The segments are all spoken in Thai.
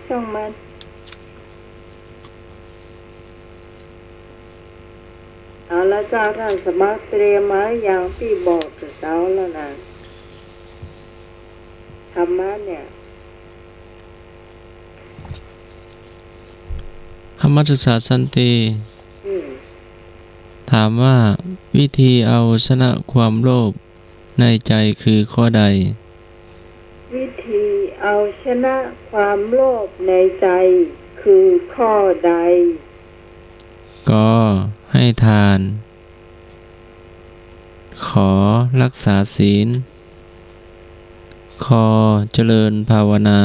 ช่องมันเอาละเจ้าท่านสมัครเตรียมมาอย่างพี่บอกกับเจ้าแล้วนะธรรมะเนี่ยธรรมศึกษาสันติถามว่าวิธีเอาชนะความโลภในใจคือข้อใดวิธีเอาชนะความโลภในใจคือข้อใดก็ให้ทาน ขอรักษาศีลคอเจริญภาวนา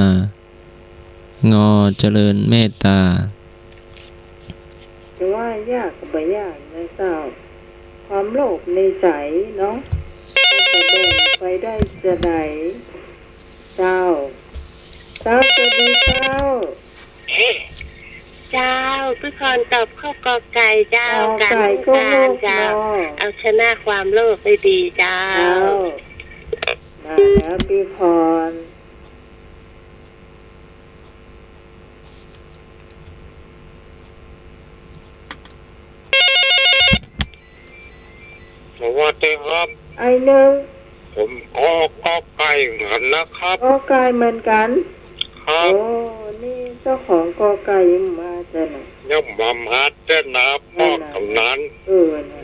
งอเจริญเมตตาจะว่ายากกับไม่ยากนะเจ้าความโลภในใจเนาะจะแบ่งไปได้จะไหนเจ้าสวัสดีเจ้าเจ้าทุกคนตอบข้อกอไก่เจ้าการการเจ้าเอาชนะความโลภได้ดีเจ้ามาแล้วพี่พรสวัสดีครับไอ้หนึ่งผมกอไก่เหมือนนะครับกอไก่เหมือนกันครับโอ้นี่เจ้าของกอไก่ยังมาจะไหนยังมาเต้นนะพ่อกำนันนะ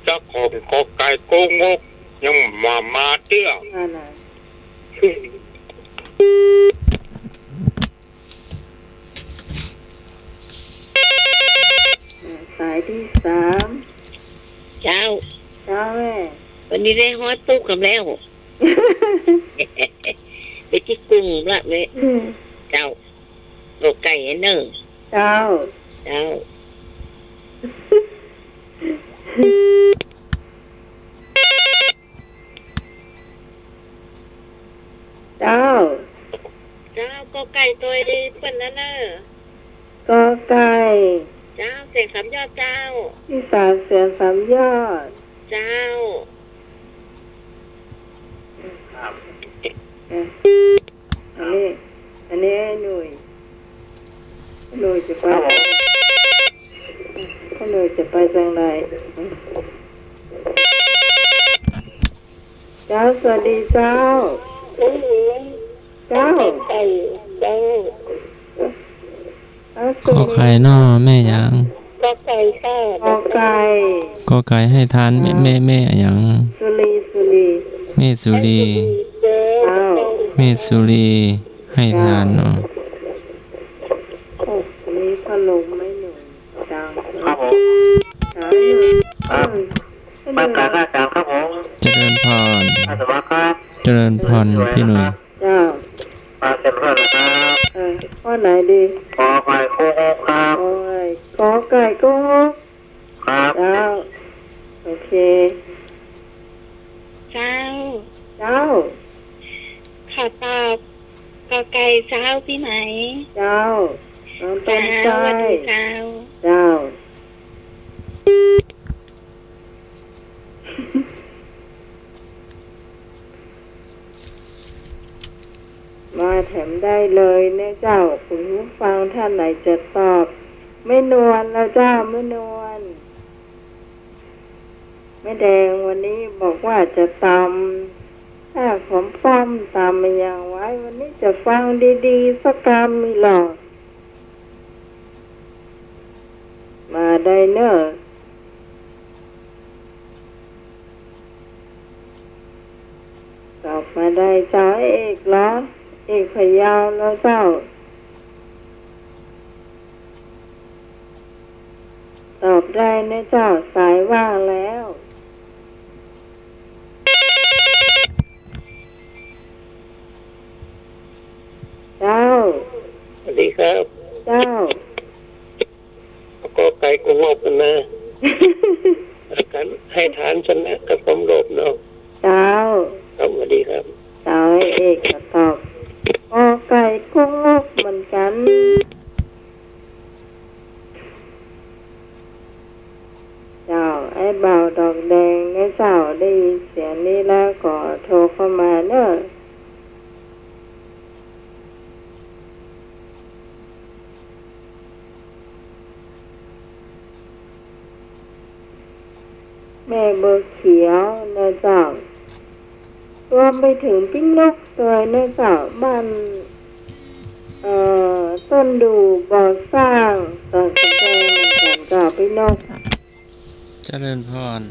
เจ้าของกอไก่โกงกยังมาเตี้ยนะสายที่3เจ้าแม่วันนี้ได้ฮอตตุ๊กกับแล้วไปที่กรุงละเลยเจ้าโลกไก่เนอเจ้าเจ้าเจ้าก็ไก่ตัวดีเพื่อนนั่นน่ะก็ไก่เจ้าเสียง3 ยอดเจ้าที่3เสียง3 ยอดเจ้าอันนี้หน่วยจะไปหน่วยจะไปจังไรเจ้าสวัสดีเจ้าเจ้าขอไข่นอแม่ยังก็ไก่ค่ะก็ไก่ให้ทานแม่ยังสุรีเมสุรีเมสุรีให้ทานเนาะนี่พัดลมไม่หนุนดังครับผมบ้านการราชการครับผมเจริญพรสวัสดีครับเจริญพรพี่หนุ่ยมาเต็มเพื่อนนะครับข้อไหนดีกอไก่โกงกครับกอไก่โกงกครับโอเคเจ้าขอตอบกอไก่เจ้าพี่ไหมเจ้าน้องต้นใจเจ้ามาแถมได้เลยเนี่ยเจ้าคุณผู้ฟังท่านไหนจะตอบไม่นวลแล้วเจ้าไม่นวลแม่แดงวันนี้บอกว่าจะตำถ้าของป้อมตำมาอย่างไว้วันนี้จะฟังดีๆสักคำมีหรอกมาได้เนอะตอบมาได้เจ้าเอกเหรอเอกพยาวแล้วเจ้าตอบได้นะเจ้าสายว่างแล้วเจ้าสวัสดีครับเจ้าก็ไก่โกงกกันนะการให้ทานชนะกับความโลภเนาะเจ้าสวัสดีครับเจ้าเอกตอบไก่โกงกเหมือนกันเจ้าไอ้บ่าวดอกแดงไอ้เจ้าได้ยินเสียงนี้แล้วก็โทรเข้ามาเนอะ แม่เบอร์เขียวนะเจ้ารวมไปถึงพี่นกตัวนะเจ้าบ้านต้นดูบ่อสร้างตอนสำเร็จเหมือนกันเจ้าพี่นก เจริญพร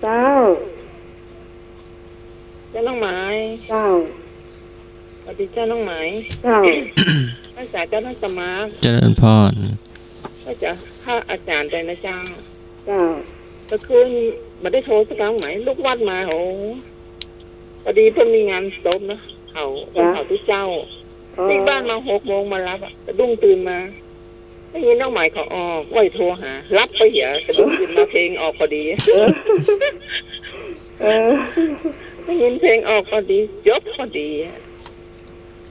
เจ้า เจ้าน้องหมาย เจ้า สวัสดีเจ้าน้องหมาย เจ้า อาจารย์เจ้าน้องสมาร์ท เจริญพร ก็จะถ้าอาจารย์ไปนะเจ้า เจ้า ก็คืนมาได้โทรสักครั้งไหมลูกวัดมาโหพอดีเพิ่งมีงานศพนะเขาทุกเจ้าที่บ้านมา6 โมงมารับอะกระดุ้งตื่นมาได้ยินน้องหมายเขาออกไหวโทรหา รับไปเหี้ยกระดุ้งตื่นมาเพลงออกพอดี ได้ยินเพลงออกพอดีจบพอดี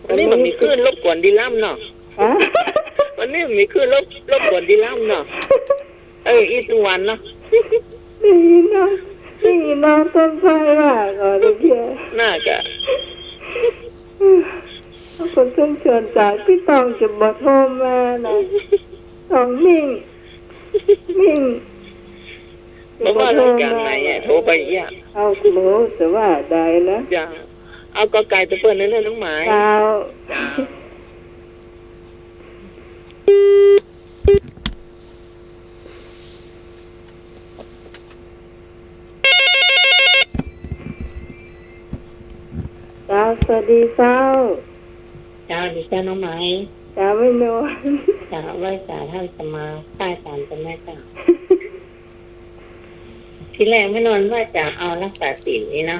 วันนี้มันมีคลื่นรบกวนดีล่ำเนาะ ฮะ วันนี้มันมีคลื่นรบกวนดีล่ำเนาะอีกวันเนาะ นี่นะนี่นะต้นไทรว่าก่อนเดี๋ยว น่าจะ คนต้องเชิญจ่ายพี่ตองจะมาโทรมานะตองมิ่ง บอกว่ารายการไหนโทรไปอ่ะ เอาหมูแต่ว่าได้นะ จะเอากอไก่ไปเปิดนั่นน้องหมาย เจ้าเจ้าสวัสดีเจ้า จ้าดิจ้าน้องหมาย เจ้าไม่นอน จ้าไหว้จ่าท่านสมาใต้ศาลเป็นแม่จ้าที่แรกไม่นอนว่าจะเอารักษาศีลนี่นะ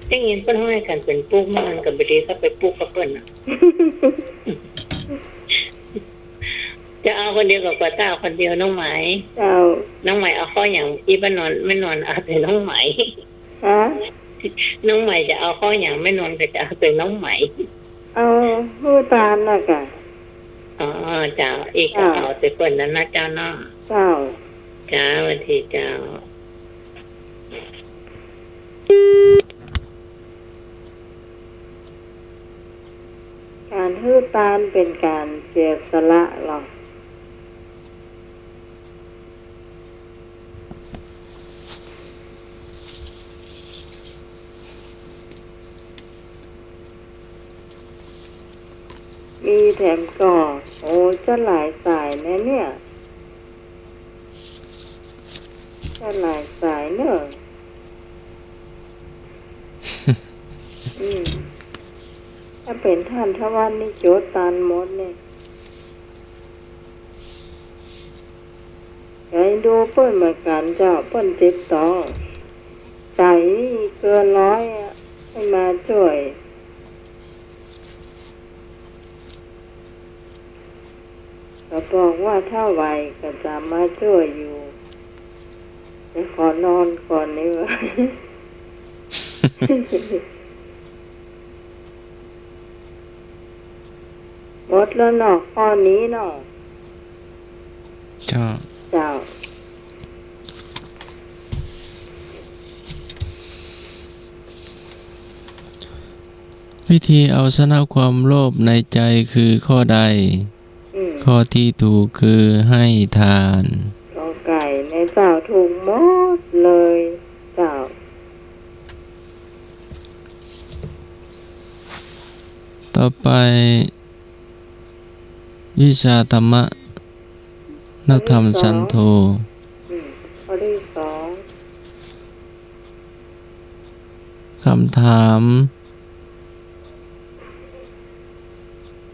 ได้ยินเปิ้นห้อยกันเป็นปุ๊กมันกับไปดีก็ไปปุ๊กกับเปิ้นอ่ะ จะเอาคนเดียวกับป้าต้าคนเดียวน้องหมาย เจ้า น้องหมายเอาข้ออย่างที่บ้านนอนไม่นอนเอาแต่น้องหมาย ฮะ น้องใหม่จะเอาข้ออย่างไม่นอนก็จะเอาแต่น้องใหม่ เอาหูตาลน่ะกะ อ๋อเจ้าอีกก็เอาแต่คนนั้นนะเจ้าน้อง เจ้า เจ้าวันที่เจ้า การหูตาลเป็นการเสียสละหรอกมีแถมก่อโอ้จะหลายสายนะเนี่ยจะหลายสายเนอะ ถ้าเป็นท่านทวันนี่โจทย์ตานหมดเนี่ยไอ้ดูเปิ้นเหมือนกันเจ้าเปิ้นติดต่อใจเกิน100อะให้มาช่วยก็บอกว่าถ้าไหวก็จะมาช่วยอยู่จะขอนอนก่อนนี่วะ หมดแล้วเนาะข้อนี้เนาะ เจ้า เจ้า วิธีเอาชนะความโลภในใจคือข้อใด ข้อที่ถูกคือให้ทาน ก็ไก่ในเจ้าถูกหมดเลยเจ้า ต่อไป วิชาธรรมะ นักธรรมสันโธ ข้อที่2คำถาม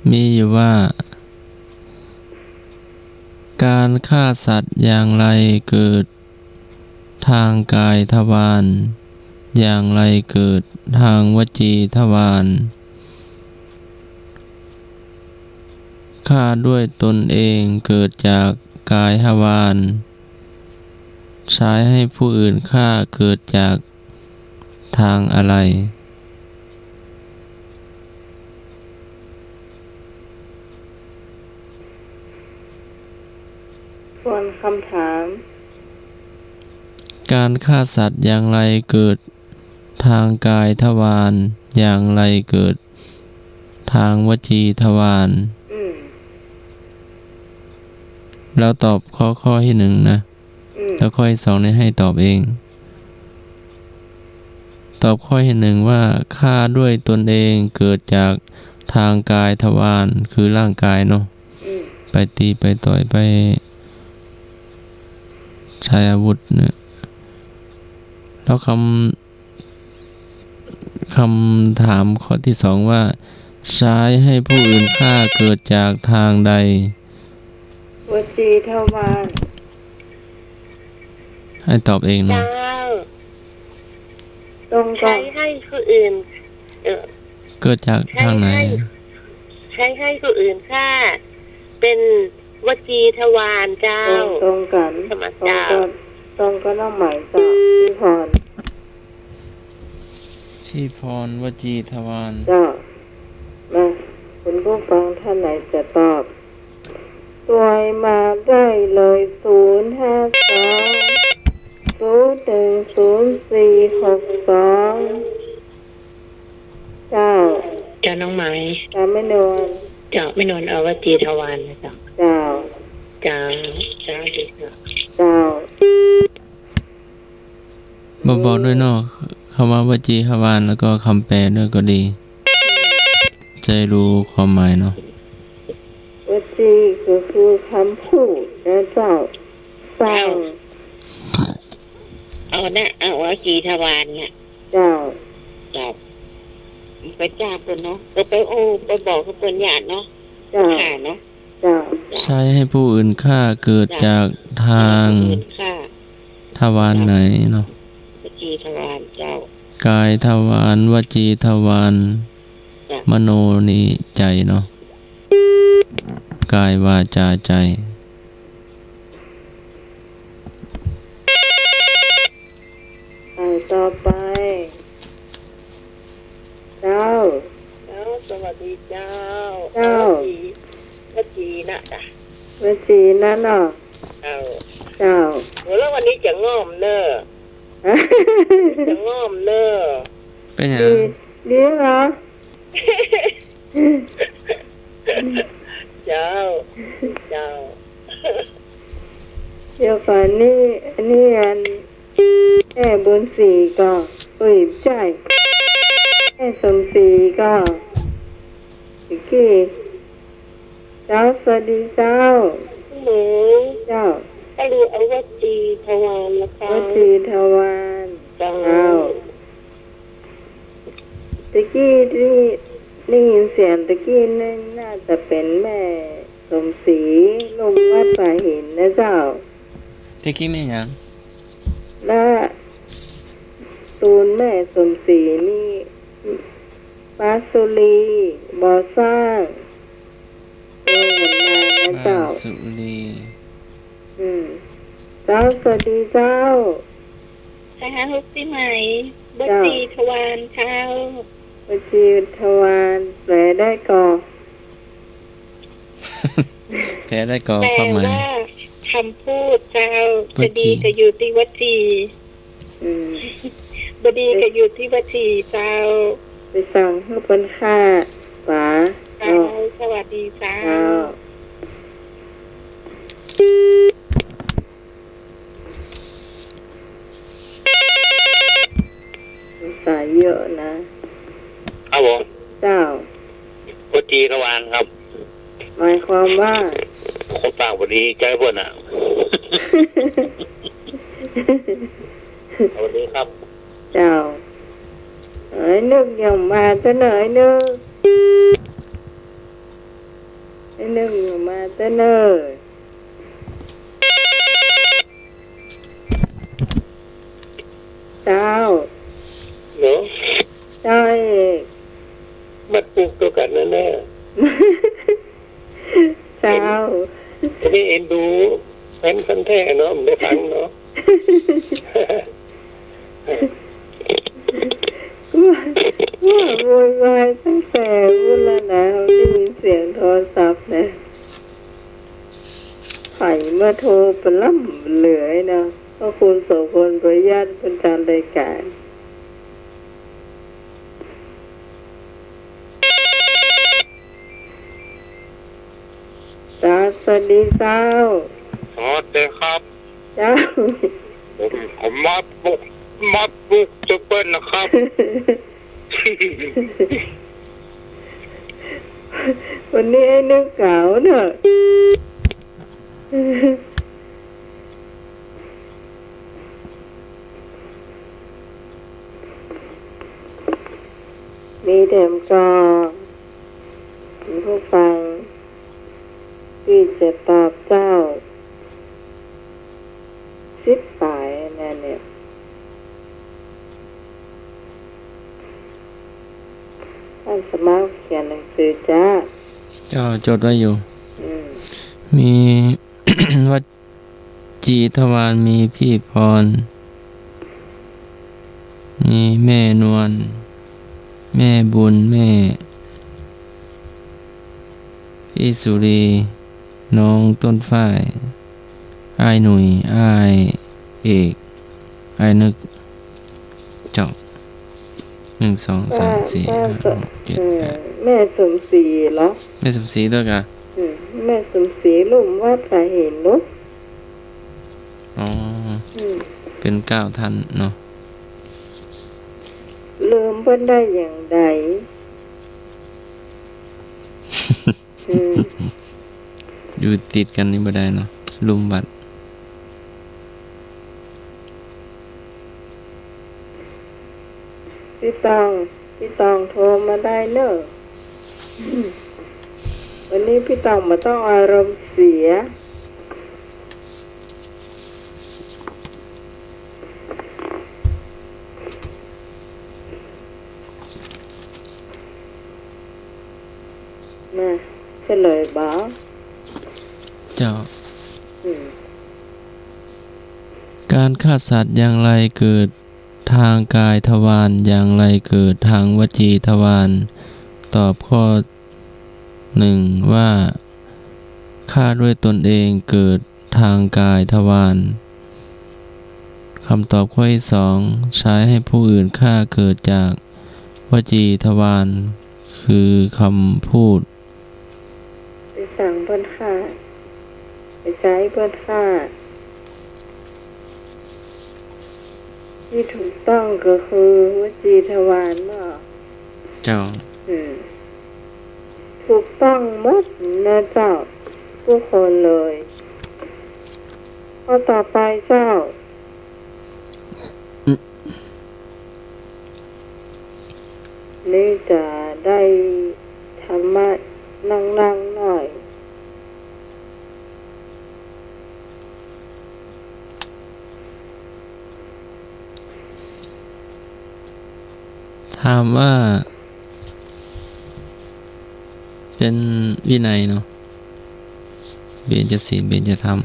มีอยู่ว่า การฆ่าสัตว์อย่างไรเกิดทางกายทวารอย่างไรเกิดทางวจีทวารฆ่าด้วยตนเองเกิดจากกายทวารใช้ให้ผู้อื่นฆ่าเกิดจากทางอะไร ส่วนคำถาม การฆ่าสัตว์อย่างไรเกิดทางกายทวารอย่างไรเกิดทางวจีทวารแล้วตอบข้อที่1นะ แล้วข้อที่สองเนี่ยให้ตอบเอง ตอบข้อที่หนึ่งว่าฆ่าด้วยตนเองเกิดจากทางกายทวารคือร่างกายเนาะ อืม ไปตีไปต่อยไปใช้อาวุธเนี่ยแล้วคำถามข้อที่สองว่าใช้ให้ผู้อื่นฆ่าเกิดจากทางใด วจีทวาร ให้ตอบเองเนาะ เจ้า ตรงกั ใช้ บ ให้ผู้อื่น เกิดจากทางไหน ใช้ให้ผู้อื่นฆ่าเป็นวจีทวารเจ้า ตรงกัน ธรรม ตรง เจ้า กันตรงก็น้องหมายเจ้าที่พร ที่พรวจีทวาร เจ้ามาคุณผู้ฟังท่านไหนจะตอบตัวมาได้เลย053 010462เจ้า เจ้าน้องไม้ ตามไม่นวล เจ้าไม่นอนเอาวจีทวารนะเจ้า เจ้า เจ้าเจ้าดีเจ้า เจ้า บอกด้วยเนาะคำว่าวจีทวารแล้วก็คำแปลด้วยก็ดี จะได้รู้ความหมายเนาะ วจีก็คือคำพูดนะเจ้าสั่ง เอาเอาวจีทวารเนี่ย เจ้า จับไปจับกันเนาะไปบอกกับคนญาติเนาะ เจ้า ค่ะเนาะ เจ้า ใช้ให้ผู้อื่นฆ่าเกิดจากทาง ค่ะ ทวารไหนเนาะ วจีทวารเจ้าก ายทวารวจีทวารมโนนิใจเนาะกายวาจาใจ ต่อไปเจ้า แล้วสวัสดีเจ้า เจ้า วจีนะจ้ะ วจีนั่นเนาะ เจ้า เจ้า แล้ววันนี้จะง่อมเนอะจะง่อมเนอะ เป็นอย่าง ดีเหรอ เจ้าเจ้า เดี๋ยวก่อนนี่อันแม่บุญศรีก็ใช่แม่สมศรีก็อีกกี่เจ้าสวัสดีเจ้า หนู เจ้า ก็ดูเอาวจีทวารนะคะ วจีทวาร เจ้า เจ้าตะกี้ที่ได้ยินเสียงตะกี้นั่นน่าจะเป็นแม่สมศรีลงวัดป่าหินนะเจ้า ตะกี้ไม่ยัง และตูนแม่สมศรีนี่ปาสุรีบ่อสร้างเดินมานะเจ้า สุรี เจ้าสวัสดีเจ้า ใช่ฮะฮุกที่ไหมวจีทวารเจ้าว จีทวารแปลได้ก่อน แปลได้ก่อ แปล ความหมาย ว่าคำพูดเจ้าจะดีก็อยู่ที่วจี อืม บดีก็อยู่ที่วจีเจ้า ไปสั่งให้เป็นค่าฝา เจ้าสวัสดีเจ้า เจ้าสายเยอะนะครับ ผม เจ้า วจีทวารครับ หมายความว่า คนปากพอดีใจพวกน่ะสวัสดีครับ เจ้าเอ้ยนึกอย่างมาจะเหนื่อยนึกนึกอย่างมาจะเหนื่อยเจ้า เนาะ เจ้าเอก บัดปลูกตัวกันแน่ เจ้า ๆจะได้เอ็นดูแฟนพันธุ์แท้เนาะผมได้ฟังเนาะ ว่าโวยวายตั้งแต่วุ้นแล้วนะได้ยินเสียงโทรศัพท์นะไข่มาโทรไปล่ำเหลือนะเพราะคุณโสพลประหยัดเป็นการรายการสวัสดีเจ้า สวัสดีครับ เจ้า ผมมาปลุกจะเปิ้ลนะครับ วันนี้ไอ้นึกเก่าเนอะมีเดิมก็ผู้ฟังที่จะตอบเจ้าสิบปลายนั่นเนี่ยท่านสมัครเขียนหนังสือจ้า เจ้าจดไว้อยู่ อืม มี วัดจีทวารมีพี่พร มีแม่นวลแม่บุญแม่พี่สุรีน้องต้นฝ้ายอ้ายหนุ่ยอ้ายเอกอ้ายนึกเจ้า1 2 3 4 5 6 7 8 แม่สมศรีเหรอ แม่สมศรีด้วยกะ แม่สมศรีลุ่มวัดสาเหตุนุ อ๋อเป็น9ท่านเนาะ ลืมเพิ่นได้อย่างใด อยู่ติดกันนี่บ่ได้เนาะลุมวัด พี่ตองโทรมาได้เนอะวันนี้พี่ตองมาต้องอารมณ์เสียมาเฉลยบ้า เจ้า การฆ่าสัตว์อย่างไรเกิดทางกายทวารอย่างไรเกิดทางวจีทวารตอบข้อ 1 ว่าฆ่าด้วยตนเองเกิดทางกายทวารคำตอบข้อที่ 2 ใช้ให้ผู้อื่นฆ่าเกิดจากวจีทวารคือคำพูด ไปสั่งเพิ่นฆ่าไปใช้เพิ่นฆ่าที่ถูกต้องก็คือวจีทวารเนาะ เจ้า ถูกต้องหมดนะเจ้าทุกคนเลยข้อต่อไปเจ้า นี่จะได้ธรรมะนั่งหน่อย ถามว่าเป็นวินัยเนาะเบญจศีลเบญจธรรม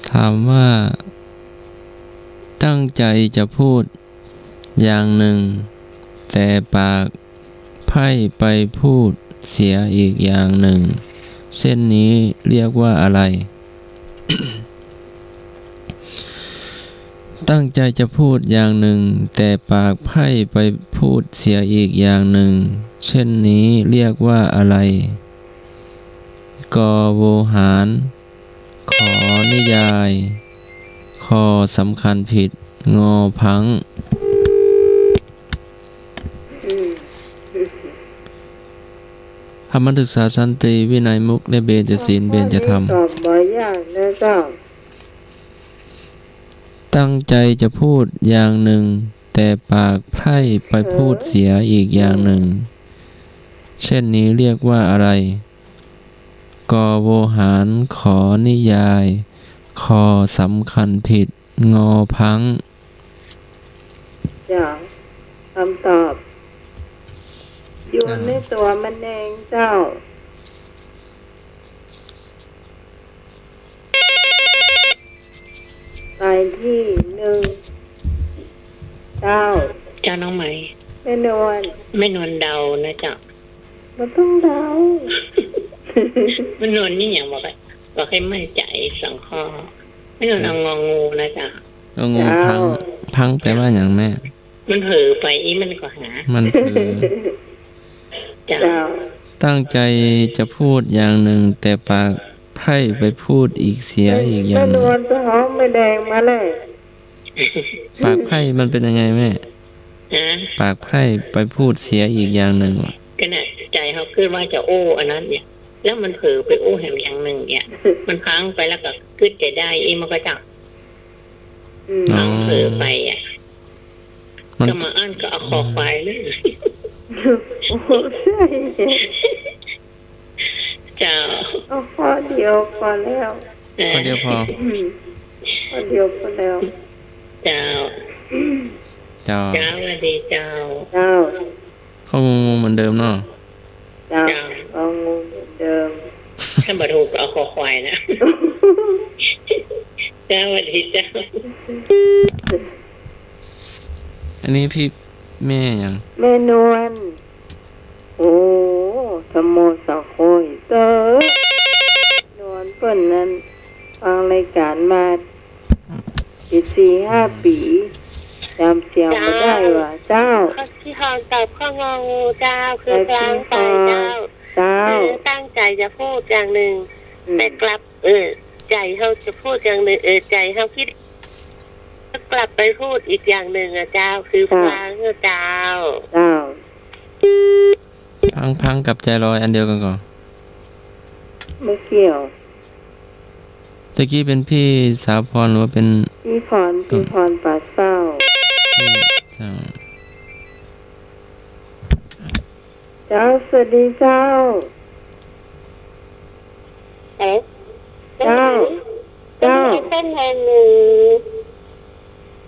ถามว่าตั้งใจจะพูดอย่างหนึ่งแต่ปากไพร่ไปพูดเสียอีกอย่างหนึ่งเส้นนี้เรียกว่าอะไร ตั้งใจจะพูดอย่างหนึ่งแต่ปากไพร่ไปพูดเสียอีกอย่างหนึ่งเช่นนี้เรียกว่าอะไรกโวหาร ขอนิยายคอสำคัญผิดงอพังธรรมศึกษาสันติวินัยมุกและเบญจศีลเบญจธรรม ตอบบ่ยากนะเจ้า ตั้งใจจะพูดอย่างหนึ่งแต่ปากไพร่ไปพูดเสียอีกอย่างหนึ่งเช่นนี้เรียกว่าอะไรกโวหารขอนิยายคอสำคัญผิดงอพัง เจ้าคำตอบอยู่ในตัวมันเองเจ้า ไปที่1 เจ้า เจ้าน้องไหม แม่นวล ไม่นวลเดานะเจ้า มันต้องเดา ไม่นวลนี่อย่างบอกให้มั่นใจ2 ข้อไม่นวลเอางองูนะเจ้า เอางูพังพังแปลว่าอย่างแม่ มันเห่อไปอีมันก็หา มันคือ เจ้า เจ้า ตั้งใจจะพูดอย่างหนึ่งแต่ปากไพ ไพร่ไปพูดอีกเสียอีกอ แม่ ย่างห น นึ่ง วลไปหอมไม่แดงมาเลย ปากไพร่มันเป็นยังไงแม่ ฮะ ปากไพร่ไปพูดเสียอีกอย่างหนึ่งว่ะ ก็น่ะใจเขาขึ้นว่าจะโอ้อันนั้นเนี่ย แล้วมันเผลอไปโอ้แหมอย่างหนึ่งเนี่ย มันพังไปแล้วก็ขึ้นจะได้อีมันก็จับ อืม พังเผลอไปอ่ะ มัน ก็มาอ่านก็เอาคอควายเลย โอ้ใช่ เจ้า เอาข้อเดียวพอแล้ว ข้อเดียวพอ อืมข้อเดียวพอแล้ว เจ้า เจ้า เจ้าสวัสดีเจ้า เจ้า เขางงๆเหมือนเดิมเนาะ เจ้าเอางูเหมือนเดิม ถ้าบัถูกก็เอาคอควายนะเจ้าสวัสดีเจ้า อันนี้พี่แม่ยัง แม่นวลโอ้ธโมสังโฆหิเตอนวลเปิ้นนั้นฟังรายการมา4-5 ปีจำเสียงไม่ได้ว่าเจ้า ข้อที่หอนตอบข้ององูเจ้าคือกลางใจเจ้า เจ้า ตั้งใจจะพูดอย่างหนึ่ง แต่กลับ ใจเขาจะพูดอย่างหนึ่งใจเขาคิดกลับไปพูดอีกอย่างหนึ่งเจ้า คือฟังเจ้า เจ้า พังกับใจลอยอันเดียวกันก่อน ไม่เกี่ยว ตะกี้เป็นพี่สาวพรหรือว่าเป็น พี่พรป่าเศร้า พี่เจ้า เจ้าสวัสดีเจ้า เอ๊ะ เจ้า เจ้า เป็นแห่งหนึ่ง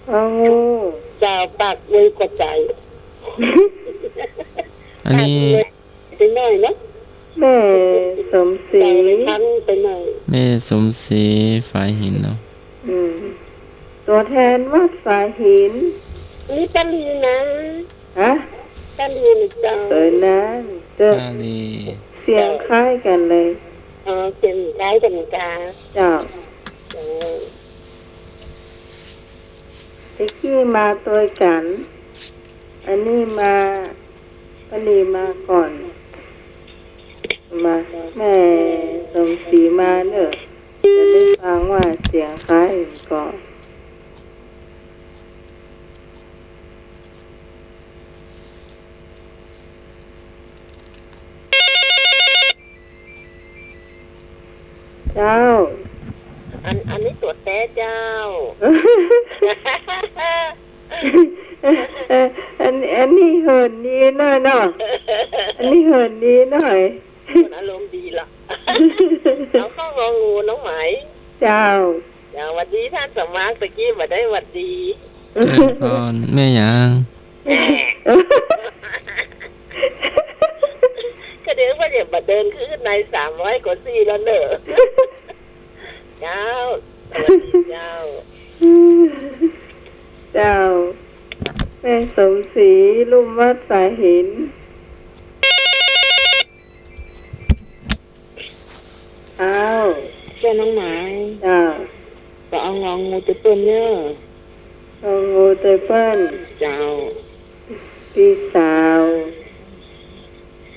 เอางู เจ้าปากมือกว่าใจ อันนี้ ไปหน่อยนะ แม่สมศรี ใจทันไปหน่อย แม่สมศรีฝ่ายหินเนาะ อืมตัวแทนวัดสายหิน นี่ตะลีนะ ฮะ ตะลีนะเจ้า นะเจอ อาลี เสียงคล้ายกันเลย เป็นได้กันจ้า เจ้าตะกี้มาตัวกัน อันนี้มาก่อน มาแม่สมศรีมาเนอะจะได้ฟังว่าเสียงคล้ายก่อนเจ้า อันนี้ตัวแต้เจ้า อันนี้เหินดีหน่อยเนาะอันนี้เหินดีหน่อย คนอารมณ์ดีล่ะ น้องเข้างองูน้องไหม เจ้า อย่างวันดีท่านสมัครตะกี้มาได้วันดี เอิ้นพรแม่หยัง ก็เดี๋ยวว่าเดี๋ยวมาเดินขึ้นใน300 กว่าซี่แล้วเนอะเจ้าสวัสดีเจ้า เจ้าแม่สมศรีลุ่มวัดสายหินอ้าว เจ้าน้องหมาย เจ้า ก็เอางองูตัวเปิ้ลเนอะ เอางูเตยเปิ้ล เจ้า พี่สาว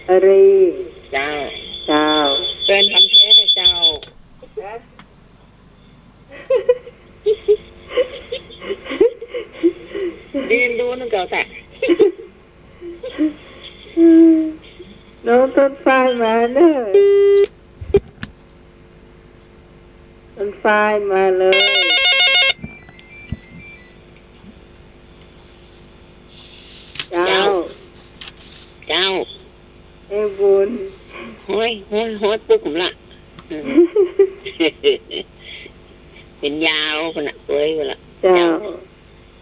อารี เจ้า เจ้า เป็นพันแท้เจ้าเรียนดูนั่นเก่าแต่ น้องต้นฝ้ายมาเนอะต้นฝ้ายมาเลยเจ้า เจ้า ไอ้บุญ โอ้ยปุ๊บผมละเป็นยาวขนาดเว้ยละ เจ้า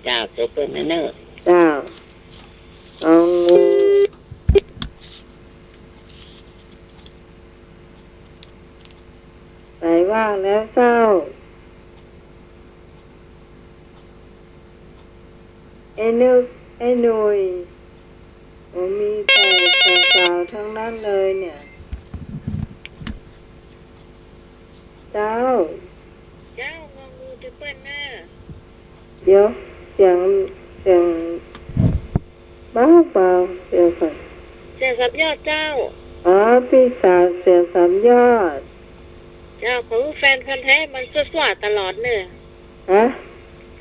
เจ้าตัวเปิ้ลนั่นเนอะ เจ้าเอางูใส่ว่างแล้วเจ้าไอ้นึกไอ้หนุ่ยผมมีแต่สาวๆทั้งนั้นเลยเนี่ยเจ้า เจ้างองูตัวเปิ้ลเนอะ เดี๋ยวเสียงเบาเดี๋ยวก่อน เจ้ากับยอดเจ้า อ๋อพี่สาวเสียงสามยอด เจ้าเขาแฟนพันธุ์แท้มันสวดตลอดเนอะ ฮะ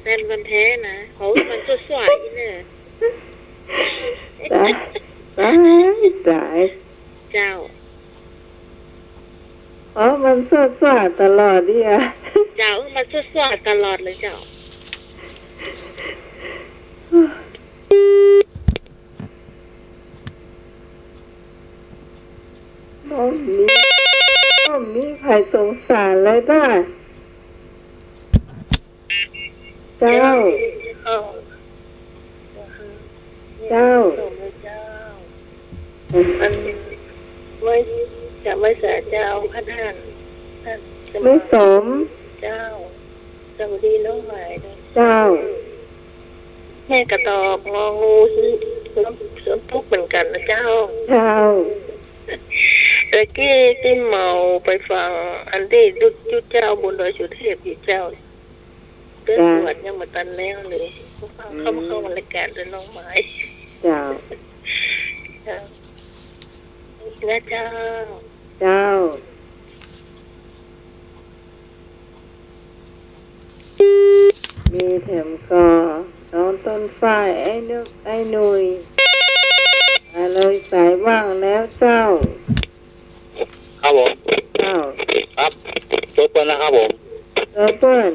แฟนพันธุ์แท้นะเขามันสวดอีเนอะ ตายตายตาย เจ้า อ๋อมันสดสดตลอดดิอ่ะ เจ้ามันสวดตลอดเลยเจ้า น้องมีใครสงสารเลยได้เจ้า เจ้า มันไม่จะไม่เสียเจ้าพระท่าน ไม่สม เจ้าสวัสดีน้องใหม่นะ เจ้า แม่กระตอกงองูซื้อทุกข์เหมือนกันนะเจ้า เจ้า ตะกี้ที่เมาไปฟังอันที่จุดเจ้าบนดอยสุเทพอยู่เจ้าเดินตรวจยังมาตันแล้วเลยเข้ามาละแกนด้วยน้องไม้ เจ้า เจ้านะเจ้า เจ้า มีแถมกอน้องต้นฝ้ายไอ้นึกไอ้หนุยมาเลยสายว่างแล้วเจ้า ครับผม เจ้า ครับจบแล้วนะครับผม เจ้าเปิ้ล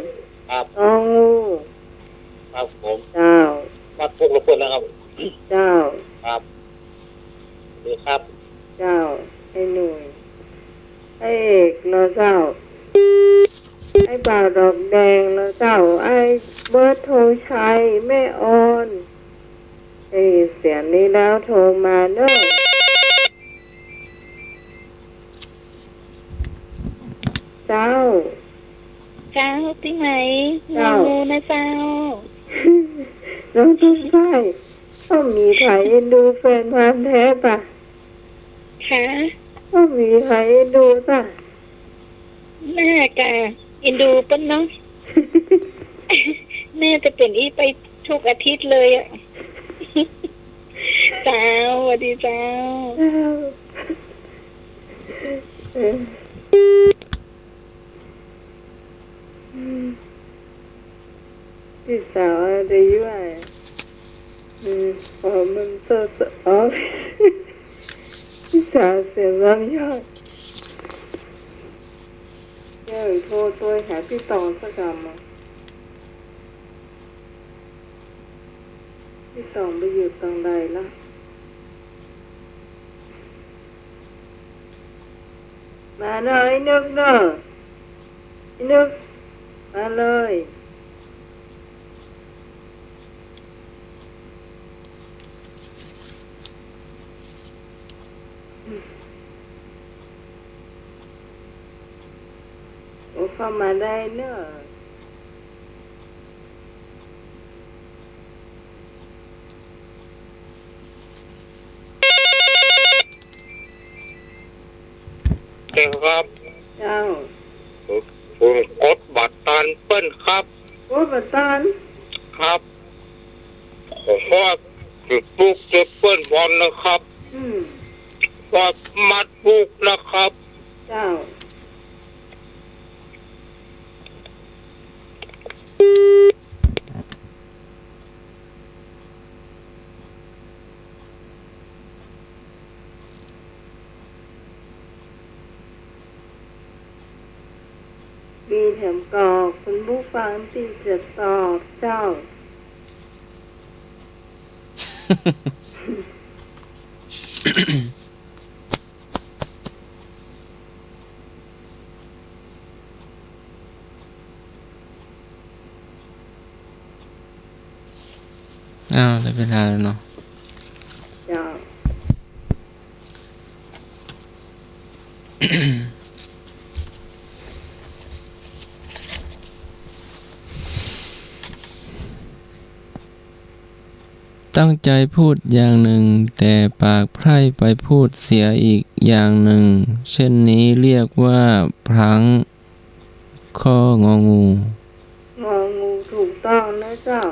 ครับ น้องงู ครับผม เจ้า มาพวกเราเพื่อนแล้วครับ เจ้า ครับดีครับ เจ้า ไอ้หนุยไอ้เอกเนาะเจ้า ไอ้บ่าวดอกแดงเนาะเจ้า ไอ้เบิร์ดโทรชัยแม่ออนไอ้เสียงนี้แล้วโทรมาเนอะเจ้า เจ้าที่ไหน เจ้า งูนะเจ้า น้องต้นไส้ต้องมีใครเอ็นดูแฟนพันธุ์แท้ปะ ค่ะ ต้องมีใครเอ็นดูปะ แม่กะอินดูปะเนาะ แม่จะเป็นอีไปทุกอาทิตย์เลยอ่ะ เจ้าสวัสดีเจ้า เออพี่สาวอะไรอยู่อ่ะอ๋อมันเจออ๋อพี่สาวเสียงร้องยอดเดี๋ยวโทรตัวหาพี่ตองสักคำอ่ะพี่ตองไปอยู่ตรงใดล่ะมาหน่อยนึกเนอะนึกมาเลยโอ้เข้ามาได้เนอะเก่งครับ เจ้า ผมกดบัตรตานเปิ้ลครับ โอ้บัตตัน ครับผมว่าจะปลูกจะเปิ้ลบอลนะครับ ว่ามัดปลูกนะครับ เจ้ามีแถมกรอกคุณผู้ฟังที่จะตอบเจ้า อ้าวได้เวลาแล้วเนาะ เจ้า ตั้งใจพูดอย่างหนึ่งแต่ปากไพร่ไปพูดเสียอีกอย่างหนึ่งเช่นนี้เรียกว่าพลั้งข้ององู งองูถูกต้องนะเจ้า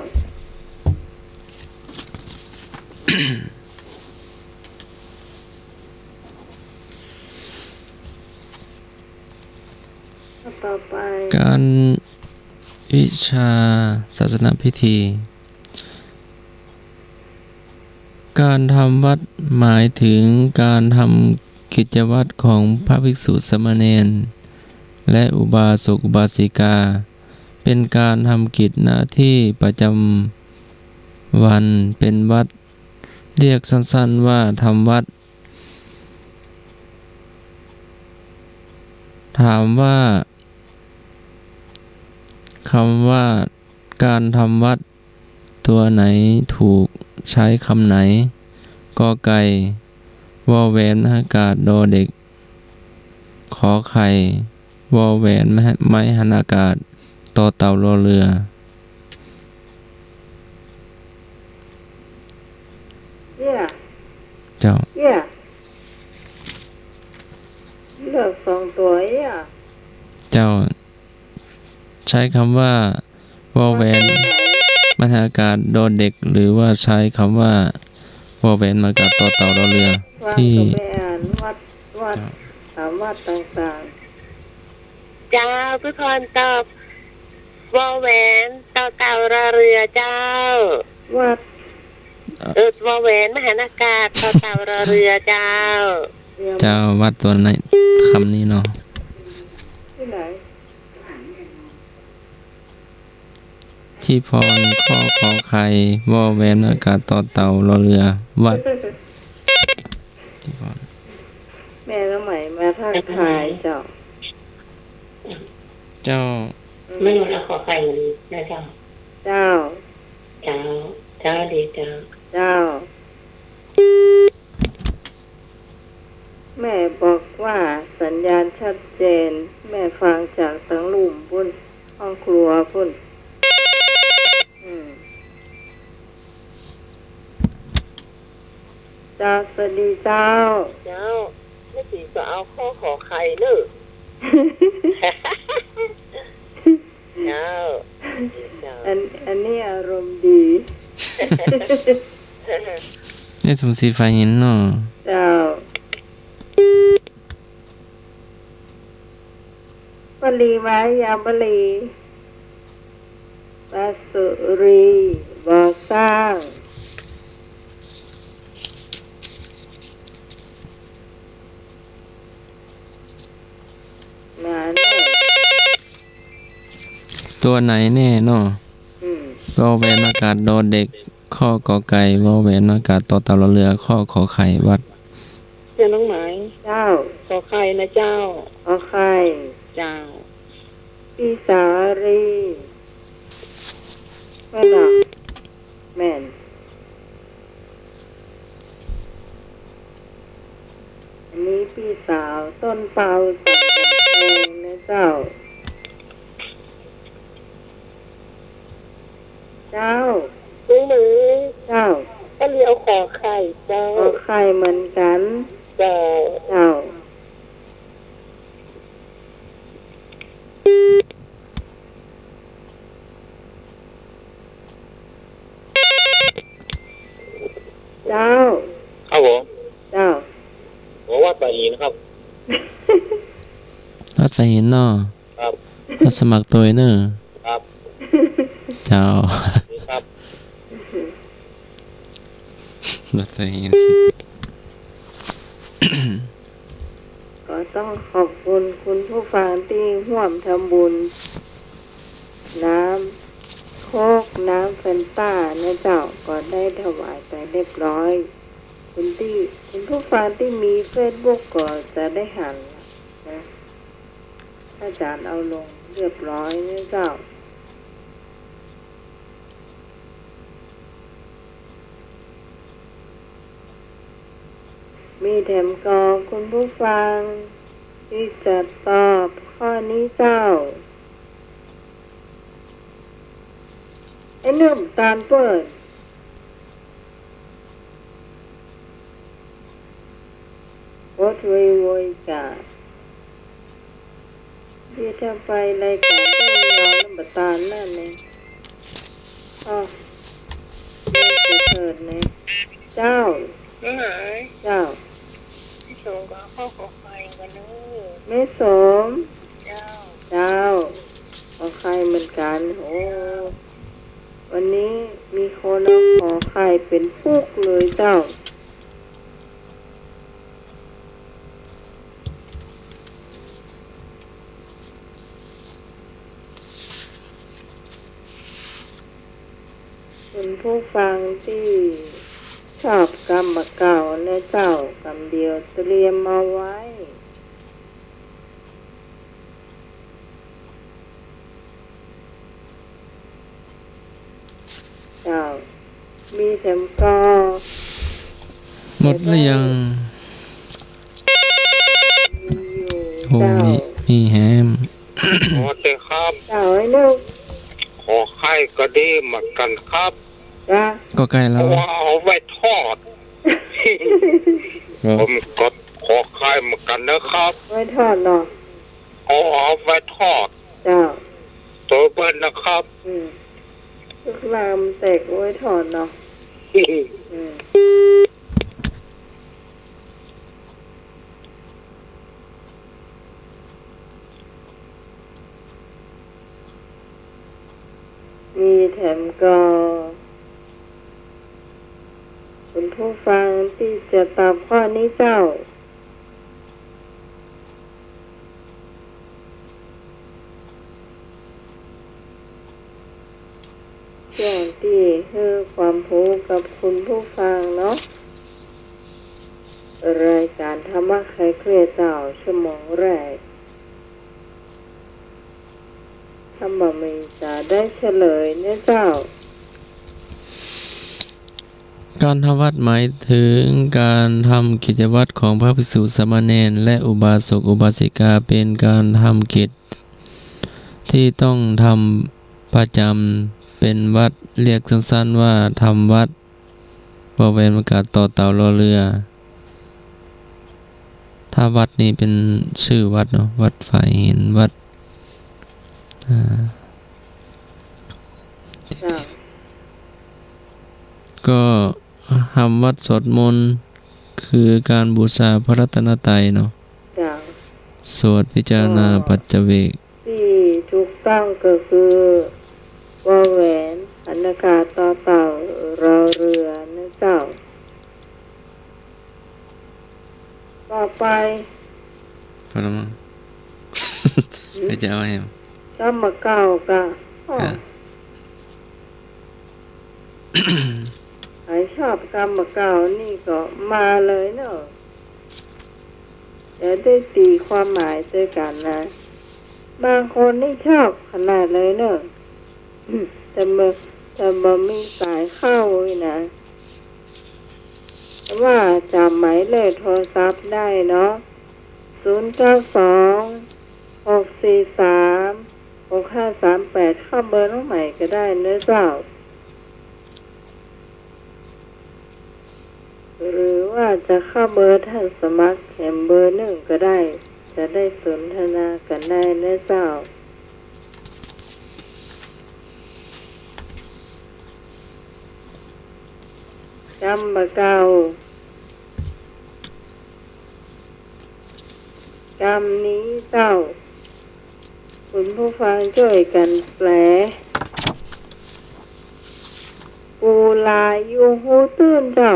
พ ต่อไป การวิชาศาสนพิธี การทำวัดหมายถึงการทำกิจวัตรของพระภิกษุสามเณรและอุบาสกอุบาสิกา เป็นการทำกิจหน้าที่ประจำวันเป็นวัด เรียกสั้นๆว่าทำวัด ถามว่าคำว่าการทำวัดตัวไหนถูกใช้คำไหนกอไก่วอแหวนมหากาศดอเด็กขอไข่วอแหวนไม้หันอากาศต่อเต่ารอเรือ yeah เจ้า yeah เลือก2 ตัว yeah เจ้า ใช้คำว่าวอแหวนมหาอากาศดอเด็กหรือว่าใช้คำว่าวอแหวนมหาอากาศต่อเต่ารอเรือ วาง ที่ ก็ไปอ่านวัดถามวัดต่าง เจ้าพี่พรตอบวอแหวนต่อเต่ารอเรือเจ้า ๆวัด วอแหวนมหานากาศต่อเต่ารอเรือเจ้า เรียน เจ้าวัดตัวไหนคำนี้เนาะ ที่ไหน ที่พรข้อขอไข่วอแหวนอากาศต่อเต่ารอเรือ วัดที่พร แม่ละไหมมาทักทายเจ้า เจ้า ไม่รู้นะขอใครมันนะเจ้า เจ้า เจ้า เจ้าดีเจ้า เจ้า แม่บอกว่าสัญญาณชัดเจน แม่ฟังจากทั้งหลุมพุ่นห้องครัวพุ่นเจ้าสวัสดีเจ้า เจ้าไม่ตีก็เอาข้อขอใครเนอะ เจ้าเจ้า อันนี้อารมณ์ดี นี่สมศรีไฟหินเนาะ เจ้าบาลีไว้ยามบาลีบาสุรีบอสร้างมาเนอะ ตัวไหนแน่เนาะ อืม วอแหวนอากาศดอเด็กข้อกอไก่วอแหวนอากาศต่อเต่ารอเรือข้อขอไข่วัด เจ้าน้องหมาย เจ้า ขอใครนะเจ้า ขอไข่ เจ้า พี่สารีแม่นอะแม่นอันนี้พี่สาวต้นเปาสังกำแพงนะเจ้า เจ้า ซื้อหรือ เจ้า ก็เลี้ยวขอไข่เจ้า ขอไข่เหมือนกัน เจ้า เจ้า เจ้า ครับผม เจ้า ผมว่าตาอีนะครับ วัดไฟหินเนาะ ครับ วัดสมัครตัวเนอะ ครับ เจ้า นี่ครับ วัดไฟหิน ก็ต้องขอบคุณคุณผู้ฟังที่ร่วมทำบุญ น้ำโคกน้ำแฟนต้านะเจ้าก็ได้ถวายไปเรียบร้อย คุณผู้ฟังที่มีเฟซบุ๊กก็จะได้หันนะอาจารย์เอาลงเรียบร้อยนะเจ้า มีแถมกองคุณผู้ฟังที่จะตอบข้อนี้เจ้าไอ้เนื่อมตาลเปิดโอ๊ตเวยโวยจ้าที่จะไปรายการที่ยาวน้ำบตาลนั่นเองอ๋อเรื่องเกิดเนี่ยเจ้า น้องหมาย เจ้า พี่ชมก็ข้อขอใครกันเนอะ แม่สม เจ้า เจ้าขอไข่เหมือนกันโอ้วันนี้มีคนเอาขอไข่เป็นปุกเลยเจ้าคุณผู้ฟังที่ชอบกรรมเก่านะเจ้ากรรมเดียวเตรียมมาไว้เจ้ามีแถมกอ หมดหรือยัง มีอยู่ โอ้ เจ้า มีแฮม สวัสดีครับ เจ้าไอ้ลูก ขอไข่ก็ดีเหมือนกันครับ จ้า ก็ใกล้ เพ แล้ว ราะว่าเอาไว้ทอด ผมก็ขอไข่เหมือนกันนะครับ ไว้ทอดเนาะ เอาไว้ทอด เจ้า ตัวเบิ้ลนะครับ ลูกลามแตกไว้ทอดเนาะมีแถมก็คุณผู้ฟังที่จะตอบข้อนี้เจ้าช่วงที่ให้ความรู้กับคุณผู้ฟังเนาะรายการธรรมะไขเครียดเจ้าชั่วโมงแรกถ้าบ่มีจะได้เฉลยเนี่ยเจ้า การทำวัดหมายถึงการทำกิจวัตรของพระภิกษุสามเณรและอุบาสกอุบาสิกาเป็นการทำกิจที่ต้องทำประจำเป็นวัดเรียกสั้นๆว่าทำวัดบริเวณประกาศต่อเต่ารอเรือถ้าวัดนี้เป็นชื่อวัดเนาะวัดฝ่ายหินวัดก็ทำวัดสวดมนต์คือการบูชาพระรัตนตรัยเนาะสวดพิจารณาปัจเจเวกที่ถูกต้องก็คือวอแหวนอากาศต่อเต่ารอเรือนะเจ้าต่อไปพอแล้วมั้งไม่จะเอาให้ก็มาเก่ากะใครชอบกรรมเก่านี่ก็มาเลยเนอะเดี๋ยวได้ตีความหมายด้วยกันนะบางคนนี่ชอบขนาดเลยเนอะแต่บ่มีสายเข้าเลยนะว่าจำหมายเลขโทรศัพท์ได้เนาะ092-643-6538เข้าเบอร์น้องใหม่ก็ได้เนื้อเจ้าหรือว่าจะเข้าเบอร์ท่านสมัครแถมเบอร์หนึ่งก็ได้จะได้สนทนากันได้นะเจ้ากรรมเก่ากรรมนี้เจ้าคุณผู้ฟังช่วยกันแปลปูลายูฮูตื้นเจ้า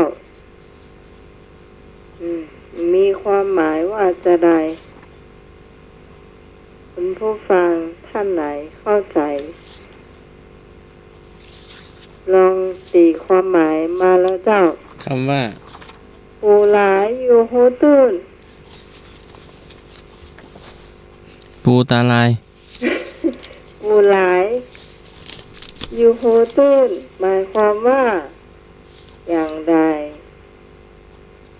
มีความหมายว่าจะได้คุณผู้ฟังท่านไหนเข้าใจลองตีความหมายมาแล้วเจ้าคำว่าปูหลายอยู่โหตื้นปูตาลาย ปูหลายอยู่โหตื้นหมายความว่าอย่างใด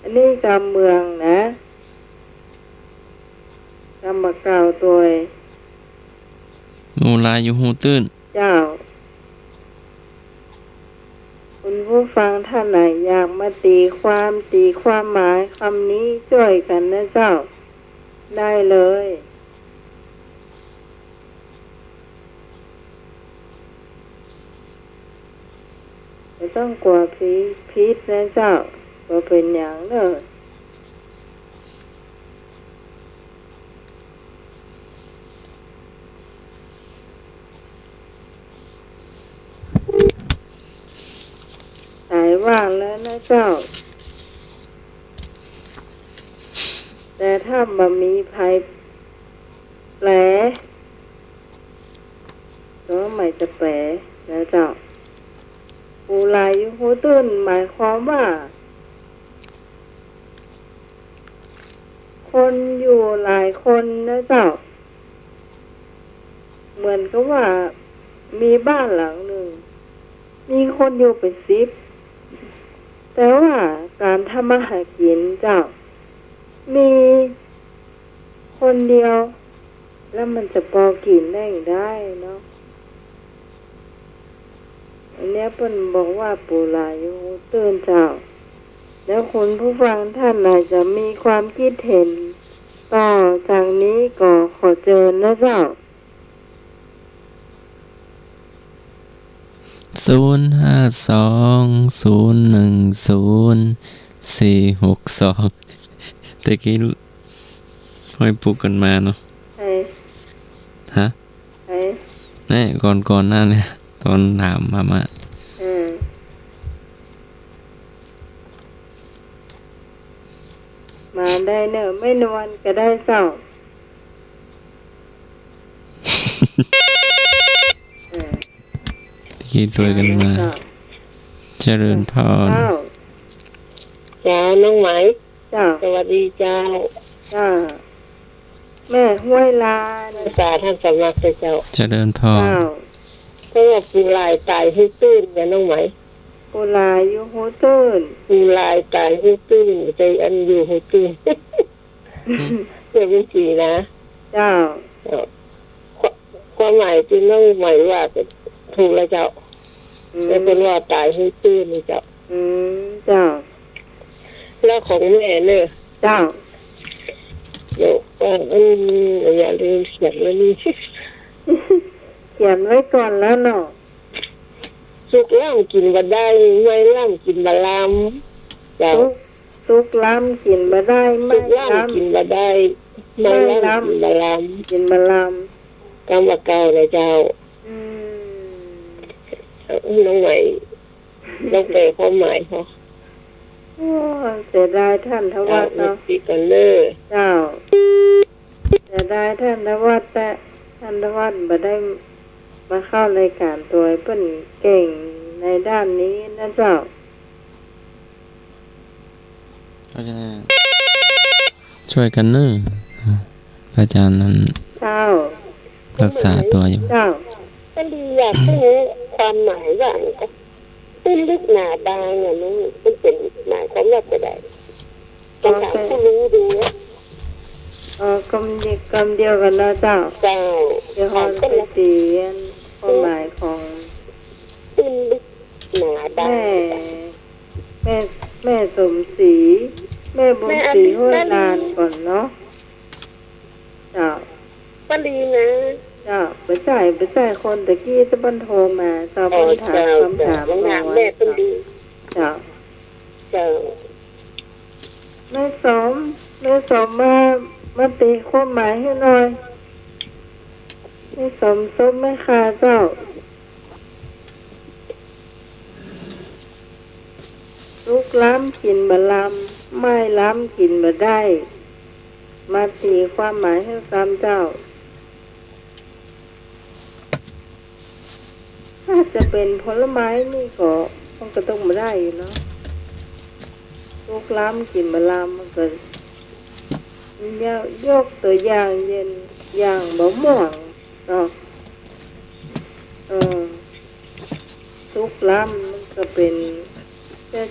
อันนี้กำเมืองนะกำมาเก่าตัวปูลายอยู่หูตื้นเจ้าคุณผู้ฟังท่านไหนอยากมาตีความหมายคำนี้ช่วยกันนะเจ้าได้เลยไม่ต้องกลัวพิษนะเจ้าว่าเป็นอย่างเนอะ ว่างแล้วนะเจ้าแต่ถ้าบ่มีภัยแปลก็ไม่จะแปลนะเจ้าปูลายอยู่หูตื้นหมายความว่าคนอยู่หลายคนนะเจ้าเหมือนกับว่ามีบ้านหลังหนึ่งมีคนอยู่เป็น10แต่ว่าการทำมาหากินเจ้ามีคนเดียวแล้วมันจะพอกินได้เนาะอันนี้เพิ่นบอกว่าปูหลายอยู่หูตื้นเจ้าแล้วคุณผู้ฟังท่านอาจจะมีความคิดเห็นต่อจากนี้ก็ขอเชิญนะเจ้า052010462ตะกี้ค่อยปลุกกันมาเนาะฮะนี่ก่อนหน้าเนี่ยตอนถามมามาได้เนอะไม่นอนก็ได้เศร้าคิดด้วยกันมาเจริญพรจ้าน้องไหมจ้าสวัสดีเจ้าจ้าแม่ห้วยลานสาท่านสำนักเจ้าเจริญพรเพราะว่าปูลายตายให้ตื้นเนี่ยน้องไหมปูลายอยู่หูตื้นปูลายตายให้ตื้นใจอันอยู่หูตื้นเดี๋ยวเป็นสีนะเจ้าความหมายที่น้องไหมว่าถูกแล้วเจ้าแต่เป็นว่าตายให้ตื้นนี่เจ้าเจ้าแล้วของแม่เนี่ยเจ้าเดี๋ยวอย่าลืมเขียนไว้นี่เขียนไว้ก่อนแล้วเนาะสุกล่ำกินบ่ได้ไม่ล่ำกินบ่ลำเจ้าสุกล้ำกินบ่ได้ไม่ล่ำกินบ่ได้ไม่ล่ำกินบ่ลำกินบ่ลำกรรมเก่าเลยเจ้าน้องใหม่ต้องแปลความหมายเขาเสียดายท่านทวัตเนาะปีกันเนอเจ้าเสียดายท่านทวัตแต่ท่านทวัตบ่ได้มาเข้ารายการตัวเพิ่นเก่งในด้านนี้นะเจ้าช่วยกันเนอะพระอาจารย์นั้นเจ้ารักษาตัวอยู่เจ้าก็ดีอยากรู้ความหมายว่าตื้นลึกหนาบางเนี่ยมันเป็นหมายความว่าอะไรต้องถามผู้รู้ดูกำเดียวกันนะเจ้าเจ้าเดี๋ยวเขาจะเตียนความหมายของตื้นลึกหนาบางแม่สมศรีแม่บุญศรีห้วยลานก่อนเนาะเจ้าก็ดีนะจ้าไปใส่คนตะกี้จะบันโทรมาตอบคำถามแม่เป็นดีจ้าแม่สมมาตีความหมายให้หน่อยแม่สมแม่ขาเจ้าลูกล้ำกินบะลำไม่ล้ำกินบะได้มาตีความหมายให้ซ้ำเจ้าถ้าจะเป็นผลไม้นี่ก็มันก็ต้องมาได้อยู่เนาะลูกล้ำกินบะลำมันก็ยกตัวอย่างเย็นอย่างบะม่วงเนาะลูกล้ำมันก็เป็น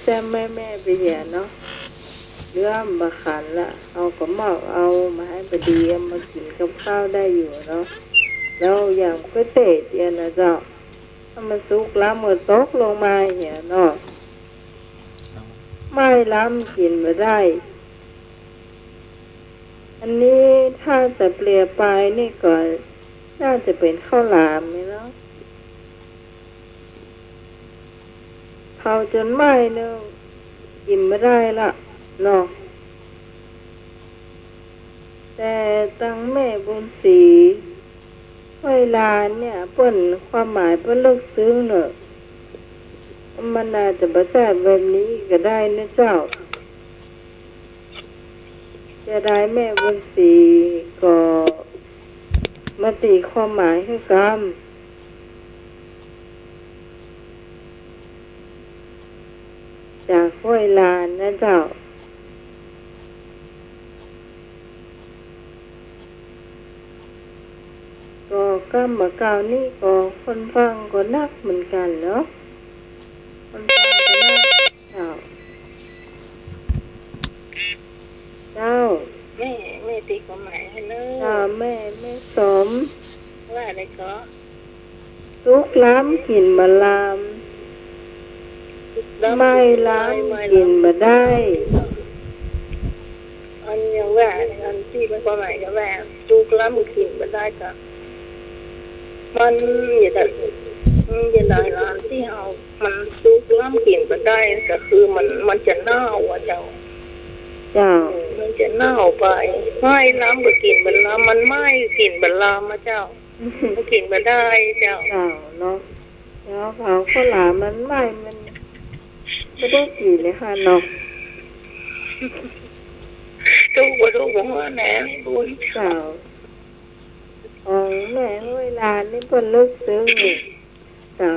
แจ้แม่ไปแย่เนาะเรื่องบะขันละเอาก็หมอกเอามาให้ประเดียมมากินกับข้าวได้อยู่เนาะแล้วอย่างก๋วยเตี๋ยวนะเจ้าถ้ามันสุกล้ำมือตกลงมาเนี่ยเนาะไม่ล้ำกินมาได้อันนี้ถ้าจะเปลี่ยนไปนี่ก็น่าจะเป็นข้าวหลามนี่เนาะเผาจนไหม้เนาะกินไม่ได้ละเนาะแต่ตั้งแม่บุญศรีเวลาเนี่ยเปิ้นความหมายเปิ้นลึกซึ้งเนอะ มันอาจจะประสาทแบบนี้ก็ได้นะเจ้าจะได้แม่บุญศรีก็มาตีความหมายให้กรรมจากห้วยลานนะเจ้าก็กรรมมาเก่านี่ก็คนฟังก็นักเหมือนกันเนาะคนฟังก็นักเจ้าแม่ตีความหมายให้เลย แม่สม ว่าอะไรก็ ทุกล้ำกินมาลามไม่ล้ำกินมาได้ อันยังว่าอันที่เป็นความหมายก็ว่าทุกล้ำกินมาได้ก็มันอย่าได้ร้านที่เอามันทุกล้ำกินมาได้ก็คือมันจะเน่าอ่ะเจ้ามันจะเน่าไปไม่ล้ำก็กินบัลลามันไม่กินบัลลามาเจ้ามันกินมาได้เจ้าเนาะแล้วเผาข้าวหลามมันไม่ได้กินเลยค่ะเนาะทุกบอกว่าแหนบุญเจ้าแม่เวลานี่เพิ่นลึกซึ้งเจ้า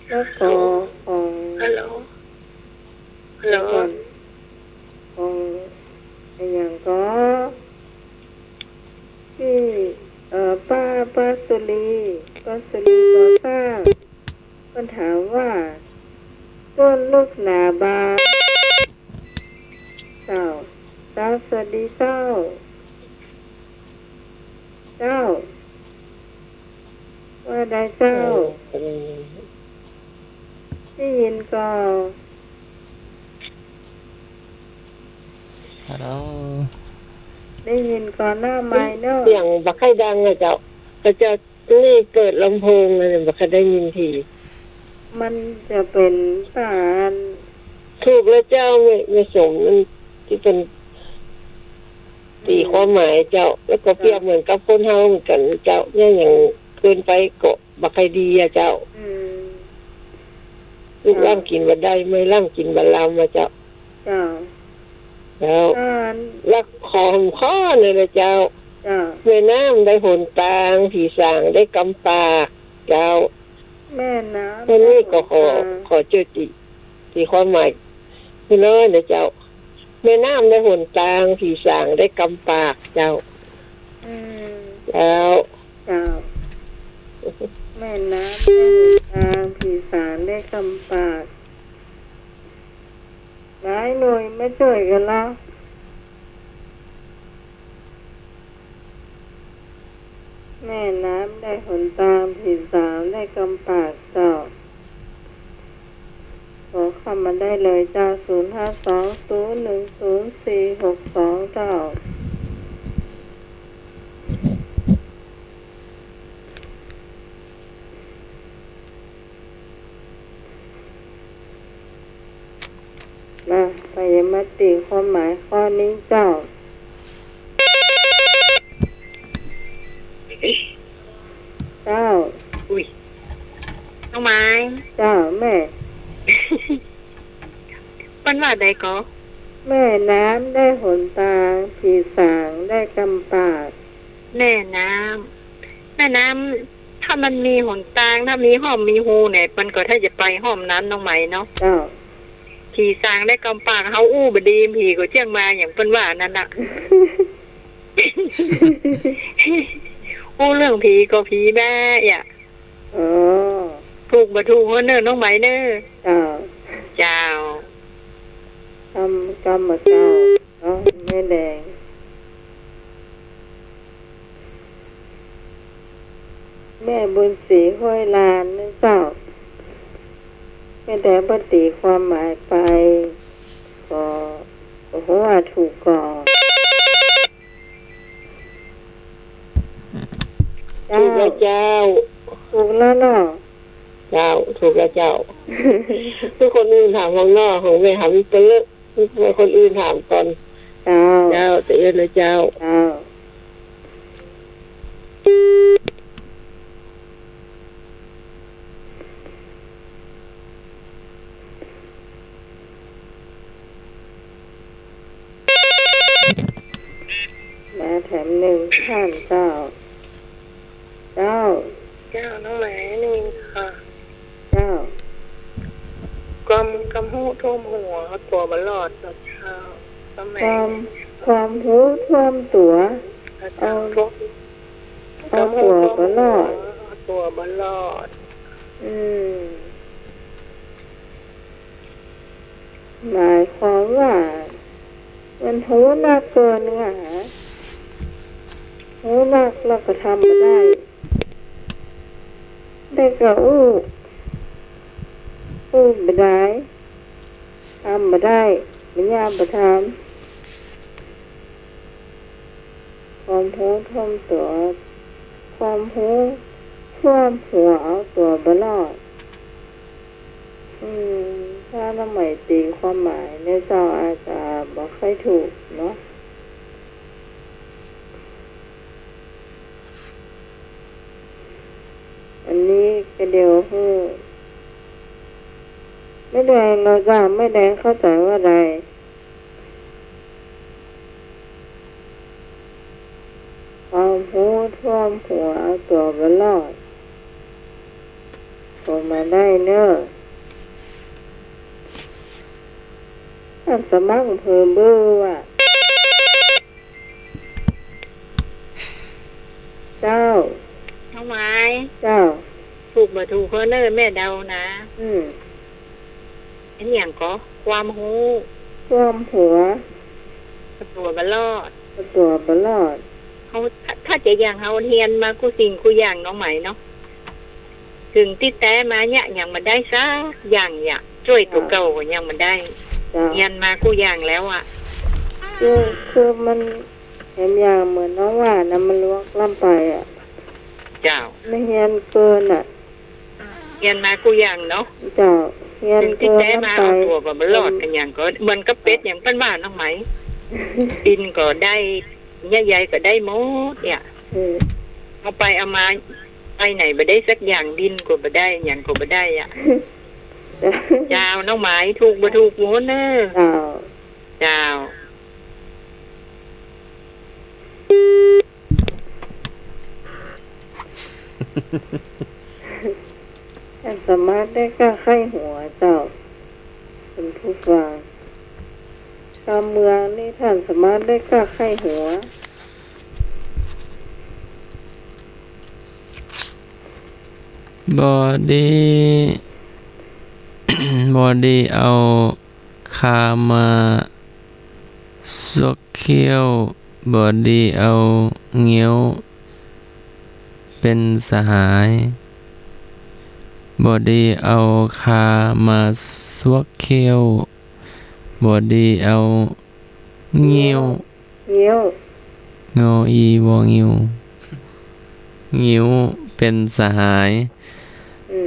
แล้วก็ฮัลโหลอย่างก็ที่ป้าสุรีก่อสร้างปัญหาว่าต้นลูกหนาบาเจ้าสวัสดีเจ้าว่าได้เจ้าได้ยินก็ฮัลโหลได้ยินก่อนหน้าไม้เนอะเสียงบักไข่ดังเลยเจ้าก็จะนี่เปิดลำโพงเลยบักไข่ได้ยินทีมันจะเป็นสารถูกแล้วเจ้าไม่สมมันที่เป็นตีความหมายเจ้าแล้วก็เปรียบเหมือนกับคนเฮาเหมือนกันเจ้าเนี่ยอย่างเกินไปก็บักไข่ดีอะเจ้าลูกล่ำกินบันได้ไม่ล่ำกินบันลามมาเจ้าแล้วรักของข้อเลยนะเจ้าแม่น้ำได้หนตางผีสางได้กำปากเจ้าแม่น้ำวันนี้ก็ขอจุติที่ความหมายคือเลยนะเจ้าแม่น้ำได้หนตางผีสางได้กำปากเจ้าแล้วแม่น้ำได้หนตางผีสางได้กำปากหลายหน่วยไม่ช่วยกันแล้วแม่น้ำได้หนตางผีสางได้กำปากเจ้าขอคำมาได้เลยเจ้า0520100462เจ้าไปมาตีความหมายข้อนี้เจ้าอุ้ยน้องไม้เจ้าแม่มันว่าใดก็แม่น้ำได้หนตางผีสางได้กำปากแม่น้ำถ้ามันมีหนตางถ้ามีห้อมมีหูเนี่ยมันก็ถ้าจะไปห้อมนั้นน้องไม้เนาะเจ้าผีสางได้กำปากเขาอู้บดีผีก็เจียงมาอย่างเป็นว่านั่นน่ะอู้เรื่องผีก็ผีแม่อ่ะถูกบ่ถูกเนอะน้องไหมเนอะเจ้าทำกรรมเจ้าแม่แดงแม่บุญศรีห้วยลานนะเจ้าแม่แต่ปฏิความหมายไปก็เพราะว่าถูกก่อถูกแล้วเจ้าถูกแล้วเนาะเจ้าถูกแล้วเจ้าทุกคนอื่นถามของนอกของแม่ถามเป็นเรื่องคนอื่นถามก่อนเจ้าแต่เอื้อนนะเจ้า มาแถมหนึ่งท่านเจ้า เจ้า เจ้าน้องหมายนี่ค่ะ เจ้าก ำหูท่วมหัวตัวบลอดตอนเช้าก็แม่ ความรู้ท่วมตัว เอาตัว เอาตัวบลอด ตัวบลอด หมายความว่ามันหูหนักเกินไงหูหนักเราก็ทำไม่ได้ ได้ก็อู้ไม่ได้ทำไม่ได้ไม่ยามประทำความหูท่วมตัว ความหูท่วมหัวเอาตัวบลอดถ้าน้ำใหม่ตีความหมายในเจ้าอาจจะบอกค่อยถูกเนาะอันนี้ก็เดียวไม่แดงเราจะไม่แดงเข้าใจว่าใดความหูท่วมหัวเอาตัวบลอดผมมาได้เนอะท่านสมัครเพิ่มเบอร์ว่ะเจ้า น้องหมาย เจ้า ถูกมาถูกเขาเนอแม่เดานะ อันอย่างก็ความหู ท่วมหัว ตัวบลอด ตัวบลอด เขาถ้าจะอย่างเขาเฮียนมากูสิ่งกูอย่างน้องหมายเนาะถึงที่แต่มาเนี่ยอย่างมันได้ซะอย่างช่วยตัวเก่าอย่างมันได้ เจ้า เฮียนมากูอย่างแล้วอ่ะ คือมันเห็นอย่างเหมือนน้องว่านะมันลวกล่ำไปอ่ะ เจ้า ไม่เห็นเกินอ่ะ เฮียนมากูอย่างเนาะ เจ้าเห็น ถึงที่ เกิน แต่มา ล่ำไป เอาตัวกับบลอดกันอย่างก็มันก็เป็ดอย่างเป็นบ้านน้องไหมดินก็ได้เนี่ยใหญ่ก็ได้หมดเนี่ยเอาไปเอามาไปไหนไปได้สักอย่างดินก็ไปได้อย่างก็ไปได้อ่ะเจ้าน้องไหมถูกบ่ถูกหมดเนอะ เจ้า เจ้า ท่านสามารถได้กล้าไข้หัวเจ้าเป็นผู้ฟังการเมืองนี่ท่านสามารถได้กล้าไข้หัว บอดี้ บอดี้เอาคามาสวกเคียวบอดี้เอาเงี้ยวเป็นสหายบอดี้เอาคามาสวกเคียวบอดี้เอาเงี้ยว เงี้ยว งออีวองิวงิวเป็นสหาย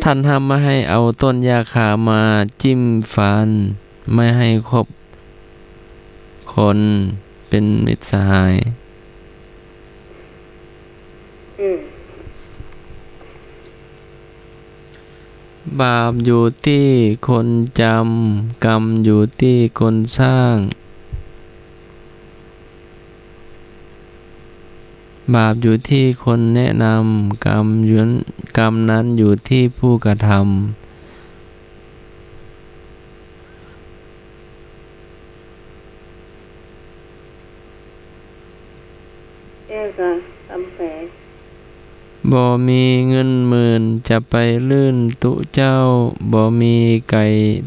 ท่านห้ามไม่ให้เอาต้นยาคามาจิ้มฟันไม่ให้คบคนเป็นมิตรสหายบาปอยู่ที่คนจำกรรมอยู่ที่คนสร้างบาปอยู่ที่คนแนะนำกรรมนั้นอยู่ที่ผู้กระทำค่ะตำแฝง บ่มีเงินหมื่นจะไปลื่นตุเจ้าบ่มีไก่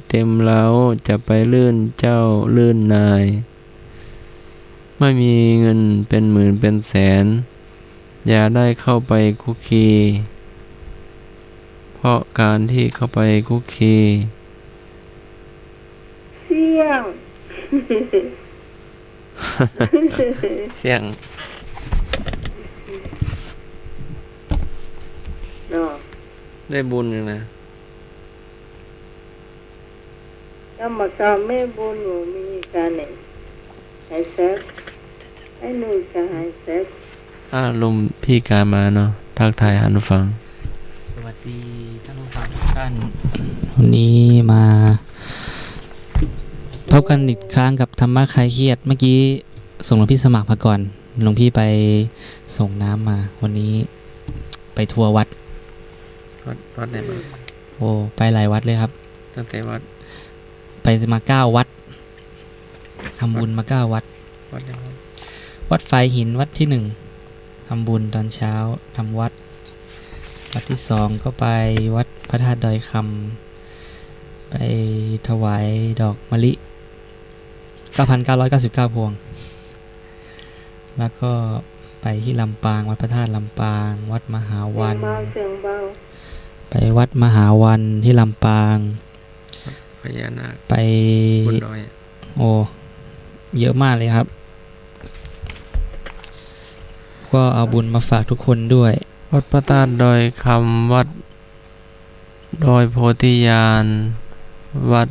เต็มเล้าจะไปลื่นเจ้าลื่นนายไม่มีเงินเป็นหมื่นเป็นแสนอย่าได้เข้าไปคุกคีเพราะการที่เข้าไปคุกคี เสี่ยง เสียง เนาะ ได้บุญอยู่นะ กรรมการไม่บุญหนูมีการไหนหายเซ็กให้หนูจะหายเซ็ก ลมพี่กามาเนาะทักทายท่านผู้ฟัง สวัสดีท่านผู้ฟังทุกท่านวันนี้มาพบกันอีกครั้งกับธรรมะคลายเครียดเมื่อกี้ส่งหลวงพี่สมัครมาก่อนหลวงพี่ไปส่งน้ำมาวันนี้ไปทัวร์วัดไหนมา โอ้ไปหลายวัดเลยครับ ตั้งแต่วัด ไปมา9 วัดทำบุญมา9 วัด วัดไหนครับ วัดไฟหินวัดที่1ทำบุญตอนเช้าทำวัดที่2ก็ไปวัดพระธาตุดอยคำไปถวายดอกมะลิ 9,999 พวงแล้วก็ไปที่ลำปางวัดพระธาตุลำปางวัดมหาวัน เสียงเบา ไปวัดมหาวันที่ลำปาง พญานาค ไป บนดอย โอ้เยอะมากเลยครับก็เอาบุญมาฝากทุกคนด้วย วัดพระธาตุดอยคำวัดดอยโพธิญาณวัด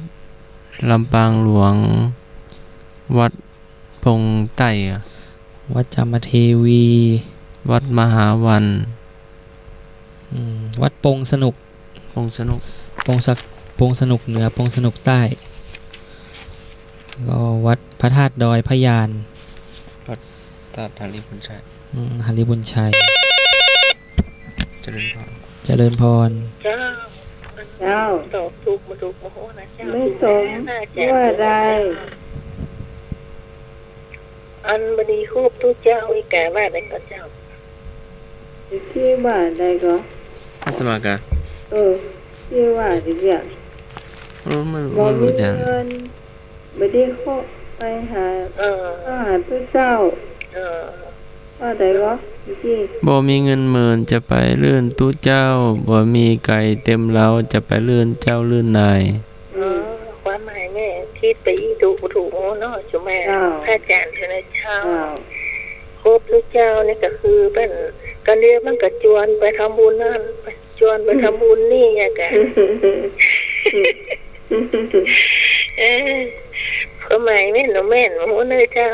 ลำปางหลวง วัดปงไต่อะ วัดจามเทวี วัดมหาวัน วัดปงสนุก ปงสนุก ปงสนุกเหนือปงสนุกใต้ก็วัดพระธาตุดอยพระยาน ตาทาริบุญชัย หาริบุญชัย เจริญพร เจริญพร เจ้า เจ้า ตกทุกข์มาทุกข์โมโหนะเจ้า ไม่สมว่าใด อันบดีคูบทุกเจ้าอีกาว่าได้ก็เจ้า ที่ว่าใดก็ อาสมากะ ที่ว่าดิเดียว ไม่ บ่มี รู้จัก เงินไม่ได้เข้าไปหา เออ อาหารพระเจ้า เออ ว่าใดก็ที่ บ่มีเงินหมื่นจะไปเลื่อนตู้เจ้าบ่มีไก่เต็มเล้าจะไปเลื่อนเจ้าเลื่อนนาย ความหมายแม่คิดไปอีถูกถูกเนาะจุแม่พระอาจารย์เทนเช้าครบทุกเจ้านี่ก็คือเป็นกันเรียกมันก็จวนไปทำบุญนั่นไปจวนไปทำบุญนี่ไงแกความหมายแม่หนูแม่หนูเนยเจ้า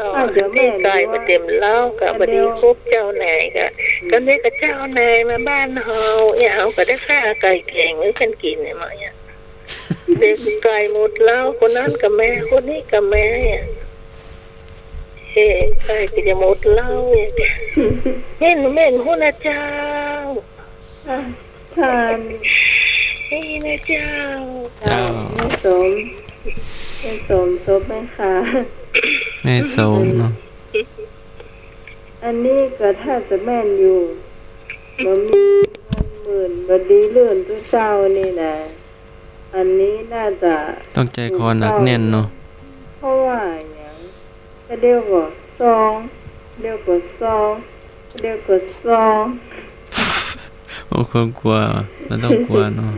ที่กายมาเต็มเล้ากับบดีครบเจ้านายก็กันเรียกกับเจ้านายมาบ้านเฮาอย่าเอาก็ได้ค่าไก่แข่งหรือกันกินเนี่ยมาเนี่ยเด็กไก่หมดแล้วคนนั้นกับแม่คนนี้กับแม่เฮ้ไก่ก็จะหมดแล้วเนี่ยแม่แม่หัวนะเจ้า ทาน นี่นะเจ้า เจ้า ไม่สมศพไหมคะ แม่โสมเนาะ อันนี้ก็ถ้าจะแม่นอยู่บ่มีเงินหมื่นบ่ดีเลื่อนพระเจ้านี่นะอันนี้น่าจะ ต้องใจคอหนักแน่นเนาะ เพราะว่าอย่างก็เดียวก็ซองเดียวก็ซองเดียวก็ซอง บางคนกลัวมันต้องกลัวเนาะ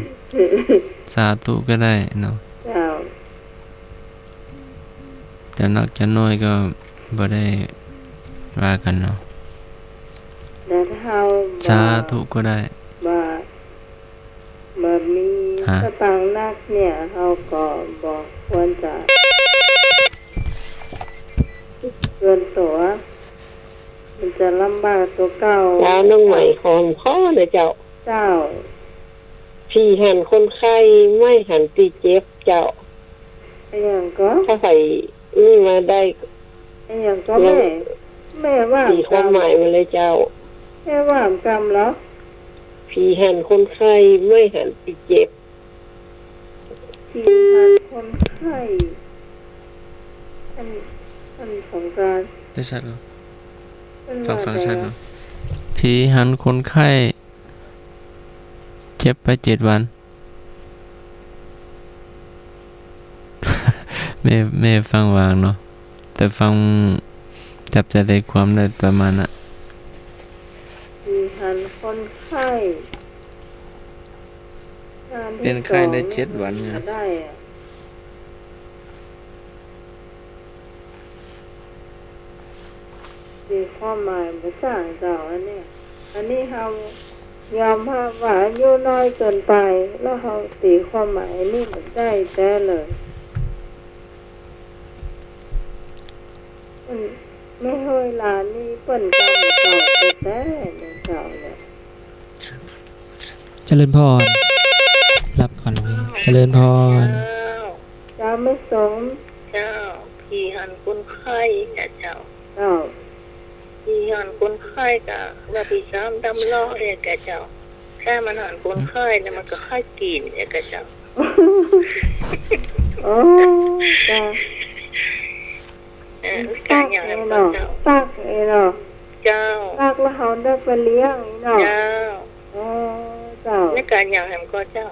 สาธุก็ได้เนาะ เจ้า แต่นักจะน้อยก็บ่ได้ว่ากันเนาะ แต่ถ้าเฮา สาธุก็ได้ บ่มีสตางค์นักเนี่ยเฮาก็บ่ควรจะเกินตัว มันจะลำบากตัวเก่า แล้วน้องใหม่หอมข้อเลยเจ้า เจ้า พี่หันคนไข้ไม่หันตีเจ็บเจ้า ไอ้หยังก็ ถ้าใครนี่มาได้ ไอ้หยังก็แม่ว่า ตีความหมายมาเลยเจ้า แม่ว่ากรรมแล้ว พี่หันคนไข้ไม่หันตีเจ็บ ที่หันคนไข้อันของการ ได้ชัดเหรอ เป็น ฟัง ว่า ชัดเหรอผีหันคนไข้เจ็บไป7 วัน แม่ฟังวางเนาะแต่ฟังจับใจได้ความได้ประมาณน่ะ ที่หันคนไข้งานที่ เป็นไข้ได้ สอง 7 วันเนี่ย ได้อะมีความหมายภาษาเจ้าอันเนี้ยอันนี้เฮายอมรับว่าอายุน้อยเกินไป แล้วเฮาตีความหมายนี่มันได้แต่เลย ไม่ห้อยหลานนี่เปิ้นกำเก่าแต่เนี่ยเก่าเนี่ย เจริญพรรับก่อนพี่เจริญพร เจ้าไม่สม เจ้าพี่หันคนไข้กับเจ้า เจ้า พี่หันคนไข้กับว่าพี่ซ้ำดำล้อเอกกับเจ้าแค่มันหันคนไข้เนี่ยมันก็ไข้กินเอกกับเจ้า โอ้เจ้า การ ตัก อย่าง เอ นั้น เนาะ เจ้า ตักเอเนาะ เจ้า ตักแล้วเขาได้ไปเลี้ยงเนาะ เจ้า โอ้เจ้า ในการอย่างแหมก็เจ้า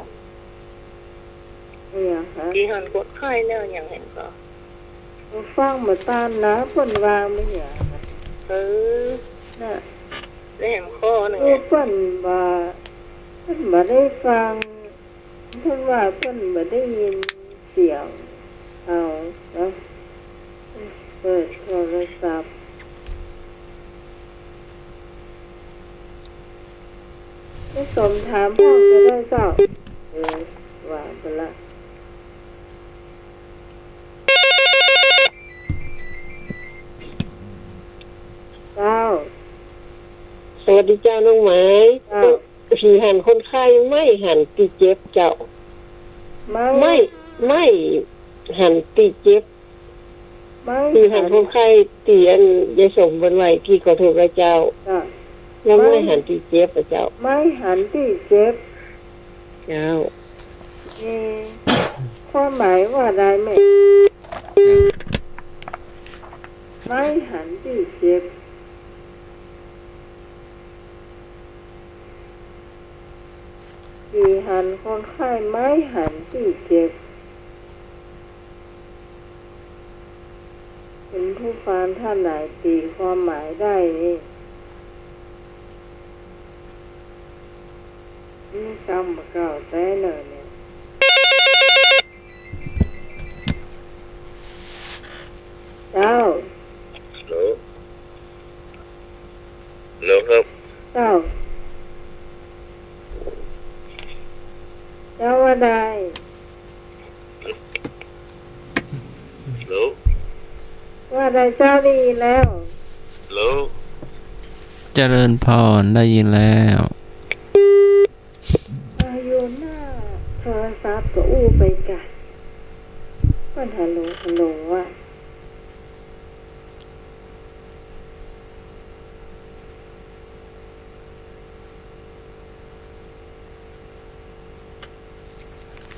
เนี่ยฮะ พี่หันคนไข้แล้วอย่างแหมก็ ฟังมาตานนะเปิ้นวางไม่เหี่ย เออ น่ะ ได้แหมข้อหนึ่ง เปิ้นว่าเปิ้นบ่ได้ฟังเพิ่นว่าเพิ่นบ่ได้ยินเสียงเอาเนาะเปิดโทรศัพท์ไม่สมถามพ่อจะได้เจ้าว่าไปละเจ้า สวัสดีเจ้าน้องหมาย เจ้า ผีหันคนไข้ไม่หันตีเจ็บเจ้าไม่หันตีเจ็บ ไม่ ผีหันคนไข้ตีอันยายสมบนไหวกี่ก็ถูกเจ้า เจ้า แล้วไม่หันตีเจ็บเจ้า ไม่หันที่เจ็บ เจ้า นี่ความหมายว่าอะไรแม่ไม่หันที่เจ็บที่หันคนไข้ไม่หันที่เจ็บเป็นผู้ฟังท่านไหนตีความหมายได้นี่นี่กำเก่าแต่เนอะเนี่ยเจ้า เหรอเหรอครับ เจ้าว่าใด เหรอ ว่าใดเจ้าดีแล้ว เหรอ เจริญพรได้ยินแล้ว อายุหน้าโทรศัพท์ก็อู้ไปกันก็ฮัลโหลว่ะ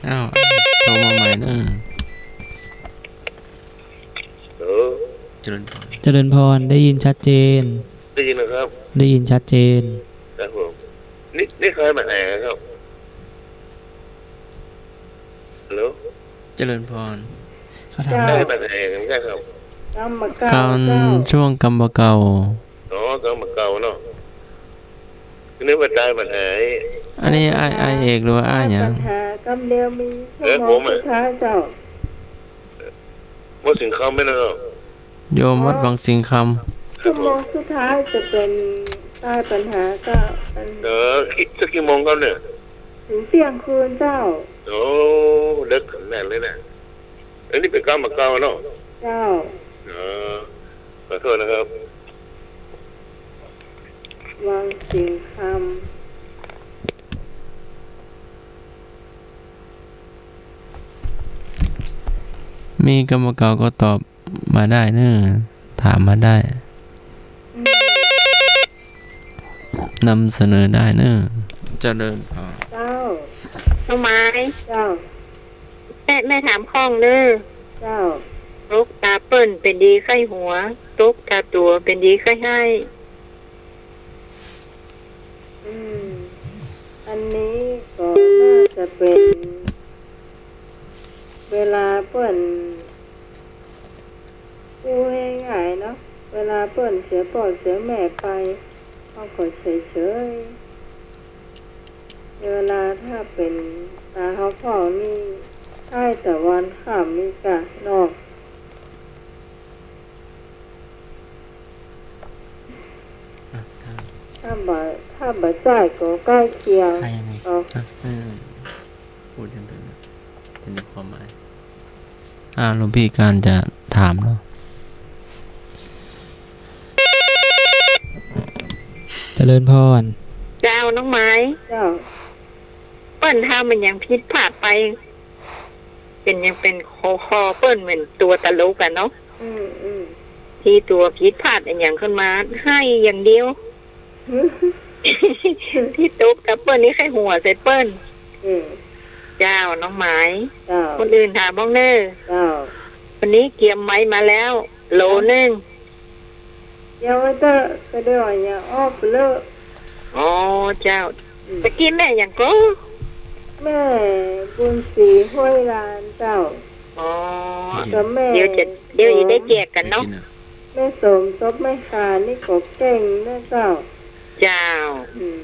อ้าวโทรมาใหม่เนอะ เหรอ เจริญพร เจริญพรได้ยินชัดเจน ได้ยินนะครับ ได้ยินชัดเจน ครับผมนี่เคยมาแอบครับเหรอ เจริญพร เขาถาม ได้ ว่า มาแอบใช่ครับ กำมาเก่า การ เจ้า ช่วงกรรมเก่า อ๋อก็มาเก่าเนาะนึกว่าตายมาแอบ อันนี้ไอเอกหรือว่าไอหยั ปั ง ญหากำเดียวมีชั่วโมงสุดท้ายเจ้า ว่าถึงเขาไม่เนาะ โยมวัดวังสิงค ชั่วโมงสุดท้ายจะเป็นใต้ปัญหาก็อัน คิดสักกี่โมงครับเนี่ย ถึงเที่ยงคืนเจ้า โอ้เด็กขนาดเลยนะอันนี้เป็นก้าวมาเก่าเนาะ เจ้า ขอโทษนะครับ วางสิ่งค ำมีกรรมเก่าก็ตอบมาได้เนอะถามมาได้ นำเสนอได้เนอะเจริญพร ำเจ้า น้องไม้ เจ้า แม่ถามข้องเด้อ เจ้า ตกตาเปิ้นเป็นดีไข้หัวตกตาตัวเป็นดีไข้ให้ อันนี้ก็น่าจะเป็น เวลาเปิ้นพูดง่ายๆเนาะเวลาเปิ้นเสียพ่อเสียแม่ไปเขาก็เฉยๆเวลาถ้าเป็นตาเขาพ่อนี่ใต้แต่วันข้ามนี่กะนอก ถ้าบ่จ่ายก็ใกล้เคียง ใครยังไง เอา พูดกันไปนะเป็นความหมายหลวงพี่การจะถามเนาะ เจริญพร เจ้าน้องไม้ เจ้า เปิ้นถ้ามันยังผิดพลาดไป เป็นยังเป็นคอเปิ้นเหมือนตัวตลกกันเนาะ อืม ที่ตัวผิดพลาดอย่างขึ้นมาให้อย่างเดียว ที่ตกกับเปิ้ลนี่แค่หัวเสร็จเปิ้ล อืม เจ้าน้องไม้ เจ้า คนอื่นถามบ้างเนอ เจ้า วันนี้เกียมไม้มาแล้ว โลนึง ยังไม่เจอก็ได้ว่าอย่างอ้อไปเลย อ๋อเจ้าตะกี้แม่อย่างก็ แม่บุญศรีห้วยลานเจ้า อ๋อ กับแม่ เดี๋ยวจะได้แจกกันเนาะ แม่สมทบแม่ขานี่ก็เก่งนะเจ้า เจ้า อืม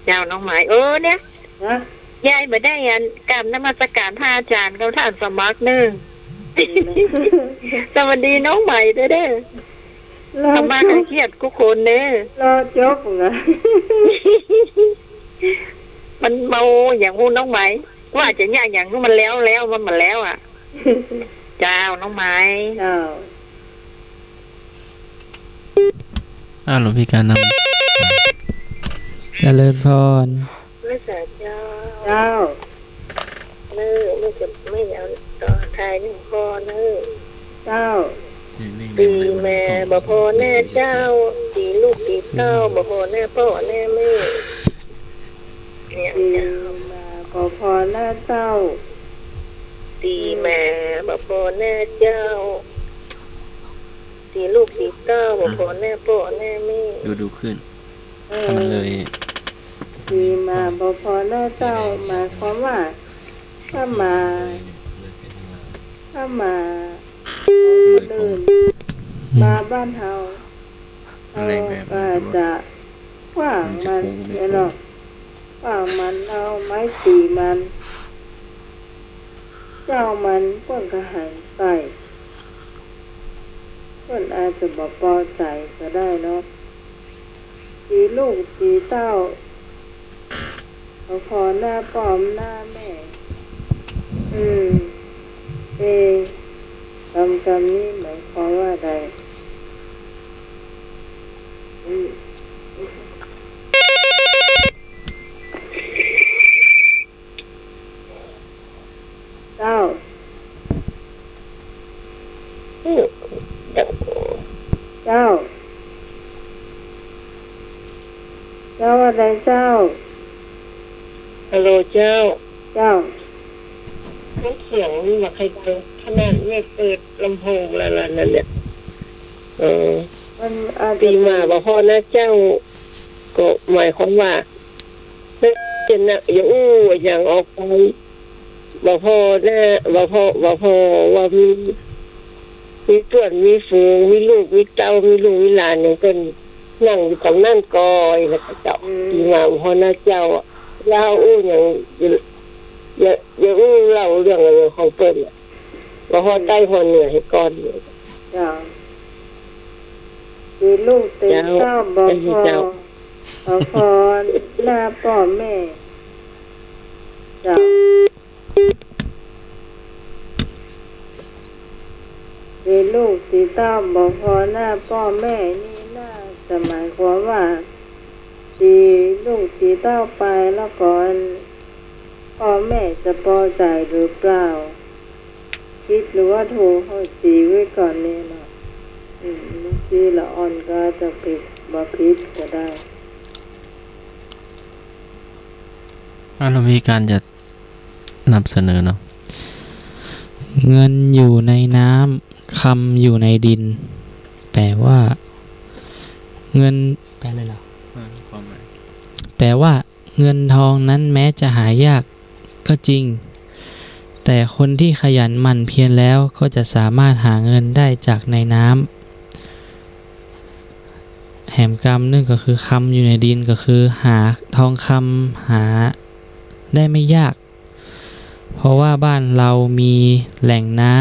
เจ้าน้องไม้เนี่ย นะ ยายมาได้ยันกรรมนมัสการพระอาจารย์เขาท่านสมัครเนึงสวัสดีน้องใหม่เด้อ รอ ทำมา จบ เครียดกุคนเด้อ รอจบไง มันเมาอย่างงูน้องไหมว่าจะยากอย่างนู้นมันแล้วมันแล้วอ่ะ เจ้าน้องไหม เจ้า หลวงพี่การน เจริญพร ไม่เสียเจ้า เจ้า ไม่จะไม่เอาต่อทายหนึ่งคอเนอ เจ้า ำ ตีแม่บ่พอแน่เจ้าตีลูกตีเต้าบ่พอแน่พ่อแน่แม่เนี่ย ดี เจ้า มาพอหน้าเจ้า ตีแม่บ่พอแน่เจ้าตีลูกตีเต้าบ่พอแน่พ่อแน่แม่ ดูขึ้น เอ มันเล อย ดีมาพอหน้าเจ้าหมายความว่าถ้ามาคนอื่นมาบ้านเฮาเราก็จะขว้างมันเนี่ยเนาะขว้างมันเอาไม้ตีมัน เจ้ามันเพิ่นก็หายไปเพิ่นอาจจะบ่พอใจก็ได้เนาะตีลูกตีเต้าเอาขอหน้าปลอมหน้าแม่เองคำนี้หมายความว่าใดเจ้า เจ้าอะไรเจ้า ฮัลโหลเจ้า เจ้า น้ำเสียงนี่มาใครดังขนาดไม่เปิดลำโพงอะไรนั่นเนี่ยมันอาจจะ ตีมาบ่พ่อนะเจ้า ก็หมายความว่าจะนะอย่างอย่างออกไปบ่พ่อนะบ่พ่อว่ามีเพื่อนมีฝูงมีลูกมีเต้ามีลูกมีหลานอย่างกันนั่งอยู่กับนั่นกอยแล้วก็เจ้าตีมาบ่พ่อนะเจ้าเล่าอย่างอย่าเล่าเรื่องอะไรของเปิ้ลบ่พ่อใต้พ่อเหนื่อยให้ก่อน เจ้าตีลูกตีเต้าบอกพอหน้าพ่อแม่เจ้าตีลูกตีเต้าบอกพอหน้าพ่อแม่นี่น่าจะหมายความว่าตีลูกตีเต้าไปแล้วก่อนพ่อแม่จะพอใจหรือเปล่าคิดหรือว่าถูกเขาตีไว้ก่อนเนี่ยนะตีละอ่อนก็จะผิดบ่ผิดก็ได้ หลวงพี่การจะนำเสนอเนาะ เงินอยู่ในน้ำคำอยู่ในดิน แปลว่า เงินแปลเลยเหรอแปลว่า เงินทองนั้นแม้จะหายากก็จริง แต่คนที่ขยันหมั่นเพียรแล้วก็จะสามารถหาเงินได้จากในน้ำแหมกรรมนึงก็คือคำอยู่ในดินก็คือหาทองคำหาได้ไม่ยาก เพราะว่าบ้านเรามีแหล่งน้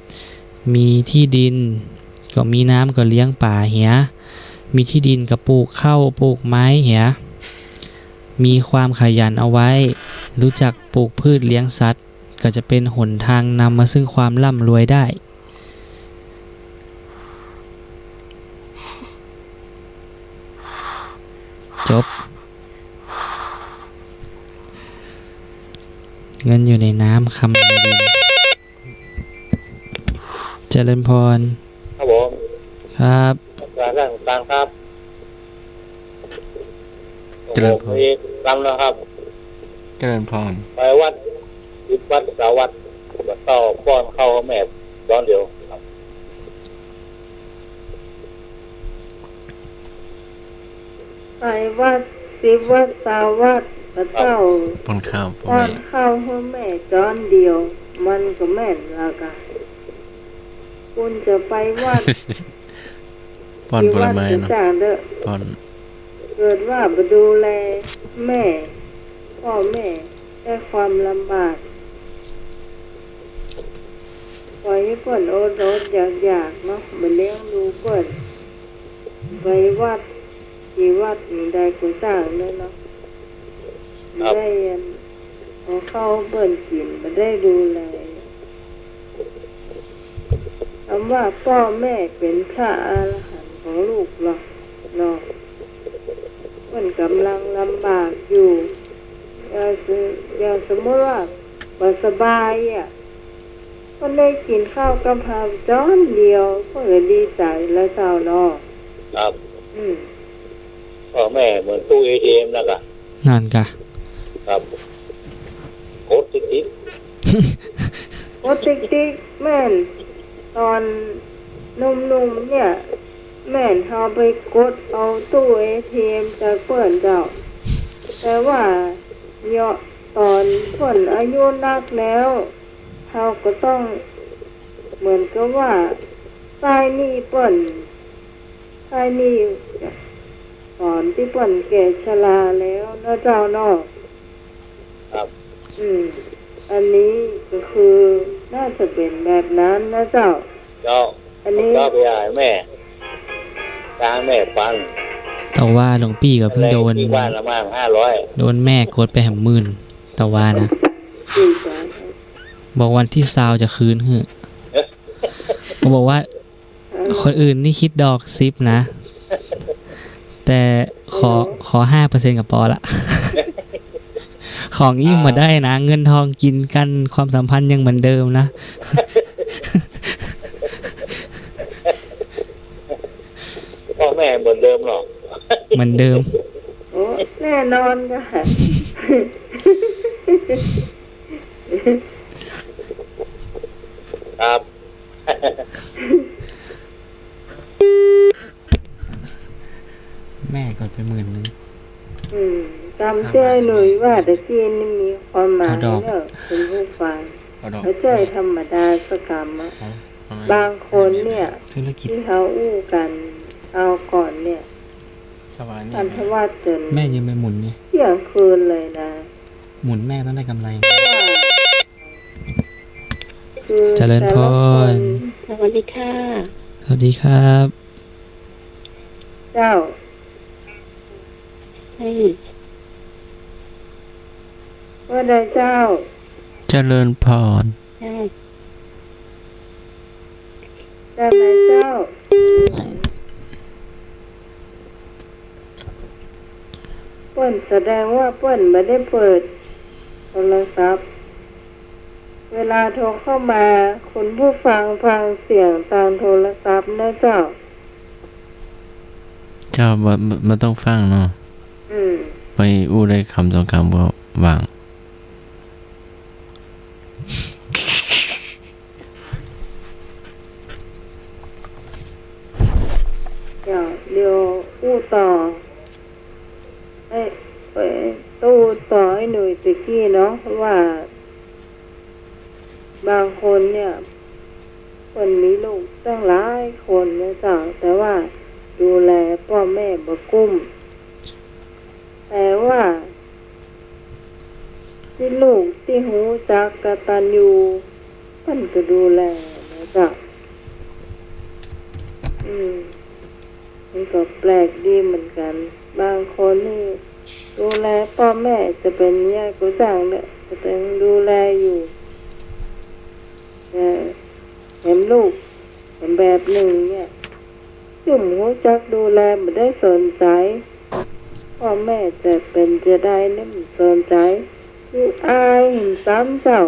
ำมีที่ดินก็มีน้ำก็เลี้ยงป่าเหียมีที่ดินก็ปลูกข้าวปลูกไม้เหียมีความขยันเอาไว้รู้จักปลูกพืชเลี้ยงสัตว์ก็จะเป็นหนทางนำมาซึ่งความร่ำรวยได้ จบ เงินอยู่ในน้ำคำอยู่ในดินเจริญพร ครับผม ครับ การร่างกายครับ เจริญพร มีกำแล้วครับ เจริญพร ไปวัดสาวัดก็ต่อป้อนเข้าแม่ตอนเดียวครับ ไปวัดสิวัดสาวัดพระเจ้า ปนข้าวพ่อ ป้อ แม่ นข้าวให้แม่จอนเดียว มันก็แม่นแล้วกันคุณจะไปวัด ป้อนผลไม้ ที่วัด เนาะ จะจ้างเด้อ ป้อน เกิดว่าไปดูแลแม่ พ่อแม่ได้ความลำบากปล่อยให้เพิ่นโอดรดอยากๆเนาะมาเลี้ยงดูเพิ่นไปวัดที่วัดนี่ได้กุศลเลยเนาะได้เอาเข้าเพิ่นกินมาได้ดูแลคำว่าพ่อแม่เป็นพระอรหันต์ของลูกหรอกเนาะเพิ่นกำลังลำบากอยู่อย่างสมมติว่าบ่สบายอ่ะก็ได้กินข้าวกะเพราจ้อนเดียวก็ดีใจแล้วเจ้าเนาะ ครับ อืม พ่อแม่เหมือนตู้ ATM นะกะ นั่นกะ ครับกดติ๊ก โอ้ติ๊กๆแม่นตอนหนุ่มๆเนี่ย แม่นเฮาไปกดเอาตู้ ATM จากเปิ้นเจ้า แต่ว่าเยาะตอนเพิ่นอายุนักแล้วเฮาก็ต้องเหมือนกับว่าใต้หนี้เปิ้นใต้หนี้ตอนที่เปิ้นแก่ชราแล้วนะเจ้าเนาะ ๆครับ อันนี้ก็คือน่าจะเป็นแบบนั้นนะเจ้า เจ้า อันนี้ เจ้าไปหาแม่ตาแม่ฟัง แต่ว่าหลวงพี่ก็เพิ่งโดน ที่บ้านละมั่ง500 โดนแม่กดไปแหมหมื่นแต่ว่านะ ดีใจ บอกวันที่20จะคืนเหอะเขาบอกว่าคนอื่นนี่คิดดอก10นะ แต่ขอ5%กับปอละ ของยิ่งมาได้นะ เงินทองกินกันความสัมพันธ์ยังเหมือนเดิมนะ พ่อแม่เหมือนเดิมหรอก เหมือนเดิม โอ้แน่นอนค่ะ ครับ แม่กดไป10,000 จำเจ้ยหนุ่ยว่าตะกี้นี่มีความหมาย เอาดอก เนอะเป็นผู้ฟัง เอาดอก แล้วเจ้ยธรรมดาสกรรมอะบางคนเนี่ย ธุรกิจ ที่เขาอู้กันเอาก่อนเนี่ย สบายนี่ พันธวัฒน์จน แม่ยังไปหมุนเนี่ย เที่ยงคืนเลยนะ หมุนแม่ต้องได้กำไร คือ เจริญพร สวัสดีค่ะ สวัสดีครับ เจ้า ให้ ว่าได้เจ้า เจริญพร ให้ ได้ไหมเจ้าเปิ้นแสดงว่าเปิ้นไม่ได้เปิดโทรศัพท์เวลาโทรเข้ามาคุณผู้ฟังเสียงตามโทรศัพท์นะเจ้า เจ้าบ่ต้องฟังเนาะ ไปอู้ได้คำสองคำก็วาง เดี๋ยวอู้ต่อไปตู้ต่อให้หน่อยตะกี้เนาะเพราะว่า บางคนเนี่ยคนมีลูกตั้งหลายคนนะเจ้าแต่ว่าดูแลพ่อแม่บ่กุ้มแต่ว่าที่ลูกที่หูจักกตัญญูเพิ่นก็ดูแลนะเจ้ามันก็แปลกดีเหมือนกัน บางคนนี่ดูแลพ่อแม่จะเป็นญาติกุศลเนี่ยจะเป็นดูแลอยู่เห็นลูกเห็นแบบหนึ่งเนี่ยจุ่มหัวจักดูแลไม่ได้สนใจ พ่อแม่จะเป็นจะได้นี่มันสนใจคืออายเห็นซ้ำเจ้า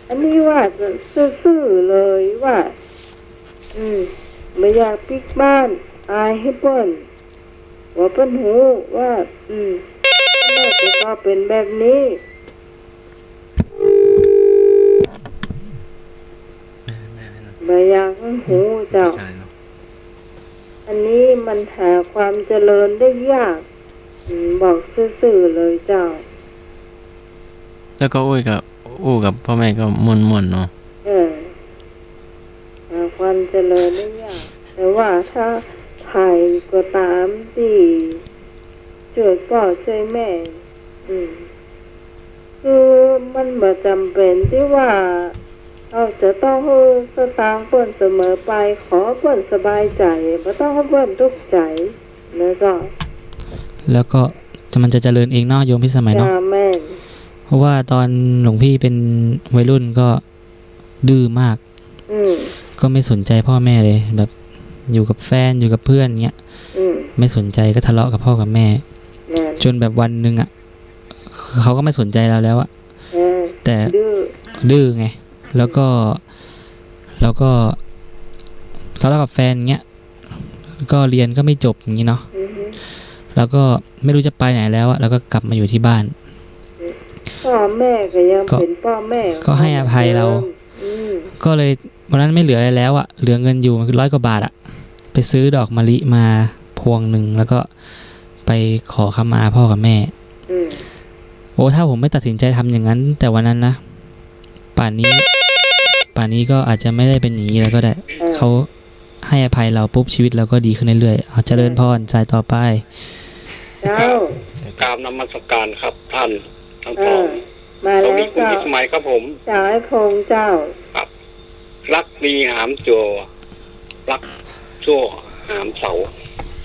อันนี้ว่าจะซื่อๆเลยว่าไม่อยากปิกบ้านอายให้เปิ้นว่าเปิ้นหูว่าแม่จะก็เป็นแบบนี้ไม่อยากให้หูเจ้า อันนี้มันหาความเจริญได้ยากบอกซื่อๆเลยเจ้า แล้วก็อู้กับพ่อแม่ก็ม่วนๆเนาะ หาความเจริญได้ยากแต่ว่าถ้าไทยก็ตามที่ช่วยพ่อช่วยแม่คือมันบ่จำเป็นที่ว่าเราจะต้องให้สตางค์เปิ้นเสมอไปขอเปิ้นสบายใจบ่ต้องให้เปิ้นทุกข์ใจนะเจ้า แล้วก็มันจะเจริญเองเนาะโยมพี่สมัยเนาะ แม่น เพราะว่าตอนหลวงพี่เป็นวัยรุ่นก็ดื้อมากก็ไม่สนใจพ่อแม่เลยแบบอยู่กับแฟนอยู่กับเพื่อนเงี้ยไม่สนใจก็ทะเลาะกับพ่อกับแม่จนแบบวันนึงอ่ะเขาก็ไม่สนใจเราแล้วอะแต่ดื้อไงแล้วก็ทะเลาะกับแฟนเงี้ยก็เรียนก็ไม่จบอย่างงี้เนาะแล้วก็ไม่รู้จะไปไหนแล้วอะแล้วก็กลับมาอยู่ที่บ้านพ่อแม่ก็ยังเป็นพ่อแม่ก็ให้อภัยเราก็เลยวันนั้นไม่เหลืออะไรแล้วอะเหลือเงินอยู่มันคือ100 กว่าบาทอะไปซื้อดอกมะลิมาพวงหนึ่งแล้วก็ไปขอขมาพ่อกับแม่โอ้ถ้าผมไม่ตัดสินใจทำอย่างนั้นแต่วันนั้นนะป่านนี้ก็อาจจะไม่ได้เป็นอย่างนี้แล้วก็ได้เขาให้อภัยเราปุ๊บชีวิตเราก็ดีขึ้นเรื่อยๆเอาเจริญพรสายต่อไปกราบนมัสการครับท่านทั้งสอง มาแล้ว คุณพิสมัยครับผม เจ้าไอ้พงเจ้าครับรักดีหามจัวรักชั่วหามเสา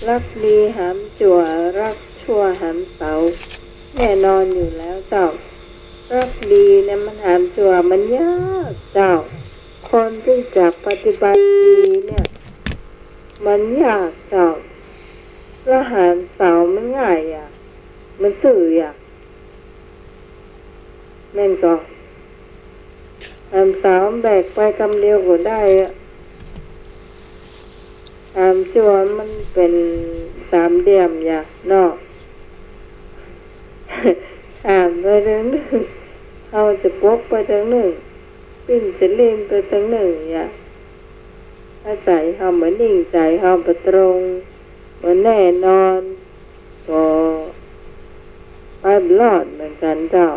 รักดีหามจั่วรักชั่วหามเสาแน่นอนอยู่แล้วเจ้ารักดีเนี่ยมันหามจั่วมันยากเจ้าคนที่จะปฏิบัติดีเนี่ยมันยากเจ้าแล้วหามเสามันง่ายอ่ะมันสื่ออ่ะแม่นก็หามเสาแบกไปกำเดียวก็ได้อ่ะหามจั่วมันเป็นสามเหลี่ยมอย่าเนาะหามไปทางหนึ่งเขาจะปกไปทางหนึ่งปิ้นจะเล่นไปทางหนึ่งอย่าถ้าใจเขาเหมือนนิ่งใจเขาประตรงเหมือนแน่นอนก็ไปรอดเหมือนกันเจ้า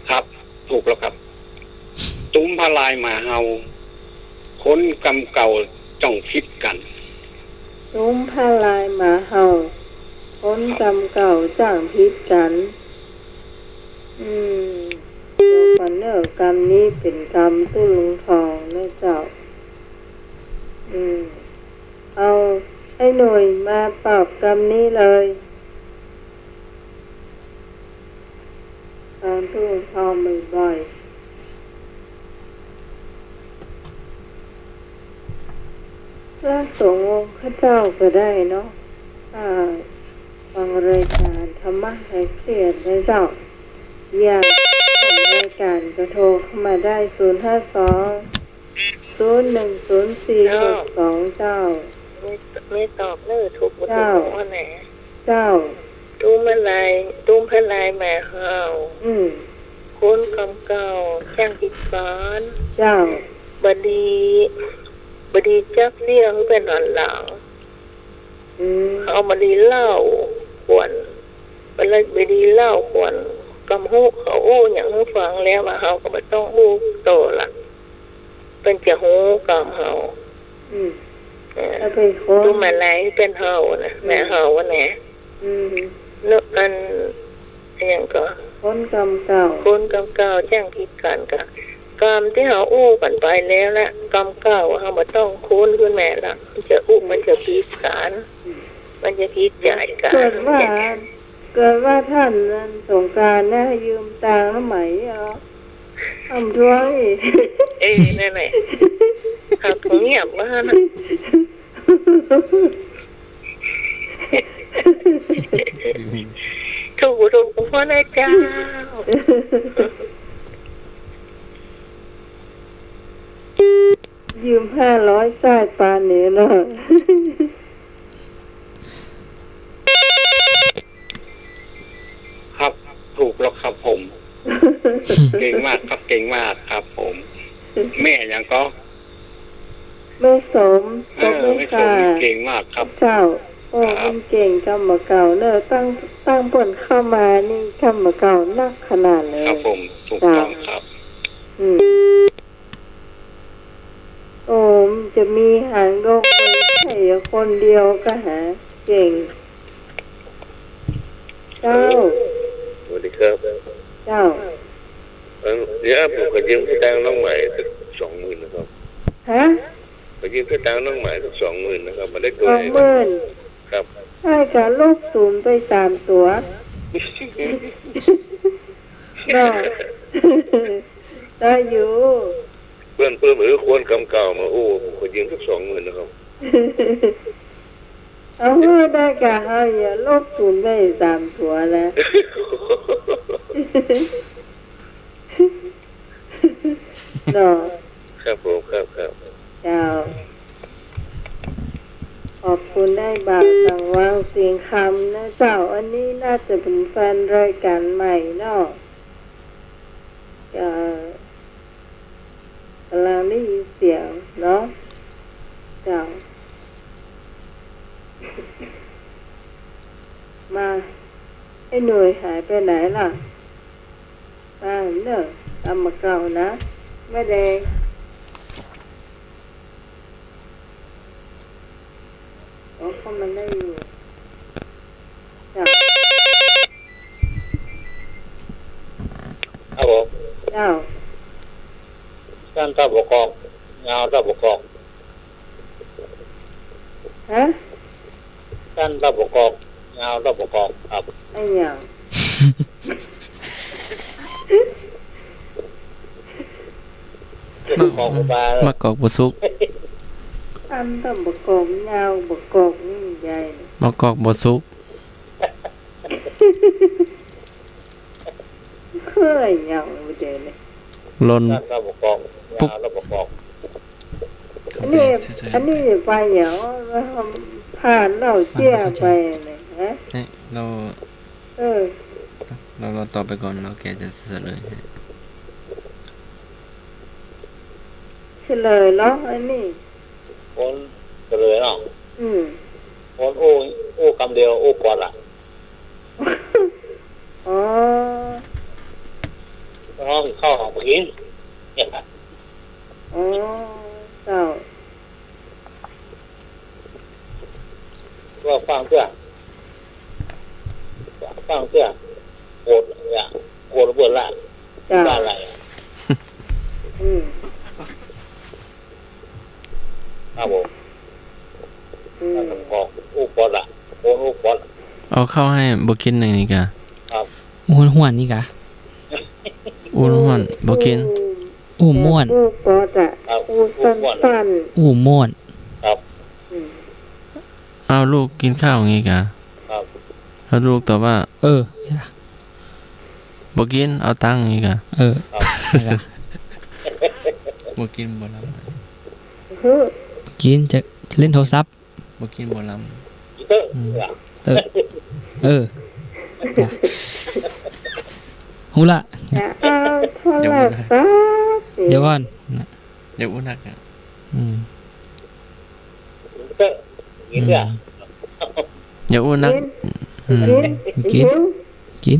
ครับถูกแล้วครับตุ้มพลายมาเฮาคนกำเก่าจ้องคิดกันตุ้มพลายมาเฮาคนกำเก่าจ้างพิษกันเดี๋ยวก่อนเนอะกรรมนี้เป็นกรรมตู้ลุงทองนะเจ้าเอาให้หน่วยมาปราบกรรมนี้เลยตอนตู้ลุงทองบ่อยๆพระสงฆ์องค์ข้าเจ้าก็ได้เนาะฟังรายการธรรมะให้เครียดนะเจ้าอยากฟังรายการก็โทรเข้ามาได้052-010462เจ้าไม่ตอบเนอถูกหมดว่าไหนเจ้าตุ้มพลายแม่เฮาคนกำเก่าแจ้งพิการเจ้าบดีจักเสียงเป็นหลังเอามาดีเล่าควรไปดีเล่าควรกำหูเขาโอ้อย่างหูฟังแล้วว่าเฮาก็ไม่ต้องหูโตละเป็นจะหูกำเฮาดูแม่ไหนเป็นเฮานะแม่เฮาวะแหนเนื้อกันอย่างก็คนกำเก่าแจ้งพิการกันกรรมที่เฮาอู้กันไปแล้วละกรรมเก่าเฮาไม่ต้องคุ้นขึ้นแม่ละมันจะอู้มันจะพิการมันจะพิจารการเกิดว่าท่านนั้นสงกรานต์นะยืมตังค์ไหม ทำด้วย นั่นแหละครับเขาเงียบมากนะถูกพ่อนะเจ้า ยืม500ใต้ปานนี้เนาะ ครับถูกแล้วครับผม เก่งมากครับเก่งมากครับผม แม่ยังก็ ไม่สมก็ไม่ ไม่ส ค่ะ มเก่งมากครับ เจ้าโอ้คุณเก่งกำมาเก่าเนอะตั้งผลเข้ามานี่กำมาเก่านักขนาดเลย ครับผมถูกต้องครับ อืมโอ้มจะมีหางดงไว้แค่คนเดียวก็หาเก่ง เจ้า สวัสดีครับ เจ้า เดี๋ยวผมก็ยืมพี่ตังน้องใหม่สัก20,000นะครับ ฮะ ก็ยืมพี่ตังน้องใหม่สัก20,000นะครับมาได้ตัว 20,000 ครับ ให้กับลูกศูนย์ไป3 ตัวเนาะ ได้อยู่ เพื่อนควรกำเก่ามาโอ้ผมก็ยืมสัก20,000นะครับ เอาเมื่อได้กะให้ลูกศูนย์ไป3 ตัวแล้ว เนาะ ครับผมครับ เจ้า ขอบคุณได้บ่าวสังวางเสียงคำนะเจ้า อันนี้น่าจะเป็นแฟนรายการใหม่เนาะกำลังได้ยินเสียงเนาะเจ้า มาไอ้หน่วยหายไปไหนล่ะมาเนอะตามมาเก่านะแม่แดงเขามันได้อยู่จ้ะ ครับผม เจ้า สั้นทับประกอบยาวทับประกอบ ฮะ สั้นทับประกอบยาวทับประกอบครับ ไอ้เหยัง ประกอบปลาม ากอกบ่สุก อันต้องบกอกยาวบกอกนี่ใหญ่ มากอกบ่สุก เคยเหยังบ่เจอเลย ลน สั้นทับประกอบยาวทับประกอบ อันนี้ไปเหยังผ่านเราเสียไปเลยฮะ เอ้ยเรา เออ เราตอบไปก่อนเราแกจะเฉลยให้ เฉลยเนาะอันนี้ คนเฉลยเนาะ อืม คนโอ้กำเดียวโอ้ก่อนล่ะ อ๋อ ห้องเข้าห้องกินเนี่ย อ๋อเจ้า ก็ฟังเสื้อโกรธเนี่ยโกรธเบื่อละ เจ้า บ้านอะไร อืม ครับผม อืม สั้นทับประกอบโอ้ก่อนล่ะโอ้ก่อน เอาเข้าให้บ่กินหนึ่งนี่กะ ห้วนนี่กะ อ้วนฮ้อนบ่กิน อู้ม่วน อู้กอดอะ ครับ อู้สั้น อู้ม่วน ครับ ๆอืม เอาลูกกินข้าวอย่างงี้กะ ครับ ถ้าลูกตอบว่า เออ บ่กินเอาตังค์อย่างงี้กะ เออนั่นกะ บ่กินบ่ลำ เฮ้อ กินจะเล่นโทรศัพท์ บ่กินบ่ล อีเตอร์เนี่ย เตอเออหูละ จะเอาโทรศัพท์ เดี๋ยวก่อน ำเดี๋ยวอุ้นักอะ อืม อีเตอร์อีเตอร์ เดี๋ยวอุ้นักอืม กิน กิน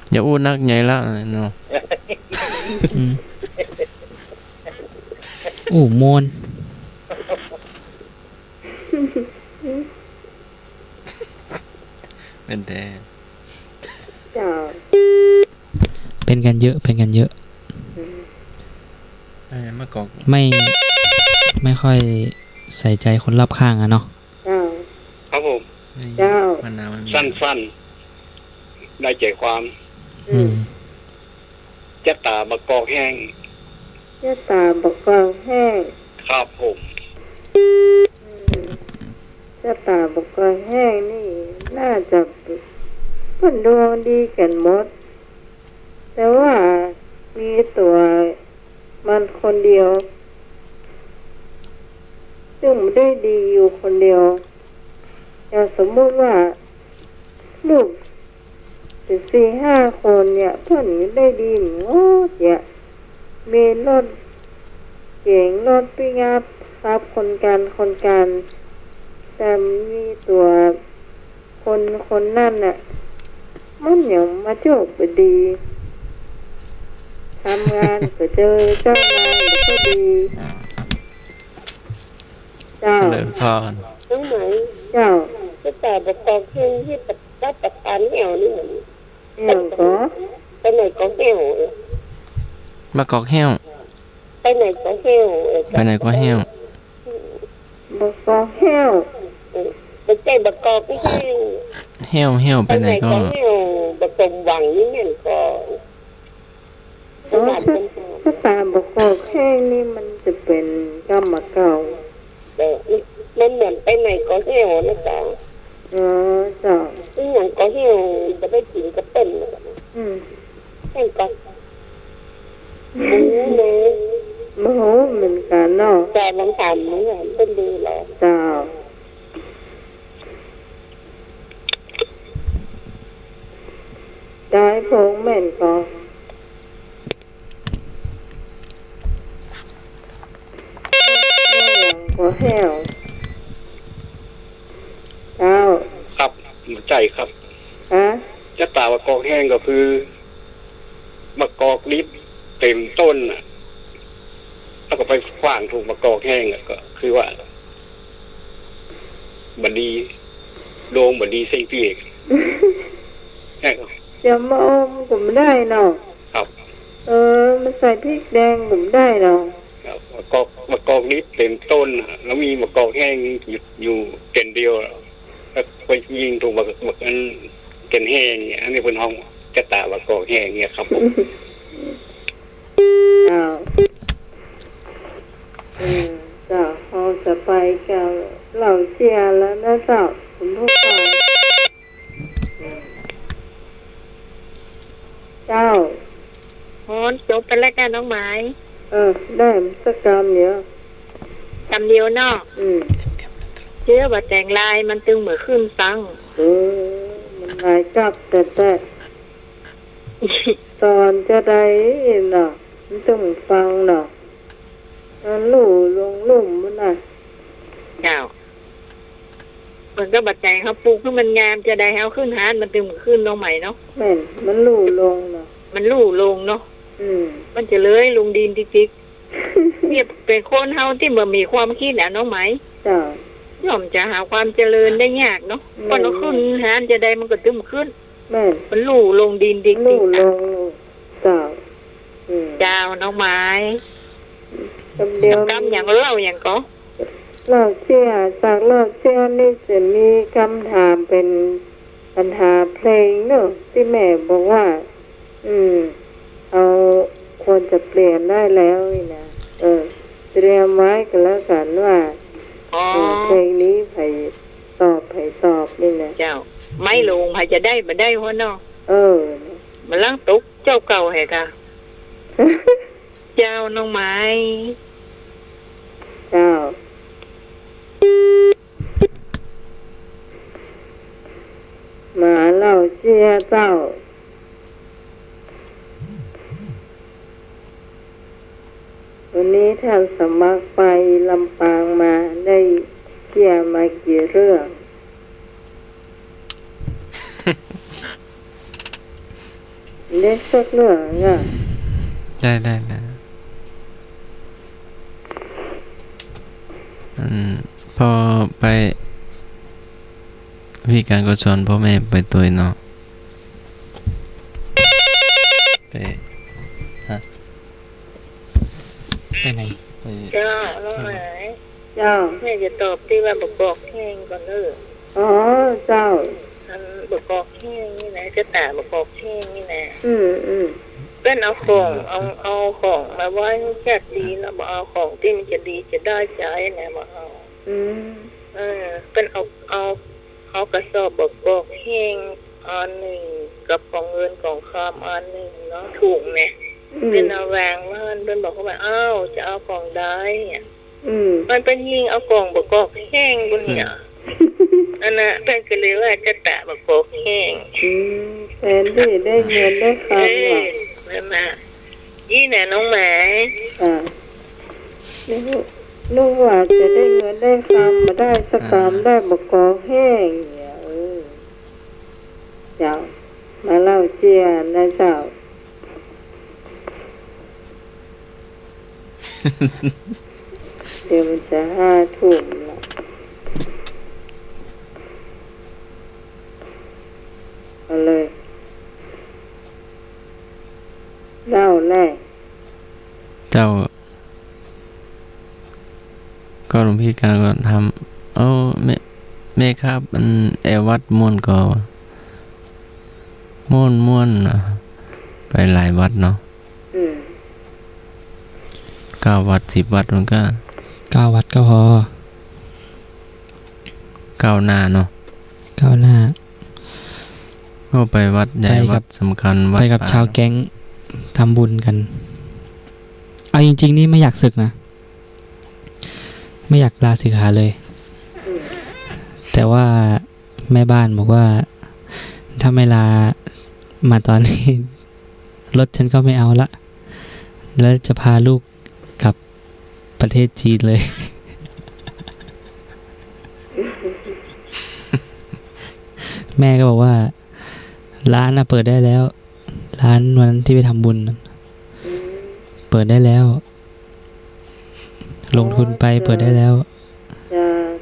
เดี๋ยวอุ้นักใหญ่ละเนาะ อืมอู้ม่วน เป็นแต่ เจ้า เป็นกันเยอะ เป็นกันเยอะ ไอ้มากอก ไม่ค่อยใส่ใจคนรอบข้างอะเนาะ เจ้า ครับผม เจ้า มันนาวมันมี สั้นๆได้ใจความ อืม จะตามากอกแห้ง จะตาบกกองแห้ง ครับผม จะตาบกกองแห้งนี่น่าจะเพิ่นดวงดีกันหมด แต่ว่ามีตัวมันคนเดียวซึ่งไม่ได้ดีอยู่คนเดียวอย่างสมมุติว่าลูกเป็น4-5 คนเนี่ยเพื่อนได้ดีหมดเนี่ยมีรถเก๋งรถปิกอัพรับคนกันแต่มีตัวคนนั่นน่ะมันอย่างมาโชคไปดีทำงานก็เจอเจ้านายก็ค่อยดีเจ้า เจริญพร น้องไหม เจ้า จะแต่บอกกองเที่ยงที่ตัดการแหวนี่เหมือน เอี่ยวก็ ไปไหนก็แหว มากอกแห้ว ไปไหนก็แหว ไปไหนก็แห้ว บอกกอแห้ว ไปเจ๊บักกอกที่แห้ง แห้วไปไหนก็ แห้วบักสมหวังนี่เนี่ยก็ขนาดเป็น ถ้าตามบอกกอแห้งนี่มันจะเป็นกรรมเก่า แต่มันเหมือนไปไหนก็แหวนะจ๊ะ เจ้า ที่อย่างก็แหวจะได้กินก็เป็น แห้งก็รู้เลย โมโหเหมือนกันเนาะ แต่ลองทำนี่เป็นดีหรอ เจ้าได้พงแม่นก็ก็แห้วเจ้า ครับหัวใจครับ ฮะ จะตามะกอกแห้งก็คือมะกอกนิดเต็มต้นน่ะแล้วก็ไปขว้างถูกมะกอกแห้งอ่ะก็คือว่าบัดดีโดงบัดดีเซ็งพี่เอกแค่ครับ จะมาอมก็ไม่ได้เนาะ ครับ มันใส่พริกแดงก็ไม่ได้เนาะ ครับมะกอกนิดเต็มต้นน่ะแล้วมีมะกอกแห้งอยู่เกณฑ์เดียวแล้วไปยิงถูกมะนั้นเกณฑ์แห้งเนี่ยอันนี้เป็นห้องจะตามะกอกแห้งเนี่ยครับผม อ้าวเจ้าเราจะไปกับเหล่าเชียร์แล้วนะเจ้าคุณผู้ฟังเจ้า ฮอนจบไปแล้วกันน้องไม้ ได้สักกรรมเดียว คำเดียวเนาะ เชื่อว่าแต่งลายมันตึงเหมือนขึ้นซัง มันหลายจับแต่ตอนจะได้เนาะมันต้องฟังเนาะมันลู่ลงลุ่มมันน่ะ เจ้ามันก็บัดใจเขาปลูกให้มันงามจะได้เขาขึ้นหานมันตึงเหมือนขึ้นน้องใหม่เนาะ แม่นมันลู่ลงเนาะ มันลู่ลงเนาะ มันจะเลื้อยลงดินจิกๆเนี่ยเป็นคนเฮาที่บ่มีความคิดนะน้องไหม จ้า ย่อมจะหาความเจริญได้ยากเนาะพอเราขึ้นหานจะได้มันก็ตึมขึ้น แม่น มันลู่ลงดินดิก ลู่ลงเจ้า เจ้าน้องไม้ คำเดียว กำอย่างเล่าอย่างก็ เราเชื่อจากเราเชื่อนี่จะมีคำถามเป็นปัญหาเพลงเนอะที่แม่บอกว่า เอาควรจะเปลี่ยนได้แล้วนี่นะเตรียมไว้กันแล้วกันว่าเพลงนี้ไผ่ตอบนี่นะ เจ้าไม่ลงไผจะได้บ่ได้หัวเนาะ มันลังตกเจ้าเก่าแหกะ เจ้าน้องไม้ เจ้าหมาเล่าเชียเจ้าวันนี้ท่านสมัครไปลำปางมาได้เชียมากี่เรื่อง เล็กสักเรื่องอ่ะ ได้พอไปพี่การก็ชวนพ่อแม่ไปตัวเนาะไปไหน เจ้าน้องไม้ เจ้า แม่จะตอบที่ว่าบอกแห้งก่อนเด้อ อ๋อเจ้า อันบอกแห้งนี่นะจะตาบอกแห้งนี่นะ เป็นเอาของเอาของมาไว้แค่ดีแล้วมาเอาของที่มันจะดีจะได้ใจเนี่ยมาเอา อืม เป็นเอากระสอบบอกแห้งอันหนึ่งกับของเงินของคำอันหนึ่งเนาะถูกเนี่ยเป็นเอาแวงมันเป็นบอกเขาว่าอ้าวจะเอาของได้เนี่ยมันเป็นยิงเอากล่องบอกแห้งบนเนี่ยอันน่ะเป็นก็เลยว่าจะแตะบอกแห้งแทนที่ได้เงินได้คำอ่ะนั่นน่ะยี่เนี่ยน้องหมานึกว่าจะได้เงินได้คำมาได้สักคำได้บอกแห้งเนี่ยเจ้ามาเล่าเชียร์นะเจ้าเดี๋ยวมันจะ5 ทุ่มละเอาเลยเล่าแน่เจ้าก็หลวงพี่การก็ทำแม่ครับมันวัดม่วนก็ม่วนไปหลายวัดเนาะ9 วัด10 วัดมันก็9 วัดก็พอ9 หน้าเนาะ9 หน้าก็ไปวัดใหญ่วัดสำคัญวัดไปกับชาวแก๊งทำบุญกันเอาจริงๆนี่ไม่อยากศึกนะไม่อยากลาสิกขาเลยแต่ว่าแม่บ้านบอกว่าถ้าไม่ลามาตอนนี้รถฉันก็ไม่เอาละแล้วจะพาลูกกลับประเทศจีนเลย แม่ก็บอกว่าร้านเปิดได้แล้วร้านวันที่ไปทำบุญเปิดได้แล้วลงทุนไปเปิดได้แล้ว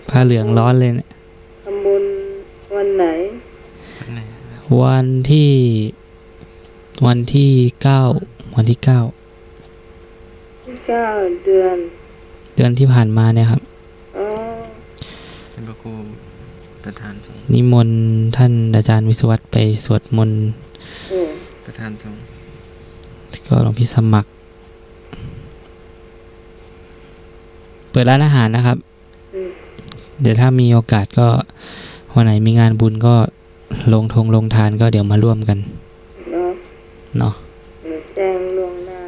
ผ้าเหลืองร้อนเลยเนี่ยทำบุญวันไหนวันที่9วันที่9 เดือนที่ผ่านมาเนี่ยครับเป็นพระครูประธานสงฆ์นิมนต์ท่านอาจารย์วิศวัตไปสวดมนต์ประธานสงฆ์ก็หลวงพี่สมัครเปิดร้านอาหารนะครับเดี๋ยวถ้ามีโอกาสก็วันไหนมีงานบุญก็ลงทานก็เดี๋ยวมาร่วมกันเนาะแจ้งล่วงหน้า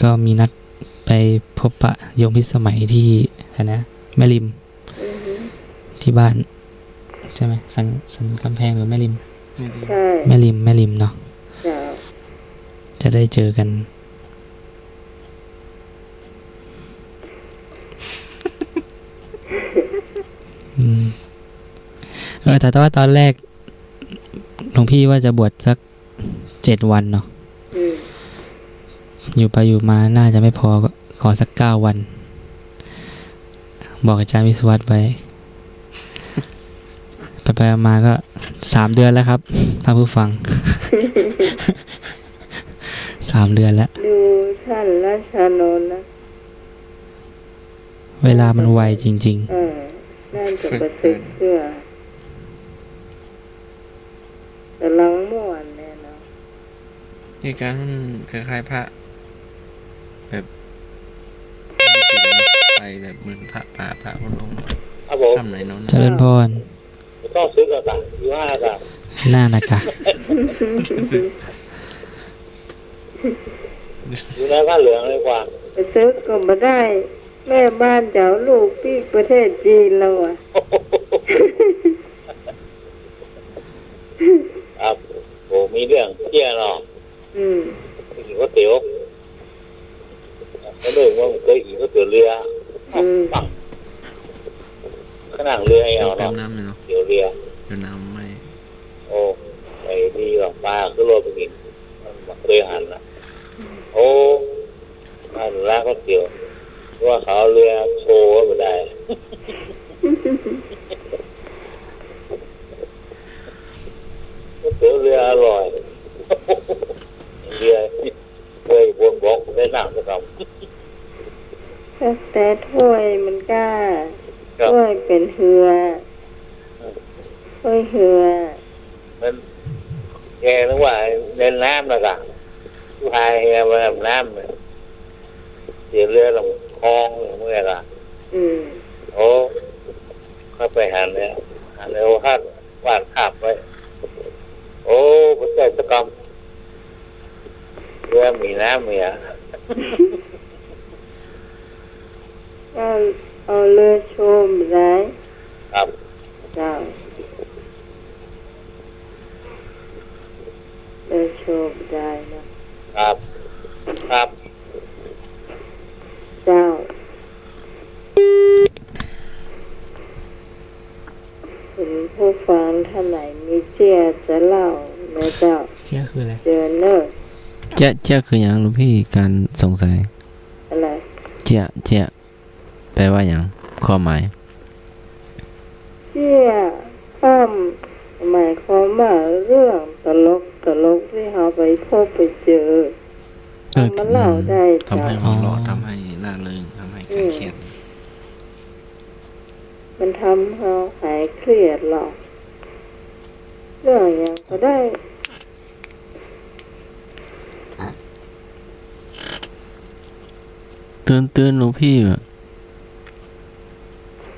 ก็มีนัดไปพบปะโยมพิสมัยที่นะแม่ริมที่บ้านใช่ไหมสันกำแพงหรือแม่ริมแม่ริมเนาะจะได้เจอกันแต่ว่าตอนแรกหลวงพี่ว่าจะบวชสัก7 วันเนาะอยู่ไปอยู่มาน่าจะไม่พอก็ขอสัก9 วันบอกอาจารย์วิศวัตไว้ไปมาก็3 เดือนแล้วครับท่านผู้ฟัง 3 เดือนแล้วดูท่านราชานนท์นะเวลามันไวจริงๆนั่นจะประทึกเชื่อแต่ลังม่วนแน่เนาะในการคล้ายๆพระแบบไปแบบเหมือนพระป่าพระพุทธองค์ทำไหนโน้นเจริญพรก็ซื้อกันอยู่ว่ากันน่านะคะอยู่ในผ้าเหลืองเลยกว่าไปซื้อก็มาได้แม่บ้านเจ้าลูกที่ประเทศจีนแล้วอ่ะครับโอ้มีเรื่องเที่ยเนาะกินก๋วยเตี๋ยวแล้วเรื่องว่าเคยกินก๋วยเตี๋ยวเรือฝั่งขนาดเรือไอ้เอาเนาะเตี๋ยวเรือเดี๋ยวน้ำไม่โอ้ไอ้ดีหรอกปลาคือโรยไปกินมันเคยหันนะโอ้มาถึงร้านก๋วยเตี๋ยวว่าเขาเรือโชว์ไม่ได้ก๋วยเตี๋ยวเรืออร่อยเรือเคยบนบอกได้นั่งสักคำแต่ถ้วยมันก็ถ้วยเป็นเหือถ้วยเหือมัน แกนึกว่าเล่นน้ำนะกะพายแกมาทำน้ำเนี่ยเสียเรือลงคลองเมื่อไหร่ โอ้เข้าไปหันแล้ววาดภาพไว้โอ้พระเจ้าจะกรรมเรือมีน้ำมีเอาเรือชมได้ ครับ เจ้าเรือชมได้นะครับ ครับ เจ้าถึงผู้ฟังท่านไหนมีเจียจะเล่านะเจ้า เจ้าคืออะไร เจอเนอร์ เจ๊ะคืออย่างหลวงพี่การสงสัย อะไร เจ๊ะแปลว่าอย่างความหมาย เจียข้ามหมายความว่าเรื่องตลกที่เราไปพบไปเจอมันเล่าได้ ทำให้ เจ้า หัวเราะทำให้น่าเริงทำให้คลายเครียด มันทำให้เราหายเครียดหรอกเรื่องอย่างก็ได้ ตื่นหลวงพี่อะ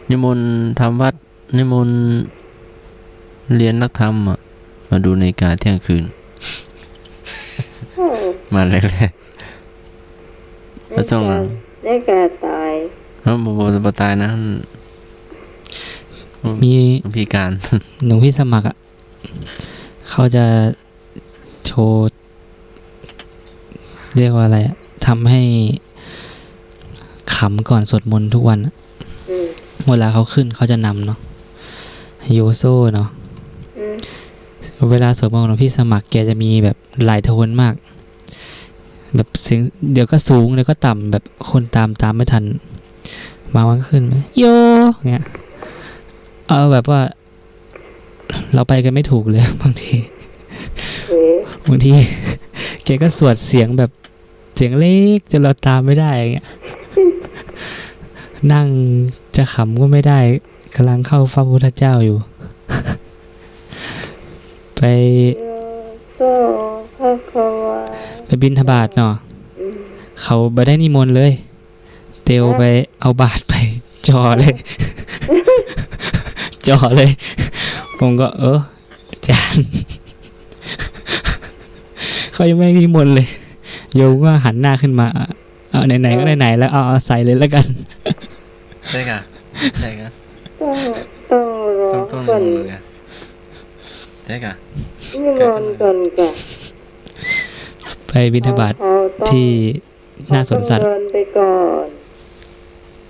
นิมนต์ทำวัดนิมนต์เรียนนักธรรมอะมาดูนาฬิกาเที่ยงคืน โอ้ มาแรกๆแล้วส่งหลัง ในการตาย บ่ตายนะ มี หลวงพี่การ หลวงพี่สมัครอ่ะเขาจะโชว์เรียกว่าอะไรอะทำให้ขำก่อนสวดมนต์ทุกวันอะ อืม เวลาเขาขึ้นเขาจะนำเนาะโยโซ่เนาะ อืม เวลาสวดมนต์หลวงพี่สมัครแกจะมีแบบหลายโทนมาก แบบเสียงเดี๋ยวก็สูงเดี๋ยวก็ต่ำแบบคนตามไม่ทันบางวันก็ขึ้นไหมโยเงี้ยเอาแบบว่า เราไปกันไม่ถูกเลย บางที เอ๊ะ บางที แกก็สวดเสียงแบบเสียงเล็กจนเราตามไม่ได้อย่างเงี้ย นั่งจะขำก็ไม่ได้กำลังเข้าพระพุทธเจ้าอยู่ ไป โยโสภะคะวา ไปบิณฑบาตเนาะ อืม เขาไปได้นิมนต์เลย เตวไปเอาบาตรไปจอเลย จอเลย ผมก็อาจารย์ เขายังไม่นิมนต์เลย โยมก็หันหน้าขึ้นมาเอาไหนๆก็ไหนๆแล้วเอาใส่เลยแล้วกัน ใช่ค่ะใช่ค่ะ ต้องรอ ต้อง ก่อน นิมนต์เลยใช่ค่ะ นิมนต์ก่อนก่ะ ไปบิณฑบาต เขาต้อง ที่หน้าสวนสัตว์ เดินไปก่อน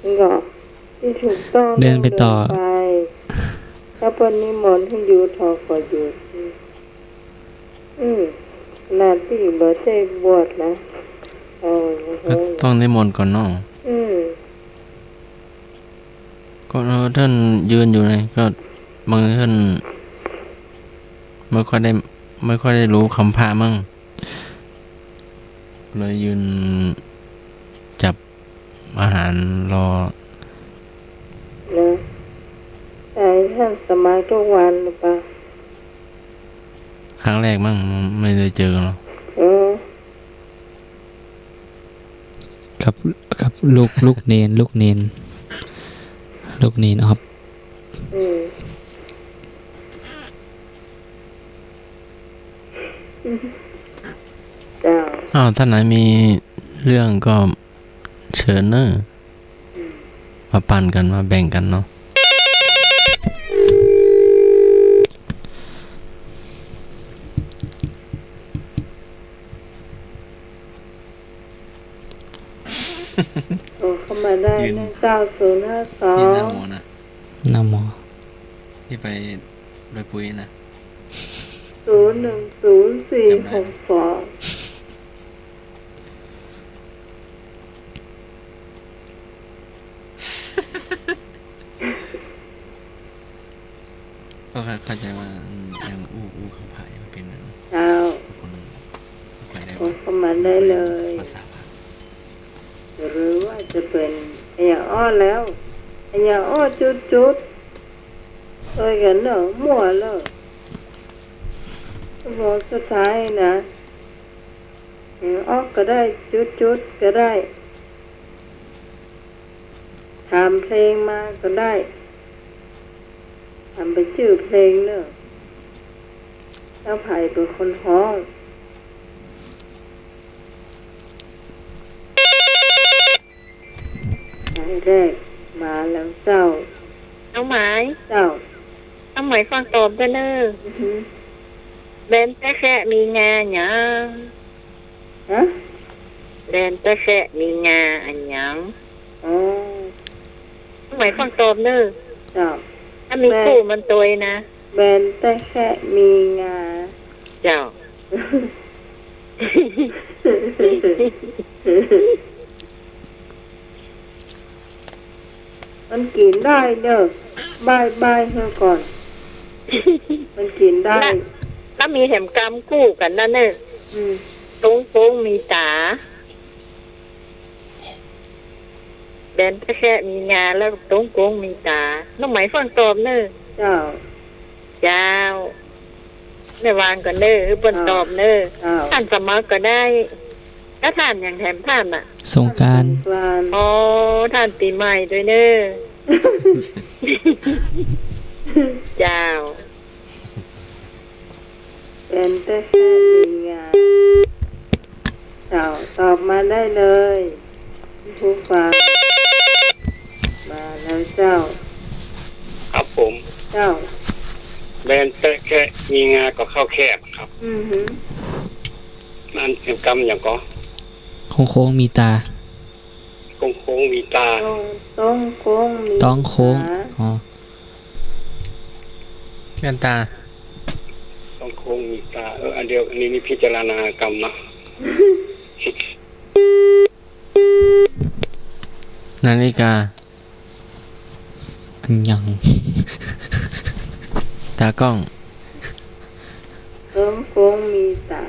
นี่ก็ที่ถูกต้อง เดินไปต่อ เดินไปถ้าเป็นนิมนต์ให้อยู่ทอก็อยู่หน้าที่บ่ได้บวชนะเอาโห ต้องนิมนต์ก่อนเนาะ อืม ก็ท่านยืนอยู่เลยก็บางท่านไม่ค่อยได้รู้คำพระมั่งเลยยืนจับอาหารรอ นะแต่ท่านสมัครทุกวันหรือเปล่า ครั้งแรกมั่งไม่ได้เจอกันหรอก เออ กับลูกเนนครับ อืมเจ้า ท่านไหนมีเรื่องก็เชิญเนอะมาปั่นกันมาแบ่งกันเนาะ โอ้เข้ามาได้นะ9052 นโม ที่ไปโดยปุ้ยนะ 010462 ก็เข้าใจว่ายังอู้คำพายมันเป็น เจ้า คนนึงไปได้ โอ้เข้ามาได้เลย ภาษา หรือว่าจะเป็นไอ้ยาอ้อแล้วไอ้ยาอ้อจุดๆเอ้ยกันเนอะมั่วแล้ว บอกสุดท้ายนะออกก็ได้จุดก็ได้ทำเพลงมาก็ได้ทำเป็นชื่อเพลงเนอะแล้วไผ่เป็นคนฮ้องสายแรกมาแล้วเจ้า เอาหมาย เจ้า เอาหมายฟังตอบด้วยเนอะ อือหือ แดนแต่แค่มีงาหยัง ฮะ แดนแต่แค่มีงาอันหยัง อ๋อ เอาหมายฟังตอบเนอะ เจ้า ถ้ามีคู่มันตัวนะ แบนแต่แค่มีงา เจ้า มันกินได้เด้อบายเธอก่อน มันกินได้ แล้วมีแถมกรรมคู่กันนั่นเนอะ อืม ตรงโค้งมีตาแดนแต่แค่มีงาแล้วตรงโค้งมีตาน้องหมายฟังตอบเนอะ เจ้า เจ้าไม่วางกันเนอะคือเปิ้นตอบเนอะ เจ้า ท่านสมัครก็ได้แล้วท่านอย่างแถมท่านอ่ะ สงกรานต์ กรานต์ อ๋อท่านปีใหม่ด้วยเนอะ เจ้า เป็นแต่แค่มีงาเจ้าตอบมาได้เลยผู้ฟังมาแล้วเจ้า ครับผม เจ้า แบนแต่แค่มีงาก็เข้าแคบครับ อือหือ นั่นเป็นกรรมอย่างก็ โค้งๆมีตา โค้งมีตา ต้องโค้งมี ต้องโค้ง ขา อ๋อ แว่นตา ต้องโค้งมีตาอันเดียวอันนี้นี่พิจารณากรรมเนาะ นาฬิกา อันยัง ตากล้อง ต้องโค้งมีตา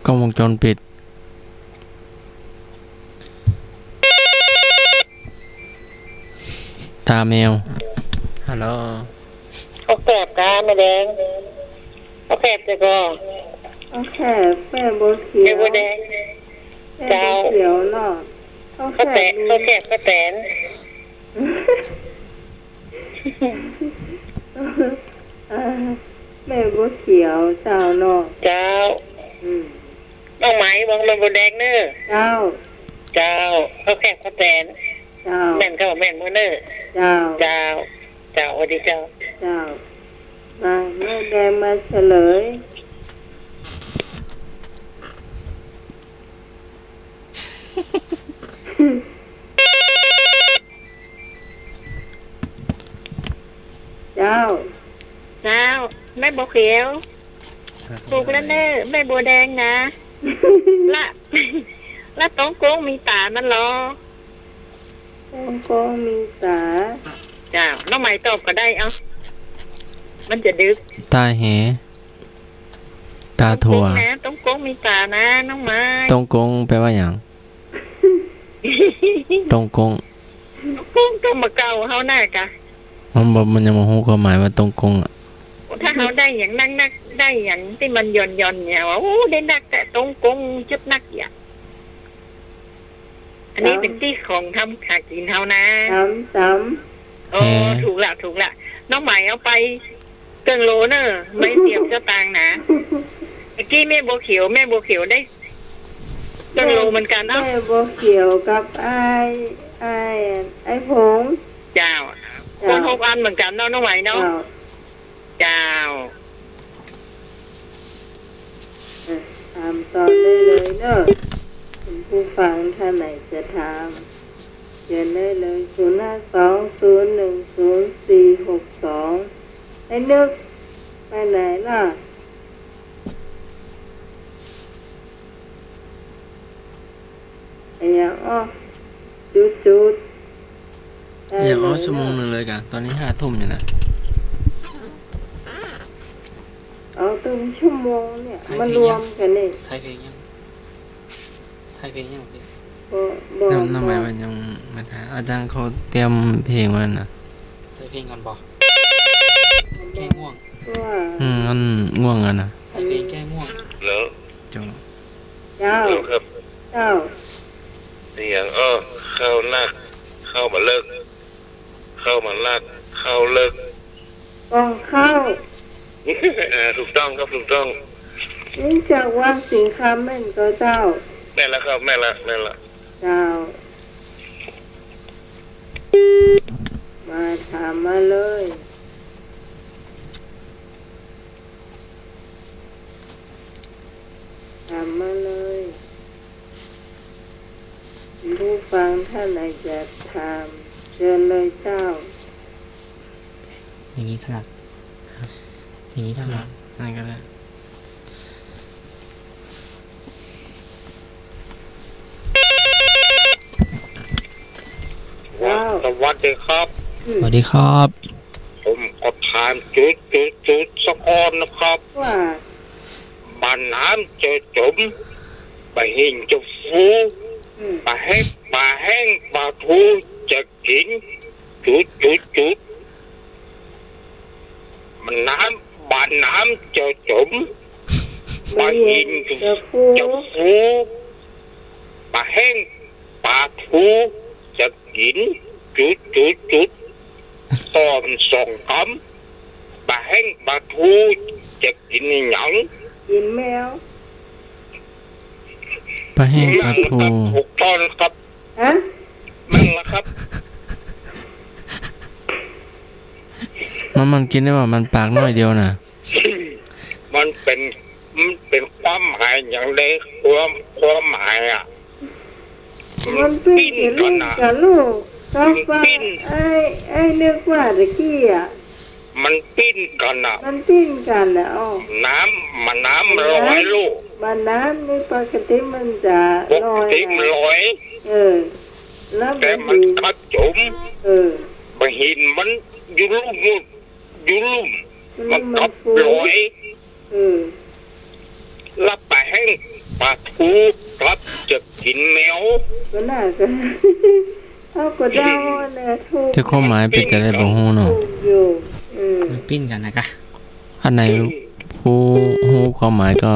ก ล้องวงจรปิด ตาแมว ฮัลโหล เขาแกบกาไม่แดงเขาแกบจะก็ เอาแค่แม่โบเขีย เดี๋ยว ว บัวแดง แม่โบเขียวเนาะเอา เขา แค่ แตะเขาแกบเขาแตน แม่โบเขียวเจ้าเนาะ เจ้า อืม น้องไหมมองมันบัวแดงเนอะ เจ้า เจ้าเขาแกบเขาแตน เจ้า แม่นเขาแม่นมือเนอะ เจ้า เจ้า เจ้าสวัสดีเจ้า เจ้ามาแม่แดงมาเฉลย เจ้า เจ้าแม่บัวเขียวปลูกแล้วเนอะแม่บัวแดงนะ ละ ละตรงโค้งมีตามันเหรอ ต้องโค้งมีตา เจ้าน้องไหมตอบก็ได้เอามันจะดึก ตาแห ตาถั่ว ตรงโค้งนะตรงโค้งมีตานะน้องไม้ ตรงกงแปลว่าอย่าง ตรงกง โค้งก็มาเก่าเฮาหน้ากะ มันยังมาฮู้ความหมายว่าตรงกงอ่ะ ถ้าเฮาได้อย่างนักได้อย่างที่มันย่อนเนี่ยว่าโอ้ได้นักแต่ตรงโค้งจุดนักอย่างอันนี้เป็นที่ของทำขากินเฮานะ ซ้ โอ้ถูกละน้องใหม่เอาไปเกินโลเนอะไม่เสียบเจ้าตังนะ ำ เมื่อกี้แม่บัวเขียวได้เกินโลเหมือนกันเนาะ แม่โบเขียวกับไอ้ผง เจ้าคนหกอันเหมือนกันเนาะน้องใหม่เนาะ เจ้า เจ้า ถามตอนได้เลยเนอะคุณผู้ฟังท่านไหนจะถามเขียนได้เลย052010462ให้นึกไปไหนล่ะไอ้ยังจุดได้ อย่าง เล ชั่วโมงหนึ่งเลยกันตอนนี้5 ทุ่มอยู่นะ เอาตึงชั่วโมงเนี่ยมารวมกันนี่ ไทยเพลงยังพี่ บอก ทำไมมันยังไม่ทันอาจารย์เขาเตรียมเพลงไว้นะ ไทยเพลงกันบอกแก้ง่วง ว่า มันง่วงกันนะ ไทยเพลงแก้ เจ้า ครับ เจ้า นี่อย่างเข้านักเข้ามาเลิกเข้ามาลากเข้าเลิก กองข้าว ถูกต้องครับถูกต้อง นี่จากว่าสิงคำแม่นก็เจ้า แม่ละครับแม่ละ เจ้า มาถามมาเลยถามมาเลยผู้ฟังท่านไหนจะถามเชิญเลยเจ้า อย่างนี้ถนัดอย่างนี้ถนัด นั่นก็ได้ ว้าว สวัสดีครับ สวัสดีครับ ผมก็ถามจุดสะกอนนะครับ ว่า บ้านน้ำเจอจมปลาหินจะฟูปลาแห้งปลาทูจะกินจุดมันน้ำบ้านน้ำเจอจมปลาหินจะฟูปลาแห้งปลาทูจะกินจุดตอนสองคำปลาแห้งปลาทูจะกินหยัง กินแมว ปลาแห้งปลาทู ถูกต้องครับ ฮะ นั่นแหละครับ มันกินได้ว่ามันปากน้อยเดียวน่ะ มันเป็นความหมายอย่างไรความหมายอ่ะ มันปิ้นกับลูกกับลูกก็ฟังไอ้นึกว่าตะกี้อ่ะ มันปิ้นกันอ่ะ มันปิ้นกันแล้ว น้ำลอยลูก มันน้ำนี่ปกติมันจะ ป ล ก อย ติมันลอย แล้ว แต่มันกระจุมบะหินมันอยู่ลุ่มมันกับลอยแล้วปลาแห้งปลาทูครับจะกินแมว ก็น่าจะเอาก็เดาเนี่ยถูก ที่ข้อหมายเป็นจะได้บ่ฮู้เนาะ ถูกอยู่ มันปิ้นกันนะกะ อันไหนผู้ฮู้ความหมายก็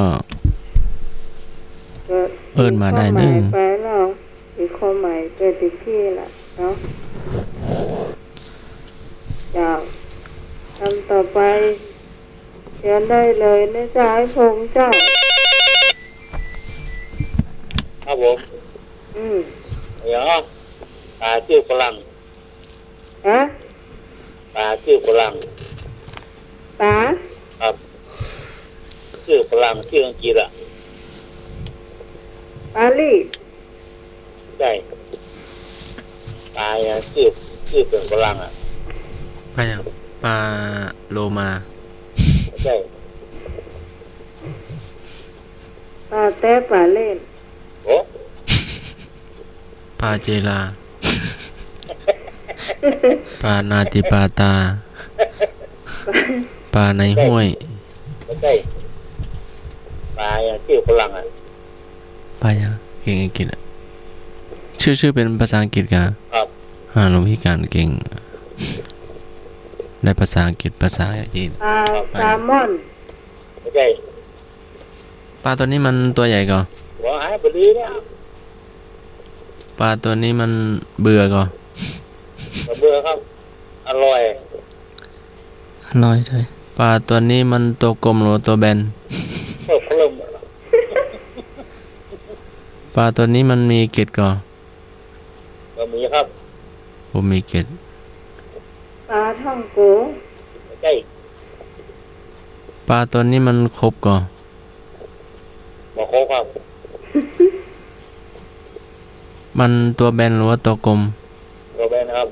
ก็ เอิ้นมาได้เด้อ ความหมายไปแล้วอีกความหมายเป็นที่ที่ละเนาะเจ้าคำต่อไปเชิญได้เลยนะจ๊ะไอ้พงษ์เจ้า ครับผม อย่างปลาชื่อฝรั่ง ฮะ ปลาชื่อฝรั่ง ป๋า ครับชื่อฝรั่งชื่ออังกฤษอ่ะ ปาลี่ ใช่ปลาอย่างชื่อเป็นฝรั่งอ่ะ ปลาอย่างปลาโลมา ใช่ ปาแต่ปาเล่น โอ้ ปลาเจลา ปลานาติปาตา ปลาในห้วย ไม่ใช่ปลาอย่างชื่อฝรั่งอ่ะ ปลาอย่างเก่งอังกฤษอะชื่อเป็นภาษาอังกฤษกะ ครับ หลวงพี่การเก่ง ได้ภาษาอังกฤษภาษาจีน ปลาแซลมอน ไม่ใช่ ปลาตัวนี้มันตัวใหญ่ก่อ หัวหายไปดีเนี่ย ปลาตัวนี้มันเบื่อก่อ กระเบือครับ อร่อย อร่อยเลย ปลาตัวนี้มันตัวกลมหรือตัวแบน เพิ่ม ปลาตัวนี้มันมีเกล็ดก่อ ก็มีครับ ผมมีเกล็ด ปลาท่องโก ไม่ใช่ ปลาตัวนี้มันครบก่อ บอกโคครับ มันตัวแบนหรือว่าตัวกลม ตัวแบนครับ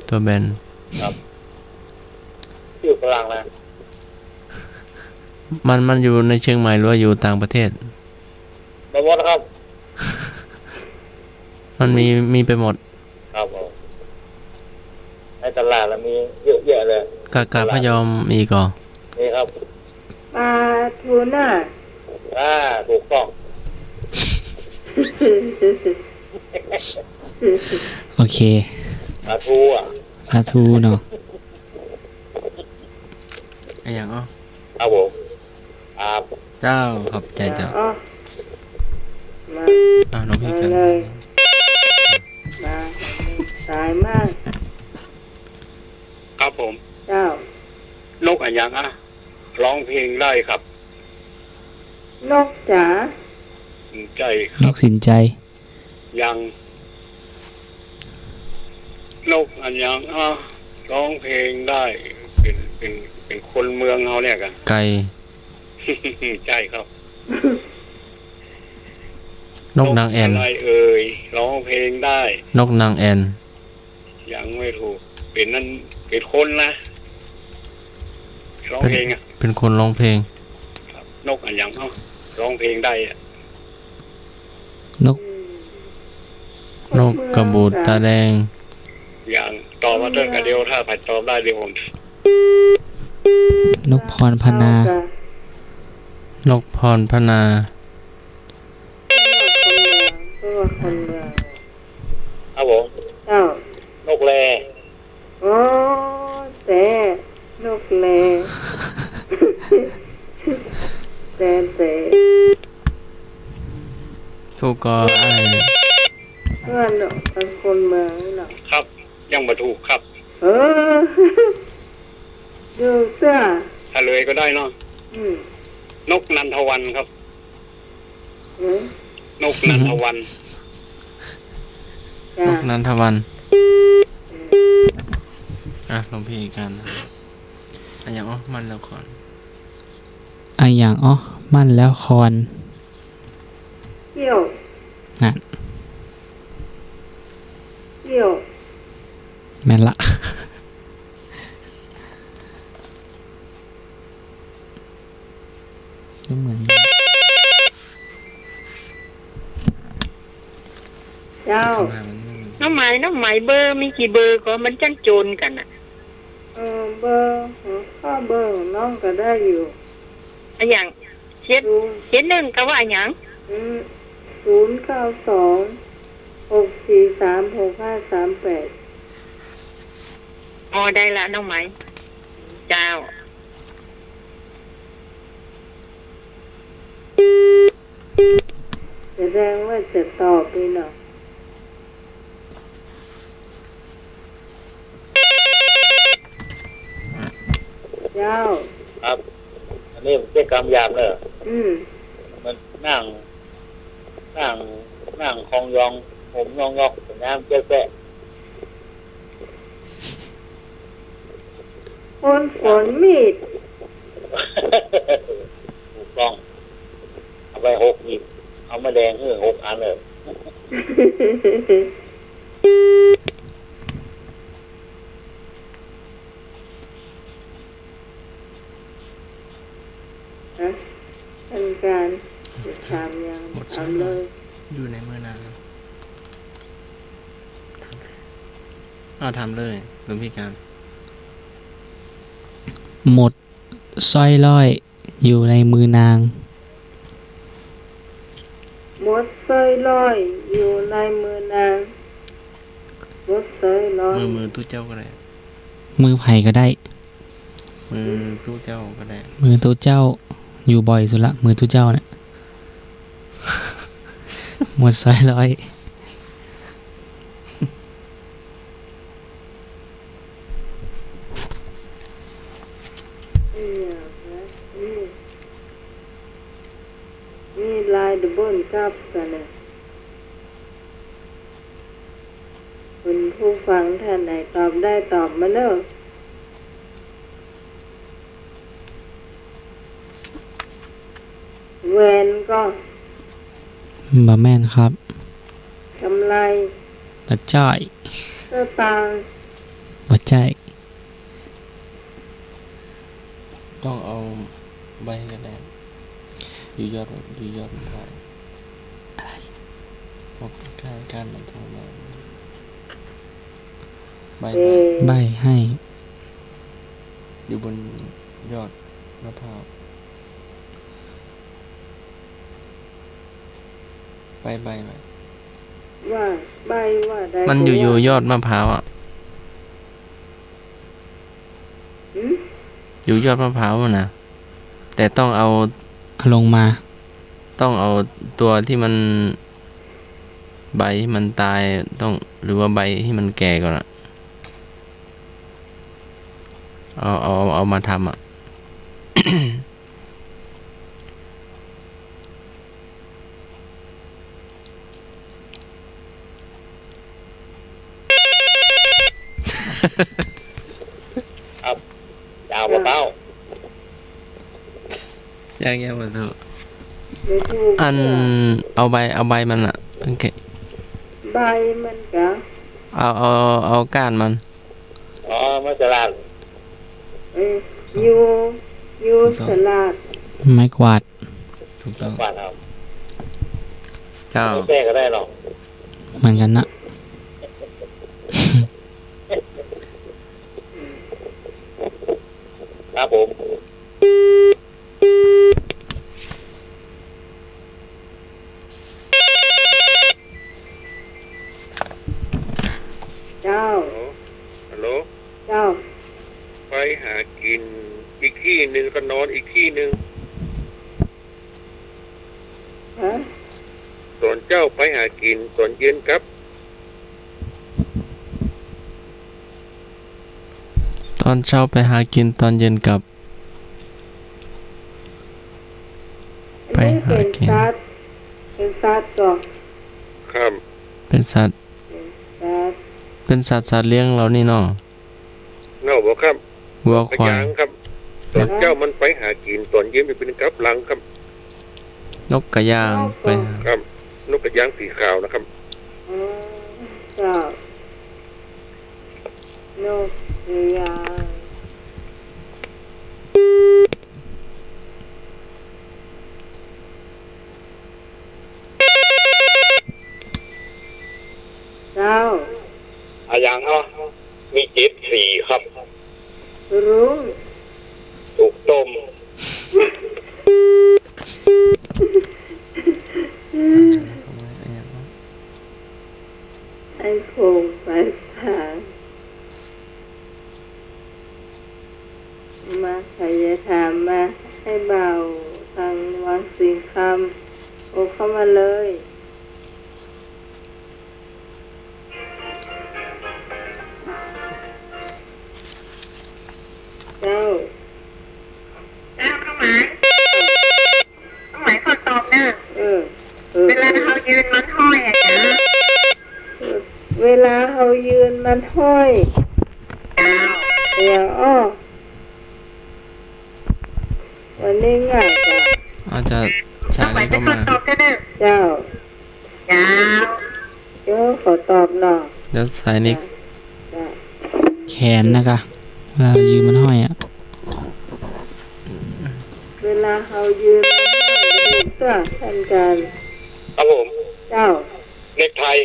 ตัวแบน ชื่อฝรั่งนะ มันอยู่ในเชียงใหม่หรือว่าอยู่ต่างประเทศ มาหมดครับ มันมีไปหมด ครับผมในตลาดแล้วมีเยอะแยะเลย กาพยอมมีก่อ นี่ครับ ปลาทูน่า ถูกต้อง โอเค ปลาทูอ่ะ ปลาทูเนาะ ไอ้อย่างอ้อ ครับผมครับ เจ้าขอบใจเจ้า อ๋อ มา หลวงพี่กัน เลยมาตายมาก ครับผม เจ้าน กอันยังอ่ะร้องเพลงได้ครับ นกจ๋า ใจคน รับ กสินใจ ยังนกอันยังอ่ะร้องเพลงได้ เป็นคนเมืองเขาเนี่ยกัน ไก่ ใช่ครับ นกนางแอ่น อะไรเอ่ยร้องเพลงได้ นกนางแอ่น ยังไม่ถูก เป็นนั่นเป็นคนนะร้องเพลงอ่ะ เป็นคนร้องเพลง ครับนกอันยังเอ้าร้องเพลงได้อะ นก นกกระบูดตาแดง อย่างตอบมาเรื่องกันเดียวถ้าผัดตอบได้เดี๋ยวผม นกพรพนา เจ้ นกพรพนา คนเมือง ครับผม เจ้าน กแร โอ้แต่นกแลแต่ ถูกก็ไอ้ เพื่อนเป็นคนเมืองนี่เนาะ ครับ ยังมาถูกครับ เออดูเสื้อ ถ้าเลยก็ได้เนาะ อืม นกนันทวันครับ เอ้ย นกนันทวัน จ้าน กนันทวันหลวงพี่กันอันอย่างมันแล้วก่อน ไออย่างมั่นแล้วคอน เที่ยว นั่น เที่ยว แม่นละ ก็เหมือน เจ้า น้องไหมเบอร์มีกี่เบอร์ก็มันจังโจรกันอ่ะ เบอร์ข้อเบอร์ของน้องก็ได้อยู่ อันอย่างเจ็ด 71ก็ว่าอันอย่าง 092-643-6538อ๋อได้ละน้องไหมเจ้า แสดงว่าจะตอบไปเนาะเจ้า ครับ อันนี้มันเป็นกรรมยามเนอะ มันนั่งคองยอง ผมยองยอกน้ำเจ๊แปะ ฝนมีด ถูกต้องเอาไป6อีกเอามาแดง6อันเลย นะเป็นการจะถามยังถามเลย อยู่ในมือนางทำเลยหลวงพี่กัน หมดสร้อยร้อยอยู่ในมือนาง มดเซยลอยอยู่ในมือนางมดเซยลอย มือตู้เจ้าก็ได้ มือไผ่ก็ได้ มือตู้เจ้าก็ได้ มือตัวเจ้าอยู่บ่อยสุดละ มือตัวเจ้าเนี่ย หมดสร้อยร้อย นี่ลายดับเบิลกับกันนะคุณผู้ฟังท่านไหนตอบได้ตอบมาเนอะแหวนก็ บะแม่นครับ กำไร บะจ้อย เสื้อตาง บะใจาย ต้องเอาใบกระแดนอยู่ยอดมะพร้าวอะไรพวกการมันโทรมาใบ เอ ใบให้ อยู่บนยอดมะพร้าวใบไหม ว่าใบว่าใด มันอยู่ยอดมะพร้าวอ่ะ หืม อยู่ยอดมะพร้าวนะแต่ต้องเอา ลงมา ต้องเอาตัวที่มัน ใบที่มันตายต้องหรือว่าใบที่มันแก่ก่อนอะเอามาทำอะ ดาวเต้า ยังมาถูก ไม่ถูก อันเอาใบมันอะโอเค ใบมันกะ เอาก้านมัน อ๋อมาตลาด ยูสลัด ไม้กวาด ถูกต้อง บ้านเรา เจ้า ไม่แท้ก็ได้หรอก เหมือนกันนะ ครับผม เจ้า ฮัลโหล เจ้า ไปหากินอีกที่หนึ่งก็นอนอีกที่หนึ่ง ฮะ ตอนเจ้าไปหากินตอนเย็นครับ ตอนเช้าไปหากินตอนเย็นกลับ ไป นี่ หา เป็น กิน สัตว์เป็นสัตว์ก่อน ครับ เป็นสัตว์ สัตว์ เป็นสัตว์เลี้ยงเรานี่เนาะ เน่าบอกครับ วัว กระ ควาย ยางครับ ตอนเจ้ามันไปหากินตอนเย็นไปเป็นกับหลังครับ นกกระย่างไปหา ครับ นกกระยางสีขาวนะครับ อ๋อเจ้านกกระยางเจ้า อายังเหรอมี74ครับ รู้ ถูกต้ม ไอ้โคงไปผ่านมาใครจะถามมาให้เบาทางวางสิ่งคำโอเข้ามาเลยเจ้า ข้าวหมายขอตอบนะ เออ เวลาเขายืนมันห้อยอ่ะนะ เวลาเขายืนมันห้อยอย่าอ้อวันนี้ง่ายจ้ะ อาจจะชาย หมาย นี้ จะ เข้า ขอ มา ตอบกันนะ เจ้า จ้า เดี๋ยวขอตอบหน่อย เดี๋ยวสายนี้ จ้ะ แขนนะคะเวลาเรายืนมันห้อยอ่ะ เวลาเขายืนมันห้อยถูกต้องทันกัน ครับผม เจ้า เน็กไทย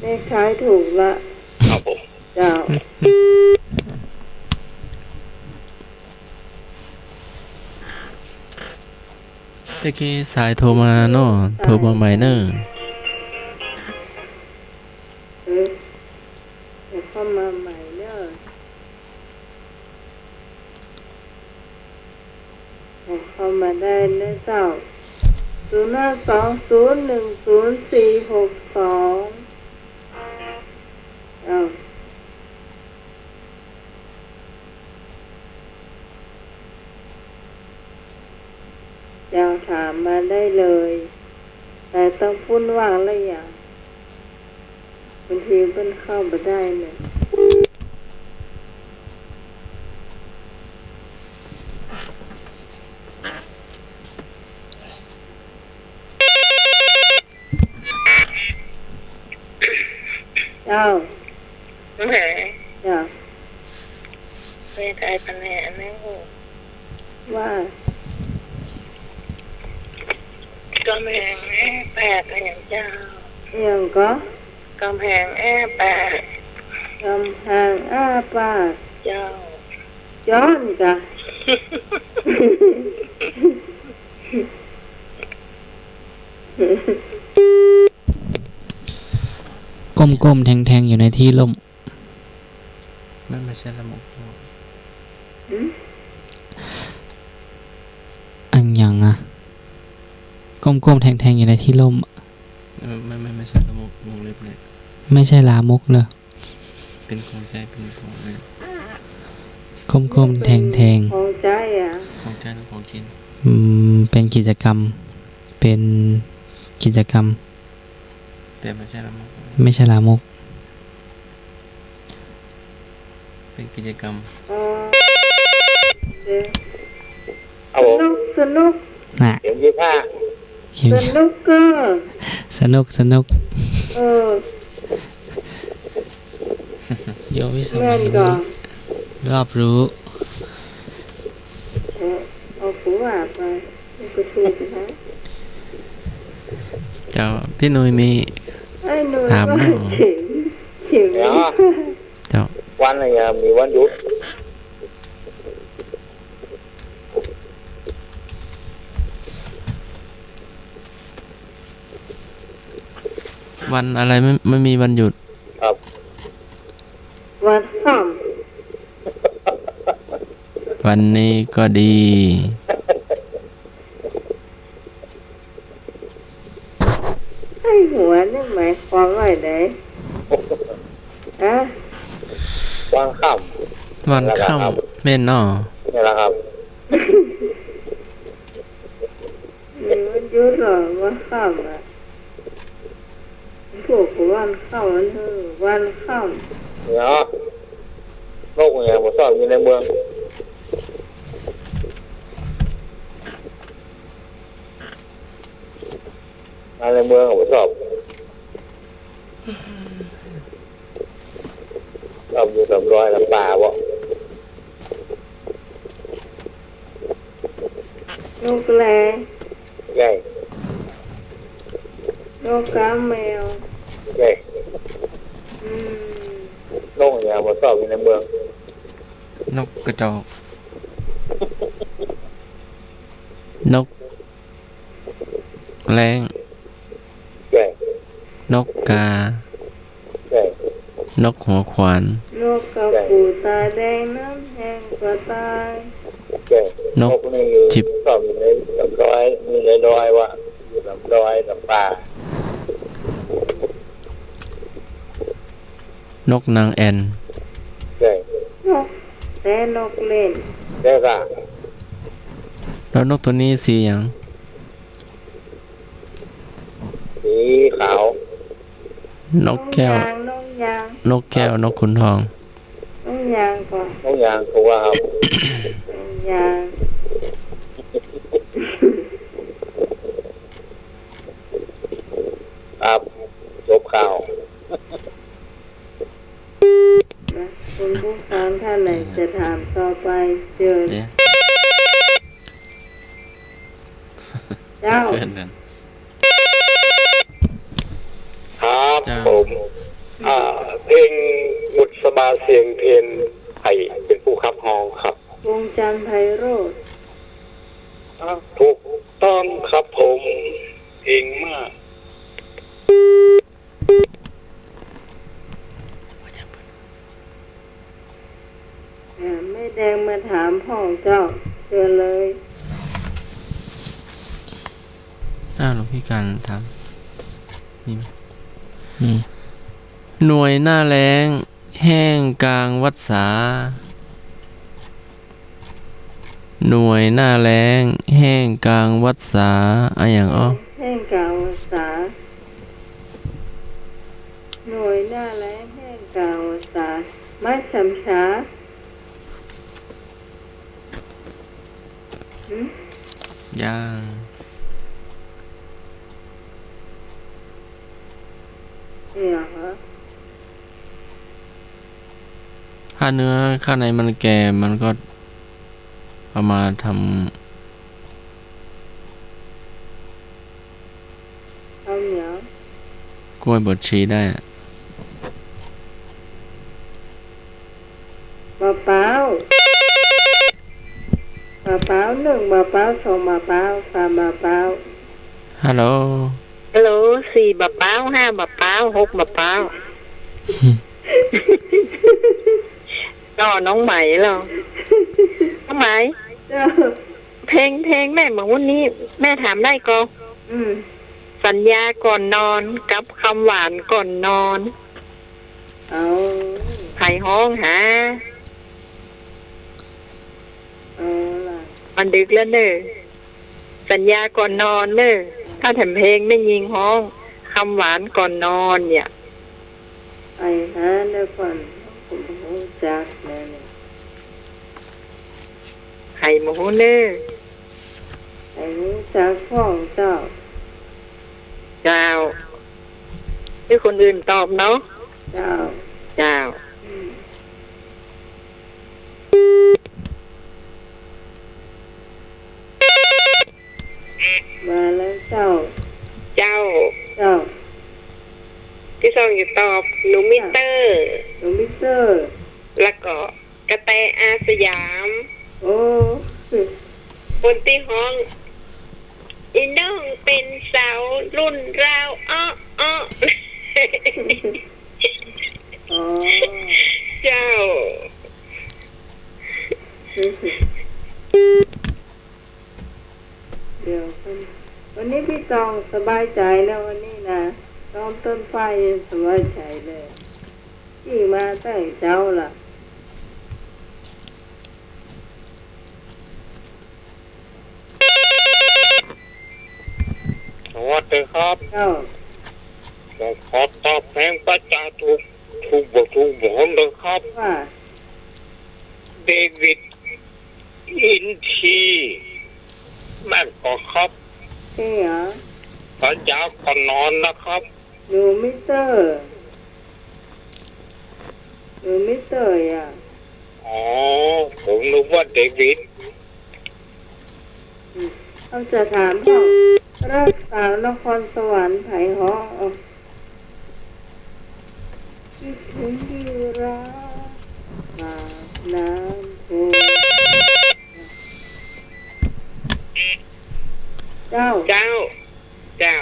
เลขท้ายถูกละ ครับผม เจ้า ตะกี้สายโทรมาเนาะโทรมาใหม่เนอะ เออเดี๋ยวเข้ามาใหม่เนอะเดี๋ยวเข้ามาได้นะเจ้า052010462เอาเจ้าถามมาได้เลย แต่ต้องพูดว่างละอย่างบางทีเพิ่นเข้ามาได้เนี่ยเจ้า แหม เจ้า เรียกไอ้ปัญหานั่ง ว่า กำแพงแอ้แปดอย่างเจ้า เอียงก็ กำแพงแอ้แปด กำแพงอ้าปาก เจ้า ย้อนจ้ะ ก้มๆแทงๆอยู่ในที่ร่ม ไม่ใช่ละมุก อันยังอ่ะก้มๆแทงๆอยู่ในที่ร่ม ไม่ใช่ละมุก วงเล็บเนี่ย ไม่ใช่ลามกเนอะ เป็นของใจเป็นของอะไร คมๆแทง ของใจอ่ะ ของใจหรือของจริง เป็นกิจกรรม เป็นกิจกรรม แต่ไม่ใช่ละมั้ง ไม่ใช่ลามก เป็นกิจกรรม อ๋อเดี๋ยว เอาผม สนุก น่ะ เข็มยี่ห้า เข็ม สนุกเก็ สนุก เออ โยวิส แม่ มัย นก็ นี้รอบรู้ เอาผัวไปมันก็ถูกนะ เจ้าพี่หนุ่ยมี ไอ้หนู ถามหน่อย เข็ม เดี๋ยว เจ้า วันอะไรเนี่ยมีวันหยุด วันอะไรไม่มีวันหยุด ครับ วันค่ วันนี้ก็ดี ำไอ้หัวนี่หมายความว่าไหนอะ วันค่ วันค่ำแม่นเนาะ ำนี่แหละครับ มีวันหยุดเหรอวันค่ำอ่ะพวกวันค่ำมันเถอะวันค่ เนาะโลกเนี่ยผมชอบอยู่ในเมืองมาในเมืองผมชอบอยู่สำรอยลำป่าบ่ ำนกแล ใหญ่ นกกาแมว ใหญ่ อืม โลกเนี่ยผมชอบอยู่ในเมือง นกกระจอก นกแรง ใหญ่ นกกา ใหญ่ นกหัวขวาน นกกระปูตาแดงน้ำแห้งกว่าตาย ใหญ่ นก นี่ จิบ ชอบอยู่ในลำดอยมีในดอยว่ะอยู่ลำดอยลำป่าน กนางแอ่น ใหญ่ นกแต่นกเล่น แล้วก็ แล้วนกตัวนี้สีอย่าง สีขาวน กแก้ว นกยาง นกแก้ว นกขุนทอง นกยางก่อน น้องยางตัวครับ นกยาง ครับจบข่าว นะคุณผู้ฟังท่านไหนจะถามต่อไปเชิญ เจ๊ เจ้า เพื่อนกัน ครับ จ้า ผมเพลงบุษบาเสียงเทียนไผ่เป็นผู้ขับฮองครับ วงจันทร์ไพโรจน์ ถูกต้องครับผมเพลงมาก ไม่แดงมาถามพ่อเจ้าเชิญเลย หลวงพี่การถามมีไหม อืม หน่วยหน้าแล้ง แห้งกลางวัดสา หน่วยหน้าแล้ง แห้งกลางวัดสาอะอย่างอ้อ แห้งกลางวสาหน่วยหน้าแล้งแห้งกลางวสามัดฉำช้าหืม ย่าง เนี่ยเหรอ ถ้าเนื้อข้างในมันแก่มันก็เอามาท เอาเหนียว ำกล้วยบดชีได้อะ มะพร้าวมะพร้าวหนึ่งมะพร้าวสองมะพร้าวสามมะพร้าว ฮัลโหล ฮัลโหล4มะพร้าว5มะพร้าว6มะพร้าวก็น้องใหม่เหรอน้องใหม่ เจ้า เพลงแม่บอกวันนี้ แม่ถามได้ก็ อืม สัญญาก่อนนอนกับคำหวานก่อนนอน เอา ไผ่ห้องหา เอาล่ะ มันดึกแล้วเนอะสัญญาก่อนนอนเนอะถ้าแถมเพลงไม่ยิงห้องคำหวานก่อนนอนเนี่ย ไอ้ฮะเดี๋ยวก่อนผมรู้จักแน่เนี่ย ไข่หมูเนอะ ไอ้รู้จักพ่องเจ้า เจ้าที่คนอื่นตอบเนาะ เจ้า เจ้า มาแล้วเจ้า เจ้า เจ้า ที่สองจะตอบหนูมิเตอร์ หนูมิสเตอร์ แล้วก็กระแตอาสยาม โอ้ บนที่ห้องอีน้องเป็นสาวรุ่นราวอ้ออ้อ อ๋อ เจ้า เดี๋ยววันนี้พี่ตองสบายใจแล้ววันนี้นะตอมต้นไฟสบายใจเลยที่มาตั้งเจ้าล่ะ สวัสดีครับ เจ้า ขอตอบแทนประจาถูกบอกเลยครับ ว่า เดวิดอินทีแม่นก็ครับ เฮ้ยเหรอ สัญญาก่อนนอนนะครับ หนูมิสเตอร์หนูมิสเตอร์อ่ะ อ๋อผมนึกว่าเดวิด เขาจะถามพ่อรักสาวนครสวรรค์ไผ่หอคิดถึงที่รักมาน้ำโพเจ้า เจ้า เจ้า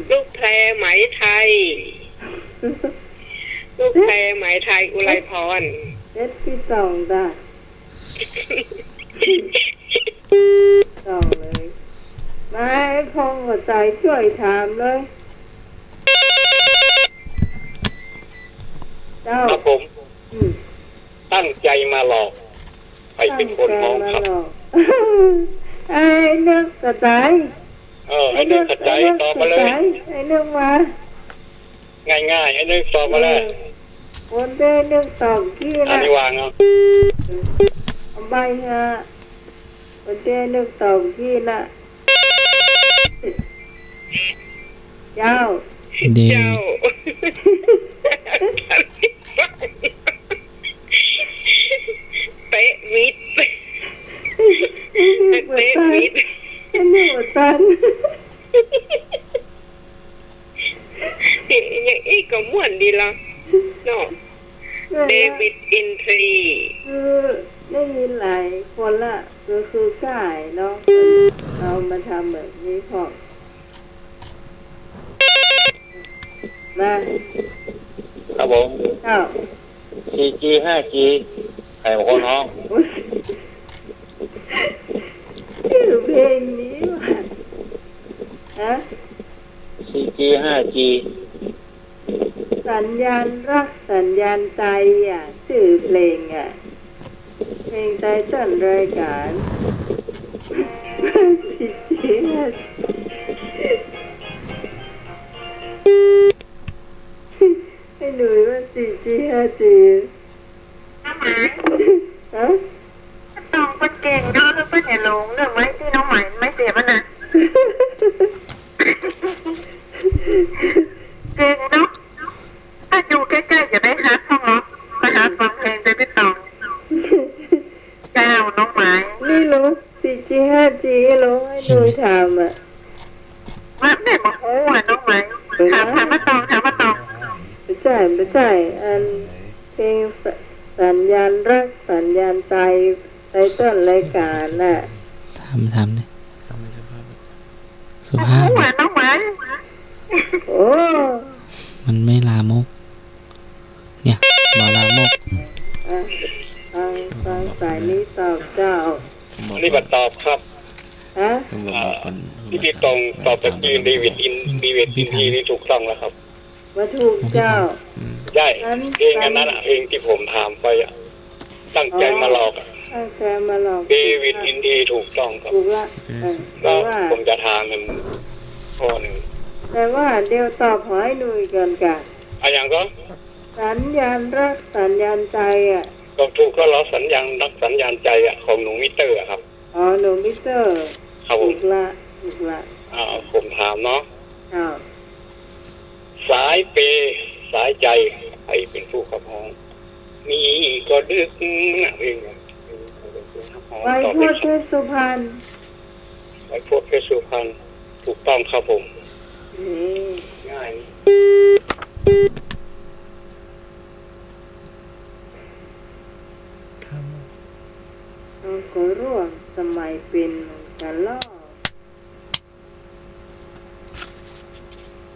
ลูกแพรไหมไทย ลูกแพรไหมไทยอุไรพร เจ็ดพี่สองได้สองเลยมาให้คงหัวใจช่วยถามเลย เจ้า ครับผม อืม ตั้งใจมาหลอกใครเป็นคนมองครับ ไอ้นึกกระจาย ไอ้นึกกระจายตอบมาเลย ไอ้นึกมา ง่ายๆไอ้นึกตอบมาเลย คนเดินนึกตอบที่ อัน นะ นี้วางเอา เอาใบฮะคนเดินนึกตอบที่นะเจ้า เด เจ้า เป๊ะวิทย์เป๊ะวิทย์ ฉันนึกว่าตัน อย่างอีกก็ม่วนดีละเนาะเดวิดอินทรี คือได้ยินหลายคนละคือก่ายเนาะเรามาทำแบบนี้พอมา ครับผม เจ้า 4G 5G ใครเป็นคนห้อง อุ๊ยชื่อเพลงนี้ว่ะฮะ 4G 5G สัญญาณรักสัญญาณใจอ่ะชื่อเพลงอ่ะเพลงไตเติ้ลรายการสิจีให้หนูว่าสิจี5G น้องหมาย ฮะ น้องคนเก่งเนาะเพื่อนอย่าหลงเรื่องไม้ที่น้องหมายไม่เสียมันนะเก่งเนาะถ้าอยู่ใกล้ๆจะได้ฮัทฟังเนาะไปฮัทฟังเพลงไปพี่ตองเจ้าน้องหมาย นี่รู้4G 5G รู้ให้หนูทำอ่ะ ว่าแม่บอกโอ้ยน้องหมายถามมาตองไม่ใช่อันเพลงสัญญาณรักสัญญาณใจไตเติ้ลรายการน่ะ ทำเนี่ยสุภาพ โอ้ยน้องหมาย โอ้ มันไม่ลามก เนี่ยบอกลามก ฟังสายนี้ตอบเจ้า นี่บัตรตอบครับ ฮะ ต้องบอกคน ที่ตรงตอบตะกี้เดวิดอินทีนี่ถูกต้องแล้วครับ วัตถุเจ้า ได้เพลงอันนั้นเพลงที่ผมถามไปตั้งใจมาหลอก ตั้งใจมาหลอก เดวิดอินทีถูกต้องครับ ถูกละแต่ แล้ว ว่า ผมจะถามมันข้อหนึ่ง แต่ว่าเดี๋ยวตอบขอให้หนุ่ยก่อนกัน อย่างก็ สัญญาณรักสัญญาณใจอ่ะ ก็ถูกก็ล้อสัญญาณรักสัญญาณใจของหนูมิเตอร์ครับ อ๋อหนูมิเตอร์ ครับผ ถู ม กละถูกละ ผมถามเนาะ อ้าว สายเปสายใจใครเป็นผู้ขับห้องมีก็ดึกนะเอง ไว้พจน์เพชรสุพรรณ ไว้พวกเพชรสุพรรณถูกต้องครับผม นี่ ง่าย เราก็ร่วมสมัยเป็นกันล่อ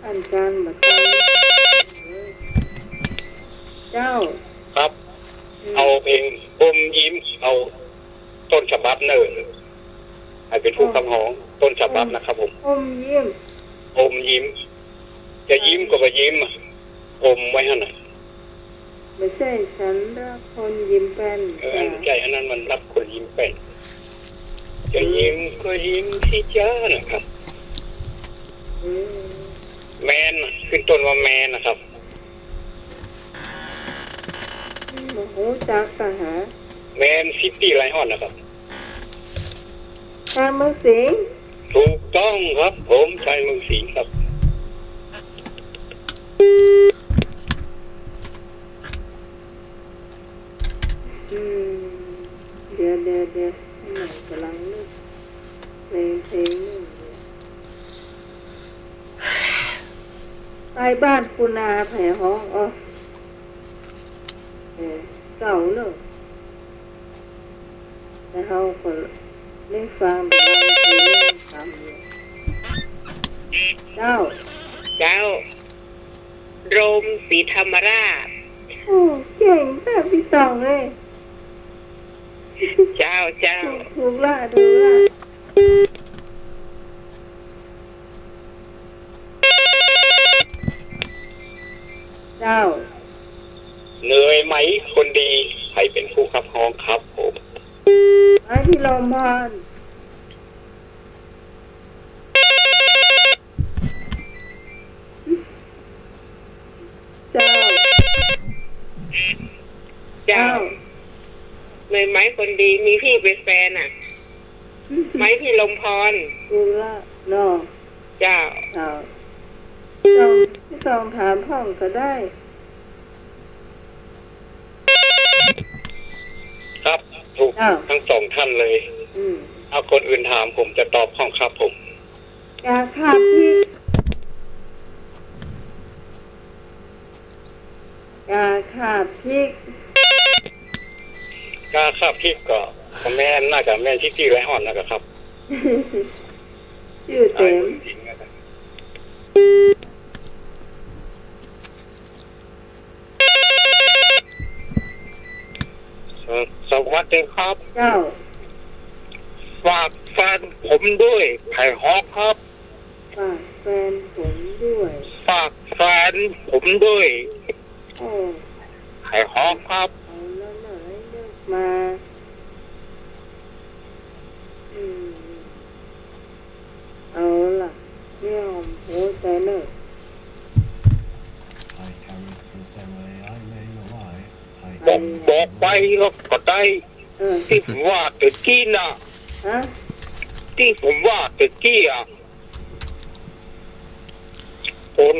อันการมาตั้งเจ้า ครับ เอาเพลงอมยิ้มเอาต้นฉบับเนอร์ให้เป็นผู้ขับห้องต้นฉบับนะครับผม อมยิ้ม อมยิ้ม จะยิ้มก็ไปยิ้มอมไว้ให้หน่อย ไม่ใช่ฉันรักคนยิ้มเป็น ใจอันนั้นมันรับคนยิ้มเป็นจะยิ้มก็ยิ้มที่เจ้านะครับ อืม แมนขึ้นต้นว่าแมนนะครับ โมโหจักสหา แมนซิตี้ไลออนนะครับ การเมืองสิงห์ ถูกต้องครับผมชายเมืองสิงห์ครับ อืมเดี๋ยวหน่อยกำลังนึกเพลงนึงไปบ้านปุนาแผ่ห้องเก่าเนอะแต่เขาก็ได้ฟังแต่ว่าเพลงเล่นทำอยู่เจ้า เจ้า โรมศรีธรรมราช โอ้เก่งแบบพี่ตองเลย เจ้า ถูกละถูกละเจ้า เหนื่อยไหมคนดีใครเป็นผู้ขับห้องครับผม ไอ้ที่ลมพรเจ้า เจ้าเลยไหมคนดีมีพี่เป็นแฟนไหมพี่ลมพร ถูกละเนาะ เจ้า เจ้าที่สองถามพ่องก็ได้ ครับถูกทั้งสองท่านเลย เอาคนอื่นถามผมจะตอบห้องครับผม ยาขาดพริกยาขาดพริก กล้าทราบที่ก็แม่น่าจะแม่ซิตี้ไลออนนะครับ ชื่อเต็ม สวัสดีครับ เจ้า ฝากแฟนผมด้วยไผ่ฮอกครับ ฝากแฟนผมด้วย ฝากแฟนผมด้วย โอ้ ไผ่ฮอกครับ เอาแล้วหน่อยเลือกมาเอาล่ะไม่ยอมโหใจเนอะ บอกไปก็ได้ที่ผมว่าตะกี้น่ะ ฮะ ที่ผมว่าตะกี้คน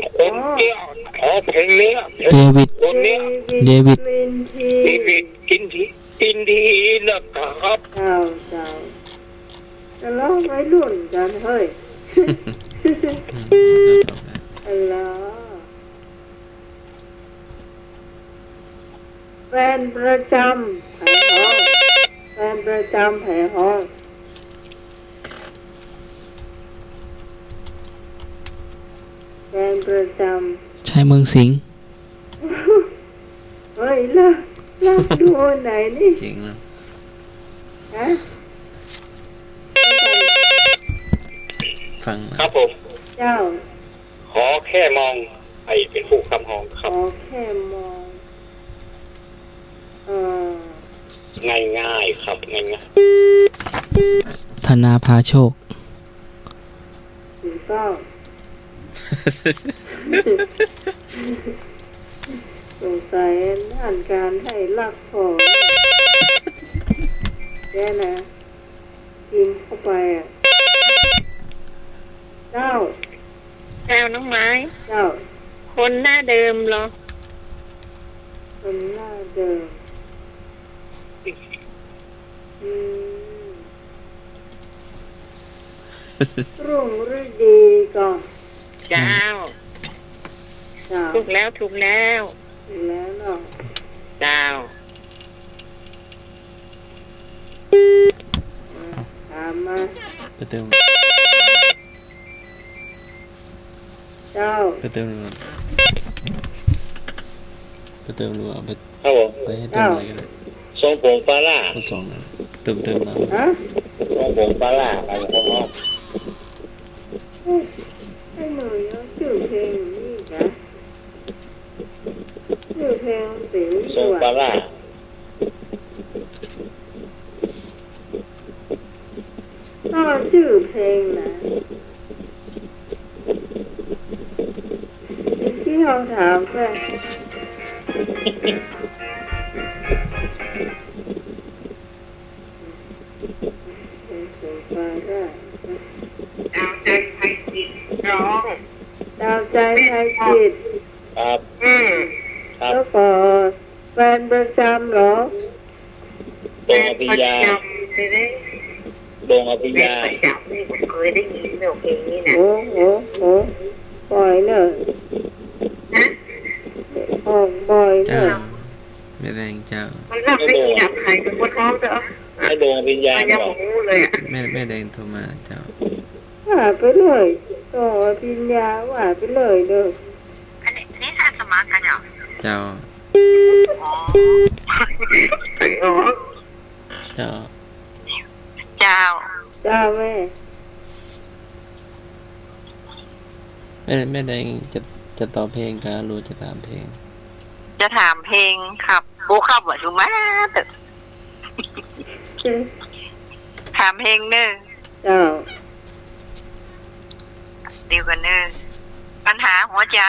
เนี้ยขอเพลงเนี้ย เดวิด คนเนี้ย เดวิด ลินที เดวิดกินทีนะครับ เจ้าจะร้องไว้รุ่นกันเฮ้ยอะไรแฟนประจำแผงห้องแฟนประจำแผงห้องแฟนประจ ชายเมืองสิงห์ ำเฮ้ยลักดูไหนนี่ จริงนะ ฮะ ฟัง ครับผม เจ้า ขอแค่มองไอเป็นผู้คำหองค ข รับ อแค่มองเออ ง่ายๆครับง่าย ธนาพาโชค ถูกต้องสงสัยด้านการให้รักของแค่นะกินเข้าไปอ่ะเจ้า แก้วน้องไม้ เจ้า คนหน้าเดิมเหรอ คนหน้าเดิมอืมรุ่งฤดีก่อน เจ้า เจ้า ถูกแล้วถูกแล้ว แล้วเนาะ เจ้า ถามมา ไปเติม เจ้า ไปเติมรัวไปเติมรัวไป ๆครับผม ไปให้เติมอะไรกันเลย ทรงผมปลาล่า ข้อสองนะเติมน้ ฮะ ทรงผมปลาล่าอะไรของน้อง ให้หนูยกชื่อเพลงนี่จ้ะชื่อเพลงสี ทรงปลาล่า ก็ชื่อเพลงนะที่เขาถามแฟนดาวใจไทยจิต ครับครับ แล้วก็แฟนประจำเหรอ ดวงอภิญญาดวงอภิญญา โอ้โหปล่อยเนอะออกบ่อย ำ เน เจ้า อะ ไม่แรงเจ้า ไม่ดวงไม่ดวงอภิญญาหรอก ไม่แรงโทรมาเจ้า ว่าไปเลยต่อปิญญาว่าไปเลยเด้อ เจ้าเจ้า เจ้า เจ้าแม่ ไม่แรงจะต่อเพลงกันรู้จะตามเพลง จะถามเพลงครับบูขับว่าชูมาตึกถามเพลงเนอ เจ้า เดียวกันเนอปัญหาหัวใจ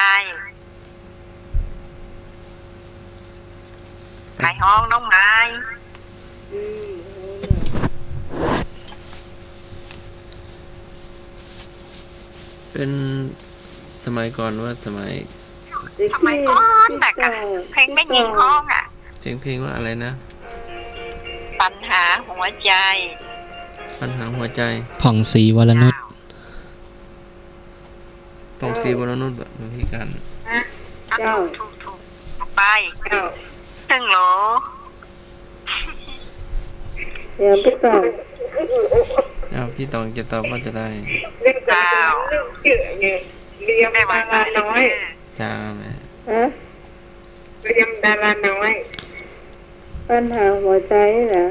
ขายห้องน้องไม้ อืม เป็นสมัยก่อนว่าสมัย ทำไมก้อนแต่กะเพลงไม่ยิงห้องอ่ะ เพลงว่าอะไรนะ ปัญหาหัวใจ ปัญหาหัวใจ ผ่องศรีวรนุช ต้องซีวรนุชแบบพิการ เจ้า ถูกไปตึงโหล เดี๋ยวไปต่อ พี่ตองจะตอบว่าจะได้ เจ้าไม่ว่าจะน้อย จ้าแม่ ฮะ เรียมดาราน้อย ปัญหาหัวใจเหรอ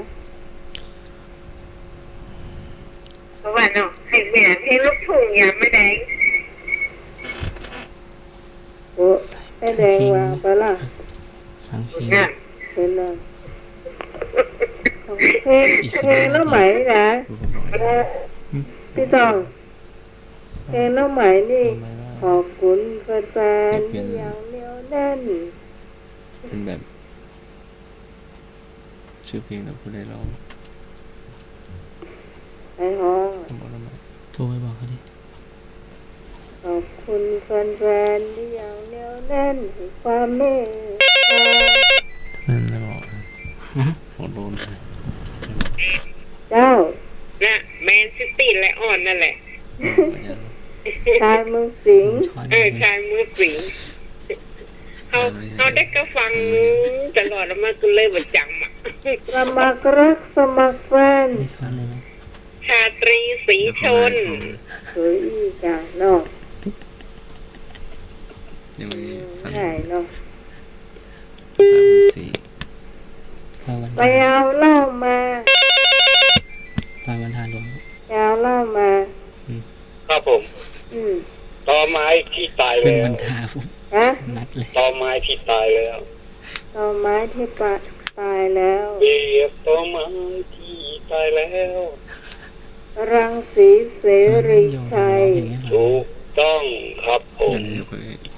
เพราะว่าเนาะให้แม่ให้ลูกทุ่งอย่าไม่แดง โอ้ไอ้แดงว่าไปละ ฟังเพลง เป็นไรเพลงแล้วไหมนะ พี่ตองเพลงน้องใหม่นี่ขอบคุณแฟนๆที่ยังเหนียวแน่น เป็นแบบ ชื่อเพลงเราผู้ได้ร้อง ไอ้ห้อง บอกแล้วไหม โทรไปบอกเขาดิ ขอบคุณแฟนๆที่ยังเหนียวแน่นให้ความเมตตา นั่นแล้วบอกบอกโดนไป เจ้า นะแมนซิตี้และอ่อนนั่นแหละ ชายเมืองสิงห์ ช้อน ชายมือสิงเขาได้ก็ฟังตลอดแล้วมันก็เลยประจำอ่ะ สมัครรักสมัครแฟน ไม่ช้อนเลยไหม ชาตรีสีชน สวยอีจ้ะเนาะ เดี๋ยวนี้ฟัน ใช่เนาะ ตาบุญศรี ตาวัน ไปเอาเหล้ามา ตาวันทาหลวง ไปเอาเหล้ามา ครับ ครับผม อืม ตอไม้ที่ตาย ขึ้น แล้ว บรรทาปุ๊บ ฮะ นัดเลย ตอไม้ที่ตายแล้ว ตอไม้ที่ตายแล้ว เรียกตอไม้ที่ตายแล้ว รังสีเสรีชัย ถูกต้องครับผม นั่นเดี๋ยวไป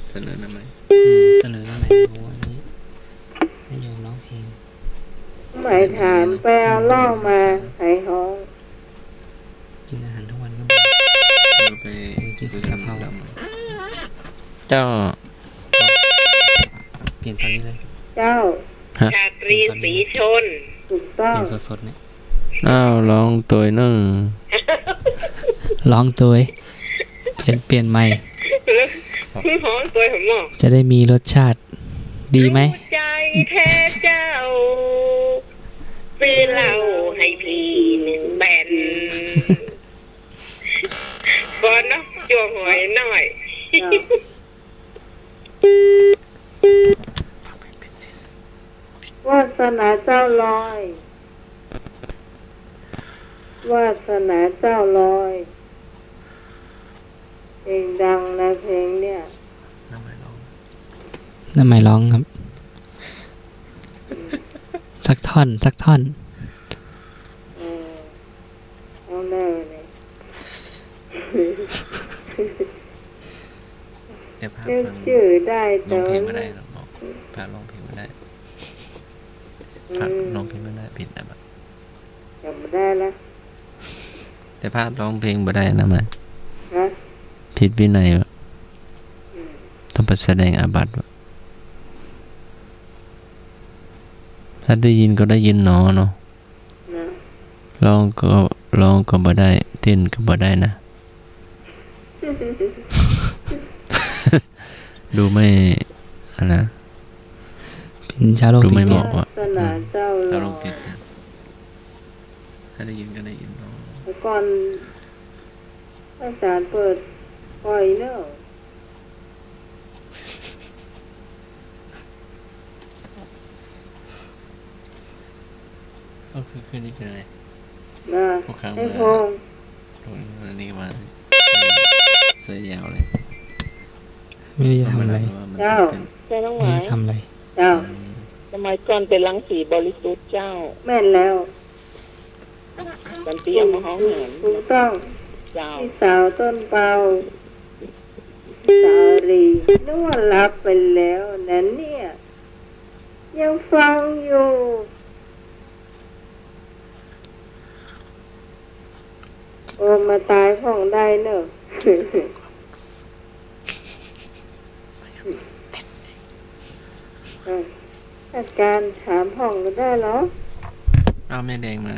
เสนอหน่อยไหม เสนออะไรโอ้อันนี้ให้โยมร้องเพลง หมายถามไปเอาเหล่ามาไขห้อง กินอาหารทุกวันก็ เดี๋ยวไป กิน ซื้อก ะเพรา ดำเจ้า เปลี่ยนตอนนี้เลย เจ้า ชาตรีสีชน ถูกต้อ เป ง ลี่ยนสดๆเนี่ย อ้าวลองตัวหนึ่ง ร้องตัวเปลี่ยนใหม่ พี่หอมตัวผมบอก จะได้มีรสชาติ ดีไหม รู้ใจแท้เจ้าซื้อเหล้าให้พี่หนึ่งแบนก่อนเนาะจั่วหวยหน่อย วาสนาเจ้าลอย วาสนาเจ้าลอยเพลงดังนะเพลงเนี่ย น้ำไม่ลอง นั่นหมายร้องครับ สักท่อน เออเอาแน่เนี่ย แต่ภาพ นึก ฟัง ชื่อได้ ร้ แต่ องเพลง ว่า ไม่ได้หรอกบอกภาพร้องเพลงไม่ได้ อื ภาพ ม ร้องเพลงไม่ได้ผิดนะแบบ จำไม่ได้ละ แต่ภาพร้องเพลงไม่ได้นะมัน นะ ผิดวินัยวะ อืม ต้องไปแสดงอาบัติวะถ้าได้ยินก็ได้ยินหนอเนาะ นะ ร้องก็บ่ได้เต้นก็บ่ได้นะ ดูไม่อะนะ เป็นชาวโลก ดู ติ ไม่ ด เห เก มาะ ม ว่ะ วาสนาเจ้าล ถ้า อ ร้อง ย ผิดนะถ้าได้ยินก็ได้ยินหนอ แล้วก่อนอาจารย์เปิดปล่อยเนอะ ก็คือคืนนี้เป็นอะไร นะ พวกครั้ง ให้ มา พง วันนี้มาเสื้อยาวเลย ไม่รู้จะทำอะไร เจ้า ใช่น้องห ไม่ มา รู้ ย จะทำอะไร เจ้า สมัยก่อนเป็นรังสีบริสุทธิ์เจ้า แม่นแล้ว กันเตรียมมาห้องเหมือน ถูกต้อง เจ้า พี่สาวต้นเปาสาวรีนึกว่ารับไปแล้วนั้นเนี่ย ยังฟังอยู่ โอ้มาตายพ่องได้เนอะ อาการถามห้องก็ได้เหรอ เอาแม่แดงมา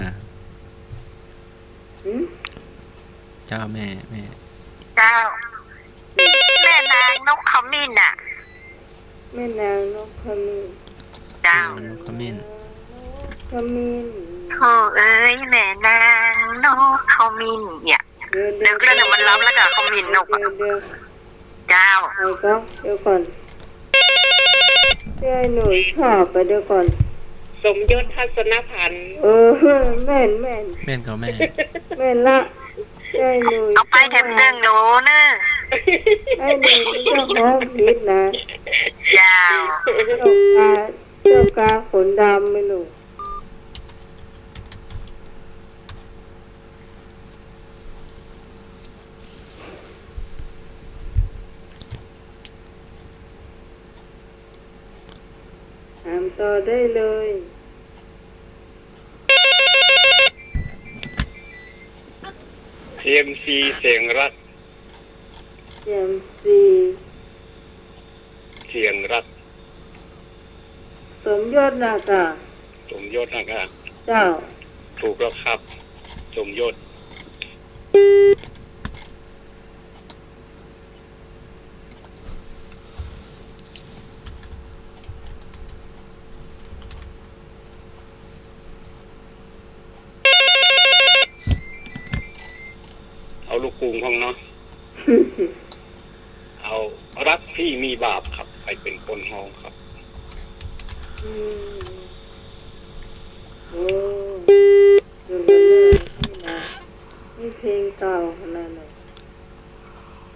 หืม เจ้าแม่ เจ้า แม่นางนกขมิ้นอ่ะ แม่นางนกขมิ้น เจ้า มันขมิ้น ขมิ้น โธ่เอ้ยแม่นางนกขมิ้นเนี่ย เดี๋ยว เดี๋ยวเรื่องมันล้ำแล้วกับขมิ้นนก เดี๋ยวเดี๋ยว เจ้า เอาก็เดี๋ยวก่อนเดี๋ยวหนูชอบไปเดี๋ยวก่อน สมยศทัศนพันธ์ เออแม่น แม่นเขาแม่ แม่นละได้หนู เอาไปแถมเรื่องโหลเนอะ ให้หนูจะห้องผิดนะ เจ้า เจ้ากาขนดำไม่รู้ถามต่อได้เลย CMC เสียงรัก เสียมซี เสียงรัก สมยศนะกะ สมยศนะครับ เจ้า ถูกแล้วครับ สมยศ เอาลูกกรุงห้องเนาะ เอารักพี่มีบาปครับไปเป็นคนห้องครับ อืมโอ้ดูกันเลยนี่นะนี่เพลงเก่าขนาดไหน เ เออ พลงเก่า เออ เนาะ นี่เพลงเก่าขนาดไหน เออ เออ เออ เออ เออ เออ เออ เออ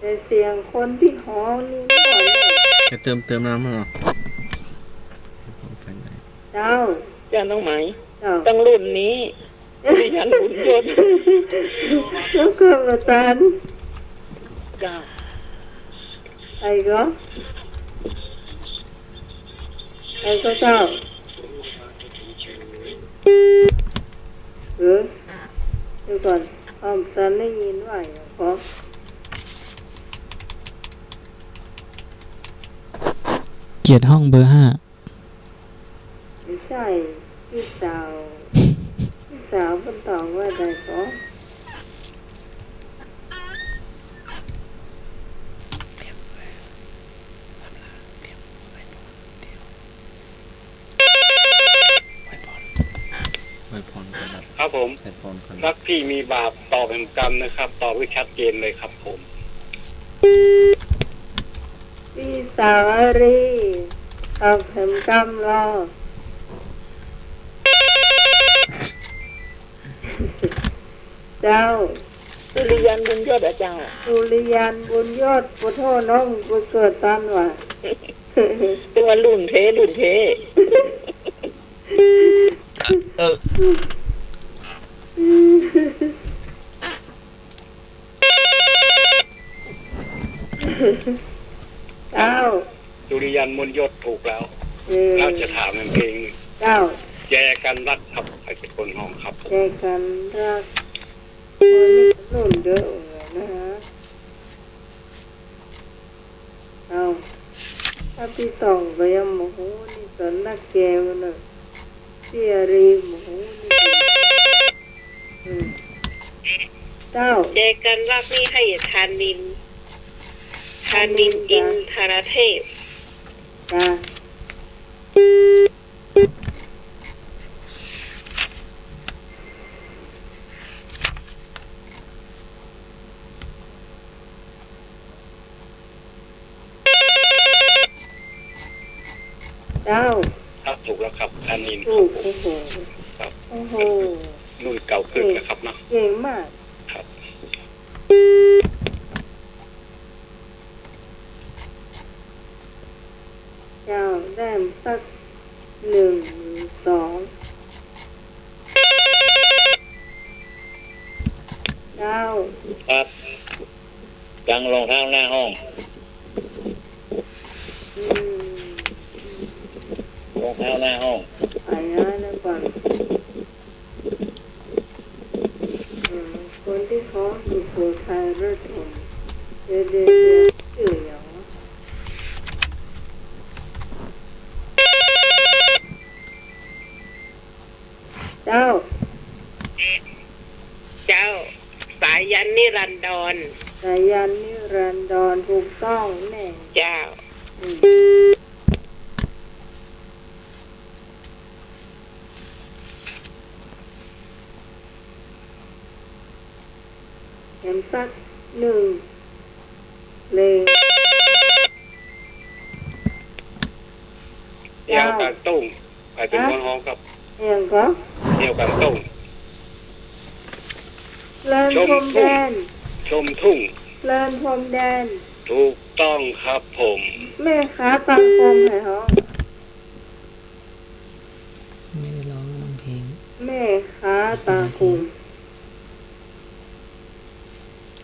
แต่เสียงคนที่ห้องนี่หน่อย จะเติมน้ำมั้งเหรอ เจ้า จ้าน้องไหม เจ้า ตั้งรุ่นนี้ดิฉันบุญยศ แล้วก็อาจารย์ เจ้า ไอ้ก็เจ้าเดี๋ยวก่อนอ้อมสันได้ยินว่าอย่างขอ เกียรติห้องเบอร์ ไม่ใช่พี่สาวเป็นตองว่าใดก็ ไว้พรก่อนครับ ครับผม ใส่พรก่อน รักพี่มีบาปตอบแห่งกรรมนะครับ ตอบให้ชัดเจนเลยครับผม พี่สาวอารีตอบแถมกำรอเจ้า สุริยันบุญยศอาจารย์ สุริยันบุญยอดปุโทน้องบุญเกิดตันว่ะ ตัวรุ่นเท เจ้า สุริยันมนยศถูกแล้ว เออ เราจะถามนั่นเอง เจ้า แจกันรักครับใครเป็นคนห้องครับผม แจกันรักคนนี้นุ่นเด้อนะฮะเอาถ้าพี่ต้องไปยังโมโหนี่สนนักแกวน่ะพี่อารีโมโหนี่เจ้า เจกันรักนี่ให้ทานินอินทรเทพ จ้าเจ้า ครับถูกแล้วครับอันนี้ ถูกโอ้โห ครับ โอ้โห รุ่นเก่าขึ้นนะครับเนาะ เก่งมาก ครับ เจ้าได้สัก1 2เจ้า ครับจังรองเท้าหน้าห้อง อืม รองเท้าหน้าห้อง ไปนะแล้วก่อนคนที่เขาอยู่โพไทยรถผมเดี๋ยวชื่ออย่างวะเจ้า เจ้า สายันนิรันดร สายันนิรันดรถูกต้องแน่ เจ้า อืมเห็นสัก1 เพลง เดียวกันตุ้งใครเป็นคนห้องครับ เอียงก็ เดียวกันตุ้ง เลินพรมแดน ชมทุ่ง เลินพรมแดน ถูกต้องครับผม แม่ค้าตังคมไหนฮะ ไม่ได้ร้องเพลง แม่ค้าตาคุม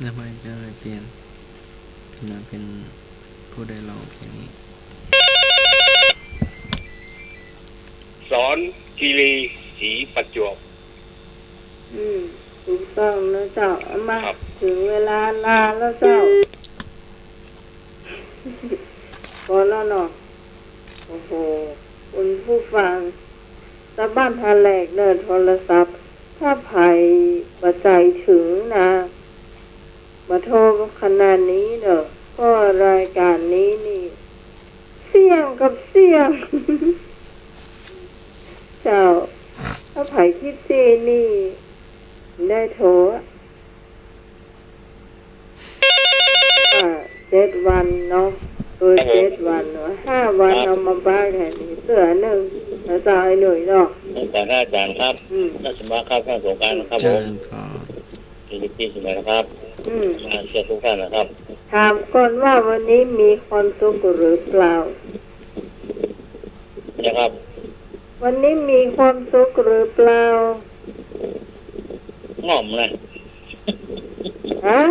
แล้วไม่ได้เปลี่ยนนะเป็นผู้ได้ร้องเพลงนี้ สอนคีรีศรีประจวบ ถูกต้องนะเจ้าเอามา ครับ ถึงเวลาลาแล้วเจ้า พอแล้วเนาะโอ้โหคุณผู้ฟังตะบ้านทาแหลกเดินโทรศัพท์ ถ้าภัยประใจถึงนะมาโทรขนาดนี้เนอะก็รายการนี้นี่ เสี่ยงกับเสี่ยง เจ้า ถ้าไผ่คิดซีนี่ ได้โทร7 วันเนาะตัว7 วันเนาะ5 วันเอามาบ้านแค่นี้เสือ1แล้วจะไอ้หน่อยเนาะ แต่ท่านอาจารย์ครับท่านสมาครับท่านสงการนะครับ เจ ผ ริ ม ญพร ที่สมัยนะครับ มาเชียร์ทุกท่านนะครับ ถามก่อนว่าวันนี้มีความสุขหรือเปล่า นะครับ วันนี้มีความสุขหรือเปล่า ง่อมนะ ฮะ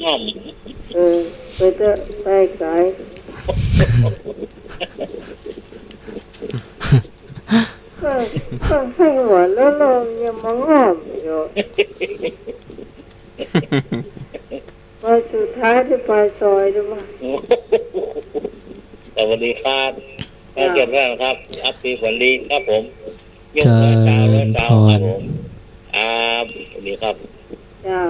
ง่อม ไปเถอะไปไกลก็ให้หัวแล้วลงยังมางอมอยู่วันสุดท้ายที่ปลายซอยด้วยมั้ย สวัสดีครับแม่เกียรติครับอัปปีผลดีครับผม เจริญพร ครับผมสวัสดีครับ เจ้า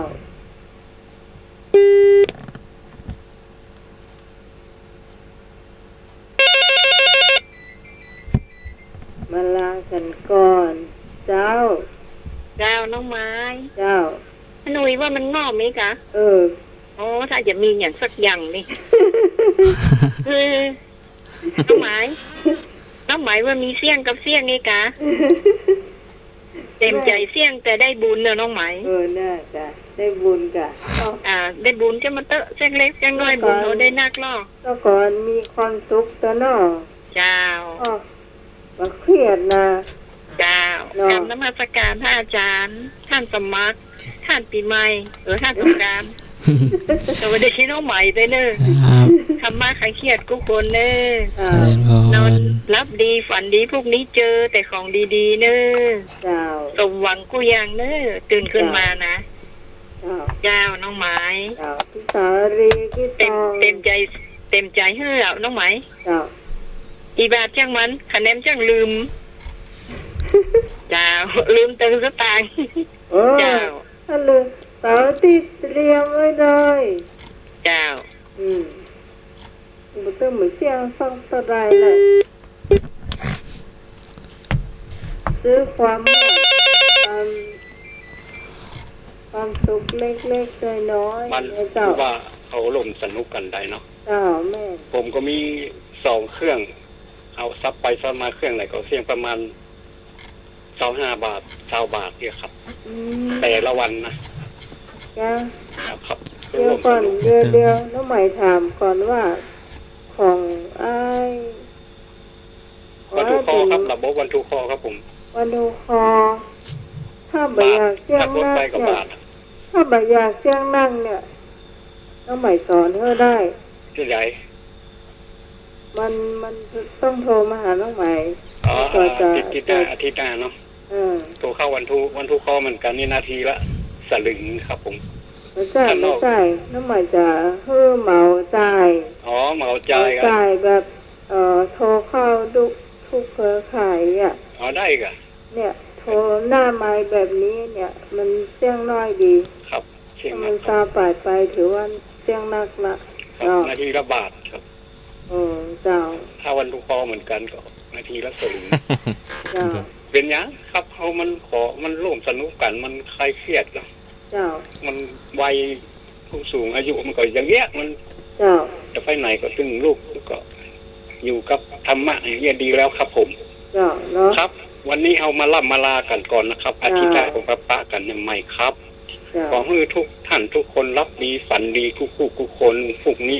มาลากันก่อน เจ้า เจ้าน้องไม้ เจ้า หนุ่ยว่ามันงอกไหมคะ อ๋อถ้าจะมีอย่างสักอย่างนี่ คือน้องหมายว่ามีเสี่ยงกับเสี่ยงนี่กะ เต็มใจเสี่ยงแต่ได้บุญเนอะน้องหมาย น่าจะได้บุญกะ ได้บุญจะมาเตอะเสี่ยงเล็กเสี่ยงน้อยบุญเราได้นักล่อ ก็ก่อนมีความสุขตัวน้อ เจ้า มาเครียดนะ เจ้าการนมัสการพระอาจารย์ท่านสมัครท่านปีใหม่ท่านสงกรานต์สวัสดีน้องใหม่ด้วยเนอะ ครับ ทำมาใครเครียดกุคนเนอะ เจริญพ นอน ร รับดีฝันดีพวกนี้เจอแต่ของดีๆเนอะ เจ้า สมหวังกูยังเนอะตื่นขึ้นมานะ เจ้าน้องไหม เจ้าพี่สารีพี่ตอง เต็มใจเฮ้อน้องไหม เจ้า กี่บาทจ้างมันคะแนนจ้างลืม เจ้าลืมเติมสตางค์เจ้า ถ้าลืมเสาที่เตรียมไว้เลย เจ้า มันต้องเหมือนเสียงฟังตะไดเลยซื้อความสุขเล็กๆน้อย มัน ๆเจ้า ว่าเขาลมสนุกกันได้เนาะ เจ้าแม่ ผมก็มี2 เครื่อง เอาซับไปซับมาเครื่องไหนก็เสี่ยงประมาณ25 บาท20 บาทเนี่ยครับ แต่ละวันนะ จ้า ครับ เดี๋ยวก่อนเดี๋ยวน้องใหม่ถามก่อนว่าของอ้าย วันทุกข้อครับระบบวันทุกข้อครับผม วันดูคอถ้าใบอยากเสียง ถ้ารถ นั่ง ไปกั เนี่ บาย ท ถ้าใบอยากเสียงนั่งเนี่ยน้องใหม่สอนเธอได้ ที่ใหญ่ มันต้องโทรมาหาน้องใหม่ อาทิตย์หน้าเนาะโทรเข้าวันทุกข้อเหมือนกันนี่นาทีละสลึงครับผม ไม่ใช่น้องใหม่จะเหมาจ่าย เหมาจ่ายกัน จ่ายแบบโทรเข้าทุกเครือข่ายอ่ะ ได้กัน เนี่ยโทรหน้าไม้แบบนี้เนี่ย มันเสียงน้อยดี ครับเชียง มันซาปลายไปถือว่าเสียงนักละ นาทีละบาทครับ เจ้า ถ้าวันทุกข้อเหมือนกันก็นาทีละสลึง เจ้า เป็นยังครับเขามันร่วมสนุกกันมันคลายเครียดเนาะ เจ้า มันวัยผู้สูงอายุมันก็อย่างเงี้ยมัน เจ้า จะไปไหนก็ตึงลูกก็อยู่กับธรรมะอย่างเงี้ยดีแล้วครับผม เจ้าเนาะ ครับ วันนี้เอามาล่ำมาลากันก่อนนะครับอาทิตย์หน้าผมปะกันยังไม่ครับ ขอให้ทุกท่านทุกคนรับดีฝันดีทุกคู่ทุกคนพวกนี้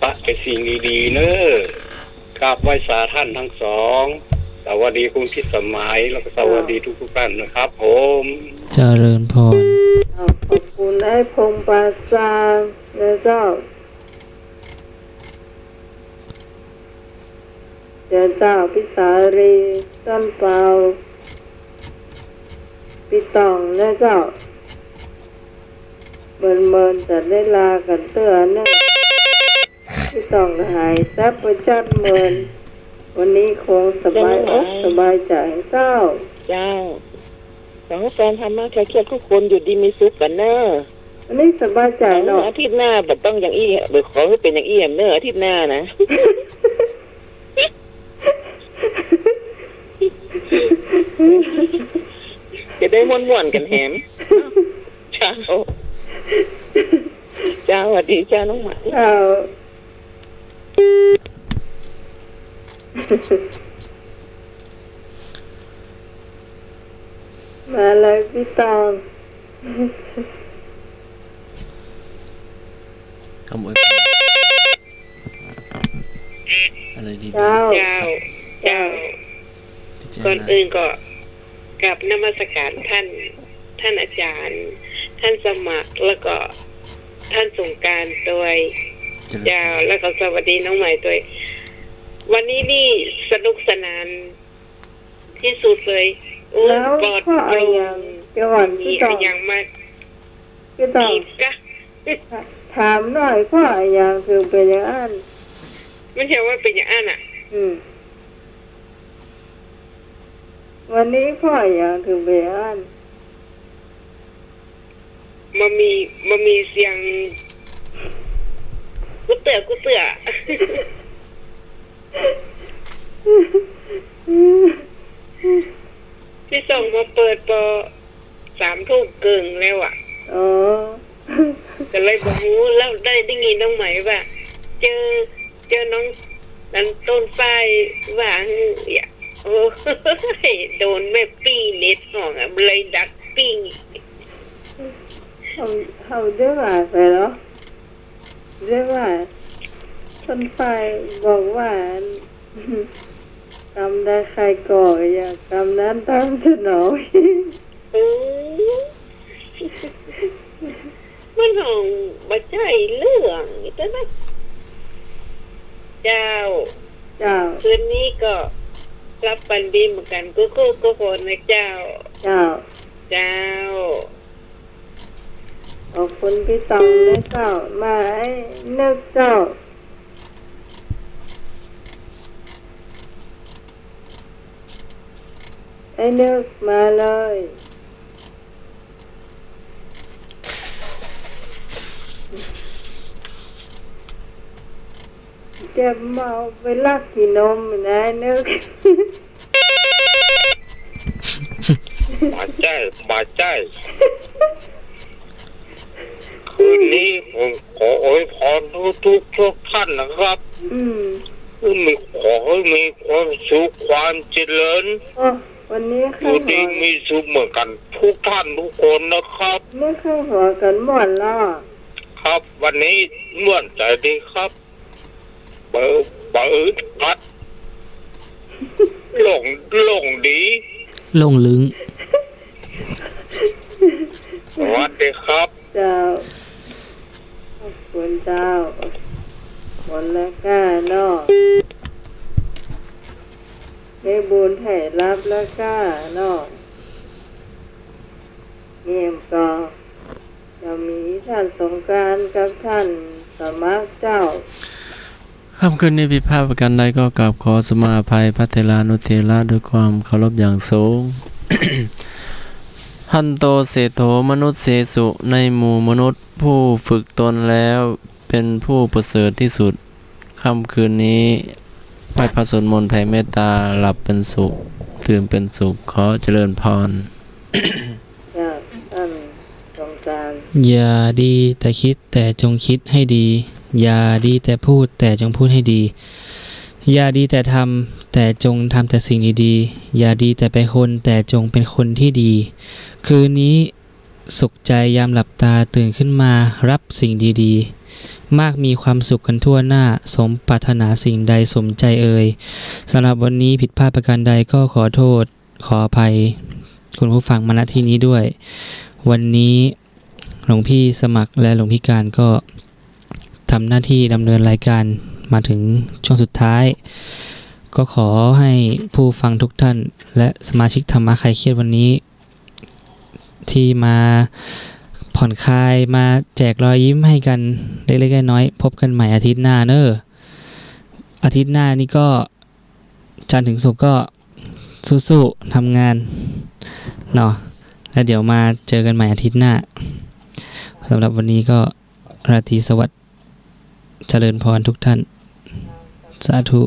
ปะแต่สิ่งดีๆเนอะกราบไหว้สาท่านทั้งสองสวัสดีคุณพิสมัยแล้วก็สวัสดีทุกท่านนะครับผม เจริญพร ขอบคุณไอ้พงปาซางนะเจ้าเจ้าพิสารีต้นเปาพี่ตองนะเจ้าเมินจะได้ลากันเตื้อนึงพี่ตองหายแซ่บประจัดเมินวันนี้คงสบายอกสบายใจเจ้า เจ้าขอให้แฟนทำมาใครเครียดทุกคนอยู่ดีมีสุขกันเนอะ วันนี้สบายใจเนาะ อาทิตย์หน้าแบบต้องอย่างอี้แบบขอให้เป็นอย่างอี้เนอะอาทิตย์หน้านะ จะได้ม่วนๆกันแหมเจ้าสวัสดีจ้าน้องหมา มาเลยพี่ตอง คำอวยพรอะไรดี เจ้า เจ้า พิจาร ก่อน ณา อื่นก็กราบนมัสการท่านอาจารย์ ท่านสมัครแล้วก็ท่านสงกรานต์ตัวเจ้าแล้วก็สวัสดีน้องใหม่ตัววันนี้นี่สนุกสนานที่สุดเลยอู้ แล้ว ปลอด ข้อ โป อะ ร่ ไรง เกี่ยวกับ มี ที่ อะ ต้ ไร อง อย่างมาก ที่ต้อง อีกกะ ถามหน่อยข้ออะไรอย่างคือเป็นอย่างนั้น ไม่ใช่ว่าเป็นอย่างนั้นอ่ะ วันนี้ข้ออย่างคือเป็นอย่างนั้น มันมีเสียงกูเตือ ที่ส่งมาเปิดป3 ทุ่มเกิงแล้วอ่ะ อ๋อ ก็เลยบอกหูแล้วได้ยินน้องไหมว่า เจอน้องนันต้นไฟว่าอย่าโอ้ยโดนแม่ปี้เน็ตห้องอ่ะเลยดักปิ้ง เขาเรียกว่าไปแล้วเรียกว่าต้นไฟบอกว่ากำได้ใครก่ออย่ากำนั้นตามสนอง โอ้มันห้องบ่ใจเรื่องนี่แต่นะเจ้า คืนนี้ก็รับปันดีเหมือนกันก็คนนะเจ้า เจ้า ขอบคุณพี่ตองนะเจ้ามาให้นึกเจ้าไอ้นึกมาเลยจะเมาไปลักกินนมนะนึก มาใจคืนนี้ผมขออวยพรทุกท่านนะครับ ขอให้มีความสุขความเจริญ วันนี้ อ ข้า ยู่ ว ดีมีสุขเหมือนกันทุกท่านทุกคนนะครับ ไม่เข้าหัวกันหมดแล้ว ครับวันนี้ม่วนใจดีครับเปิดพัดหลงดี ลงลึง สวัสดีครับ เจ้าขอบคุณเจ้าคนละก้าเนาะได้บุญให้รับละก้าเนาะเงียบก็จะมีท่านสงกรานต์กับท่านสมัครเจ้า ค่ำคืนนี้ผิดพลาดประการใดก็กราบขอสมาอภัยพระเทรานุเทระด้วยความเคารพอย่างสูง หันโตเสโถมนุษย์เสสุในหมู่มนุษย์ผู้ฝึกตนแล้วเป็นผู้ประเสริฐที่สุดค่ำคืนนี้ไหว้พระสวดมนต์แผ่เมตตาหลับเป็นสุขตื่นเป็นสุขขอเจริญพร จากท่านสงกรานต์ อย่าดีแต่คิดแต่จงคิดให้ดี อย่าดีแต่พูดแต่จงพูดให้ดี อย่าดีแต่ทำแต่จงทำแต่สิ่งดีๆอย่าดีแต่เป็นคนแต่จงเป็นคนที่ดี คืนนี้สุขใจยามหลับตาตื่นขึ้นมารับสิ่งดีๆมากมีความสุขกันทั่วหน้าสมปรารถนาสิ่งใดสมใจเอ่ยสำหรับวันนี้ผิดพลาดประการใดก็ขอโทษขออภัยคุณผู้ฟังมาณที่นี้ด้วย วันนี้หลวงพี่สมัครและหลวงพี่การก็ทำหน้าที่ดำเนินรายการมาถึงช่วงสุดท้ายก็ขอให้ผู้ฟังทุกท่านและสมาชิกธรรมะคลายเครียดวันนี้ที่มาผ่อนคลายมาแจกรอยยิ้มให้กันเล็กๆน้อยๆพบกันใหม่อาทิตย์หน้าเนอะอาทิตย์หน้านี่ก็จันทร์ถึงศุกร์ก็สู้ๆทำงานเนาะแล้วเดี๋ยวมาเจอกันใหม่อาทิตย์หน้าสำหรับวันนี้ก็ราตรีสวัสดิ์เจริญพรทุกท่านสาธุ